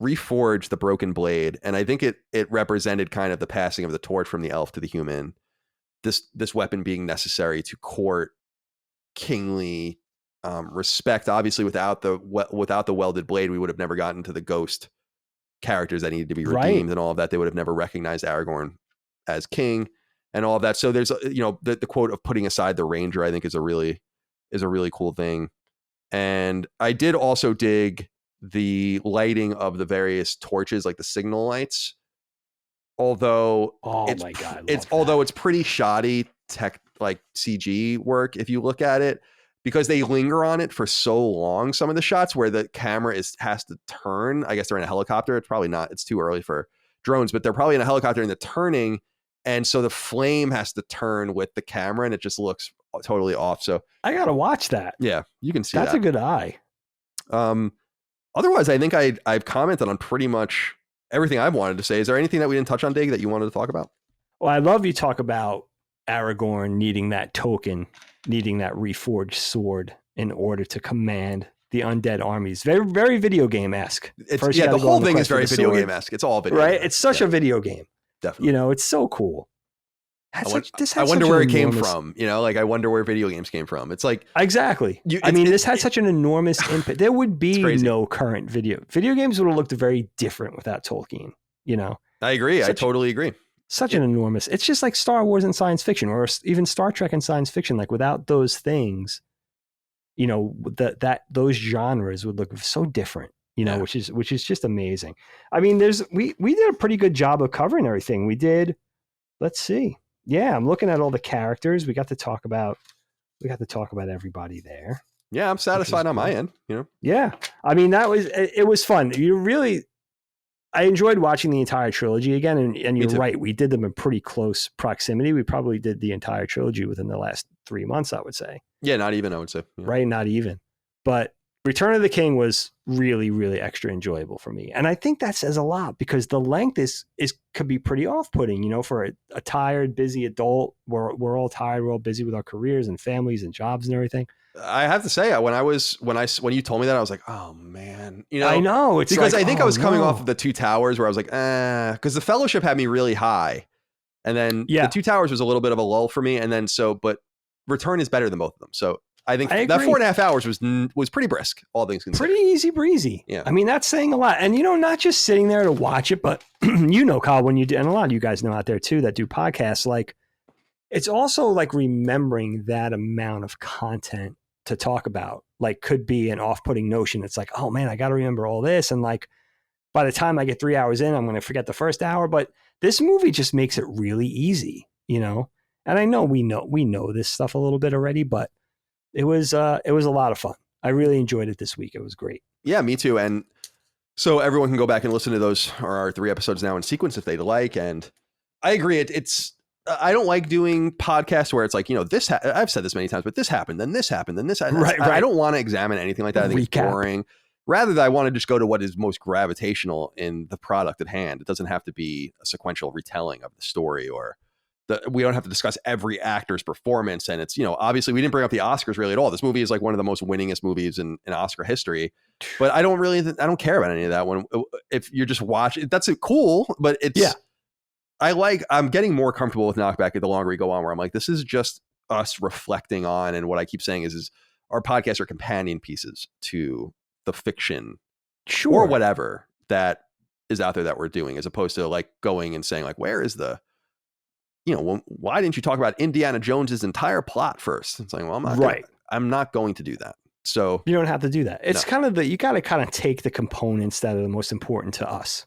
reforged the broken blade, and I think it represented kind of the passing of the torch from the elf to the human. This weapon being necessary to court kingly respect. Obviously, without the welded blade, we would have never gotten to the ghost characters that needed to be redeemed, and all of that. They would have never recognized Aragorn as king and all of that. So there's the quote of putting aside the ranger, I think is a really cool thing. And I did also dig the lighting of the various torches, like the signal lights. Although it's pretty shoddy tech, like CG work if you look at it, because they linger on it for so long. Some of the shots where the camera has to turn. I guess they're in a helicopter. It's probably not. It's too early for drones, but they're probably in a helicopter and they're turning, and so the flame has to turn with the camera, and it just looks totally off. So I gotta watch that. Yeah, you can see that's a good eye. Otherwise, I think I've commented on pretty much everything I've wanted to say. Is there anything that we didn't touch on, Dig, that you wanted to talk about? Well, I love you talk about Aragorn needing that token, needing that reforged sword in order to command the undead armies. Very, very video game-esque. The whole thing is very video game-esque. It's all video right? game-esque. It's such a video game. Definitely. It's so cool. I wonder where it came from. I wonder where video games came from. It's like exactly. This had such an enormous impact. There would be no current video games would have looked very different without Tolkien. I agree. I totally agree. Such an enormous. It's just like Star Wars and science fiction, or even Star Trek and science fiction. Like without those things, those genres would look so different. Which is just amazing. We did a pretty good job of covering everything. We did. Let's see. Yeah, I'm looking at all the characters. We got to talk about everybody there. Yeah, I'm satisfied on my end. Yeah, it was fun. I enjoyed watching the entire trilogy again, and you're right. We did them in pretty close proximity. We probably did the entire trilogy within the last 3 months, I would say. Yeah, not even, I would say. Yeah. Right, not even. But Return of the King was really, really extra enjoyable for me. And I think that says a lot, because the length could be pretty off-putting, for a tired, busy adult. We're all tired. We're all busy with our careers and families and jobs and everything. I have to say, when you told me that, I was like, oh man, I know. It's because I think I was coming off of the Two Towers, where I was like, because the Fellowship had me really high. And then the Two Towers was a little bit of a lull for me. And then but Return is better than both of them. So I think that 4.5 hours was pretty brisk, all things considered. Pretty easy breezy. Yeah. That's saying a lot. And, not just sitting there to watch it, but, Kyle, when you do, and a lot of you guys know out there too that do podcasts, like, it's also like remembering that amount of content to talk about, like, could be an off-putting notion. It's like, oh man, I got to remember all this. And like, by the time I get 3 hours in, I'm going to forget the first hour. But this movie just makes it really easy, And I know we know this stuff a little bit already, but it was a lot of fun. I really enjoyed it this week. It was great. Yeah, me too. And so everyone can go back and listen to those, or our 3 episodes now in sequence if they'd like. And I agree. I don't like doing podcasts where it's like, I've said this many times, but this happened, then this happened, then this happened. Right. I don't want to examine anything like that. I think it's boring. Rather, I want to just go to what is most gravitational in the product at hand. It doesn't have to be a sequential retelling of the story or we don't have to discuss every actor's performance. And it's, obviously we didn't bring up the Oscars really at all. This movie is like one of the most winningest movies in Oscar history, but I don't care about any of that one. If you're just watching, that's cool, but it's, I'm getting more comfortable with KnockBack the longer we go on, where I'm like, this is just us reflecting on, and what I keep saying is our podcasts are companion pieces to the fiction or whatever that is out there that we're doing, as opposed to like going and saying like, where is the, why didn't you talk about Indiana Jones's entire plot first? It's like, well, I'm not going to do that. So you don't have to do that. It's kind of you got to kind of take the components that are the most important to us,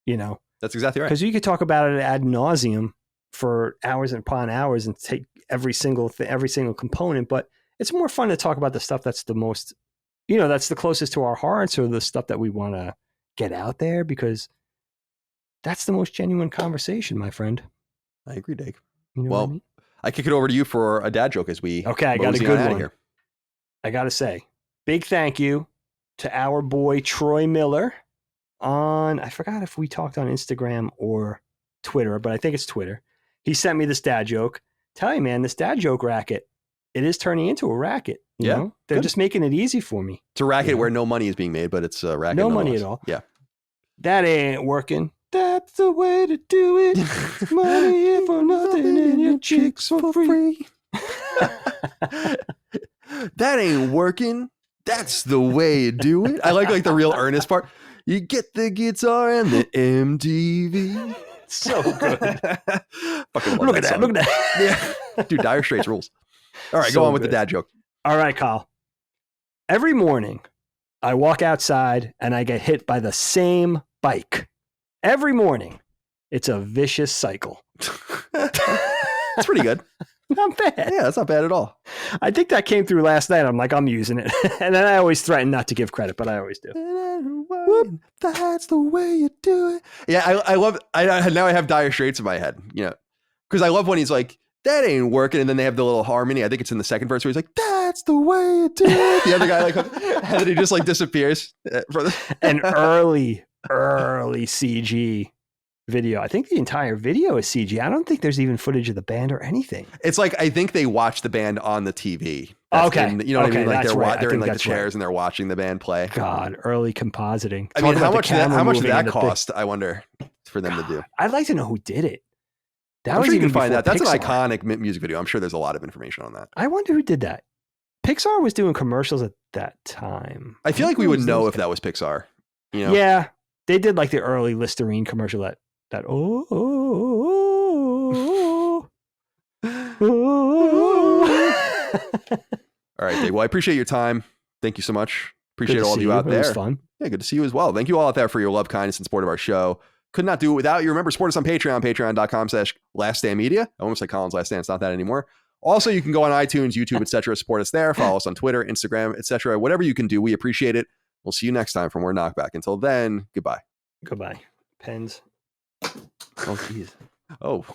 That's exactly right. Because you could talk about it ad nauseum for hours upon hours and take every single component, but it's more fun to talk about the stuff that's the most, that's the closest to our hearts, or the stuff that we want to get out there, because that's the most genuine conversation, my friend. I agree, Dave. You know what I mean? I kick it over to you for a dad joke as we I got a good one here. I got to say, big thank you to our boy Troy Miller I forgot if we talked on Instagram or Twitter, but I think it's Twitter. He sent me this dad joke. Tell you, man, this dad joke racket, it is turning into a racket. You know? They're just making it easy for me. It's a racket where no money is being made, but it's a racket. No money at all. Yeah. That ain't working. That's the way to do it. Money for nothing and your chicks for free. That ain't working. That's the way you do it. I like the real earnest part. You get the guitar and the MTV. So good. Fucking Look at that. Yeah. Dude, Dire Straits rules. All right, So go on with good. the dad joke. All right, Kyle. Every morning, I walk outside and I get hit by the same bike. Every morning. It's a vicious cycle. That's pretty good. Not bad. Yeah, that's not bad at all. I think that came through last night. I'm like, I'm using it. And then I always threaten not to give credit, but I always do. Whoop, that's the way you do it. Yeah, I love, now I have Dire Straits in my head, because I love when he's like, that ain't working. And then they have the little harmony. I think it's in the second verse where he's like, that's the way you do it. The other guy, and then he just disappears. An early CG video. I think the entire video is CG. I don't think there's even footage of the band or anything. It's like, I think they watch the band on the TV. Okay. You know what I mean? Like they're in the chairs right. and they're watching the band play. God, early compositing. I mean, how much did that cost? I wonder, for them to do. I'd like to know who did it. I'm sure you can find that. That's an iconic music video. I'm sure there's a lot of information on that. I wonder who did that. Pixar was doing commercials at that time. I feel like we would know if that was Pixar. Yeah, they did the early Listerine commercial that All right, Dave. Well, I appreciate your time. Thank you so much. Appreciate all of you out there. It was fun. Yeah, good to see you as well. Thank you all out there for your love, kindness, and support of our show. Could not do it without you. Remember, support us on Patreon, patreon.com/laststandmedia. I almost like Colin's Last Stand. It's not that anymore. Also, you can go on iTunes, YouTube, etc. Support us there. Follow us on Twitter, Instagram, etc. Whatever you can do, we appreciate it. We'll see you next time from We're KnockBack. Until then, goodbye. Goodbye. Pens. Oh, jeez. Oh.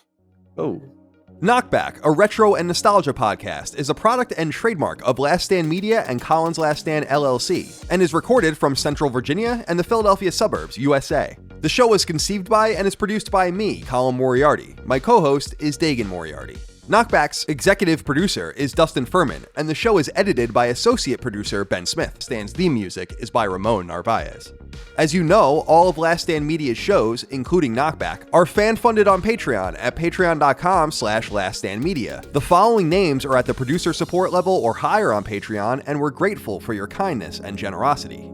KnockBack, a retro and nostalgia podcast, is a product and trademark of Last Stand Media and Colin's Last Stand LLC, and is recorded from Central Virginia and the Philadelphia suburbs, USA. The show was conceived by and is produced by me, Colin Moriarty. My co-host is Dagan Moriarty. KnockBack's executive producer is Dustin Furman, and the show is edited by associate producer Ben Smith. Stan's theme music is by Ramon Narvaez. As you know, all of Last Stand Media's shows, including KnockBack, are fan-funded on Patreon at patreon.com/laststandmedia. The following names are at the producer support level or higher on Patreon, and we're grateful for your kindness and generosity.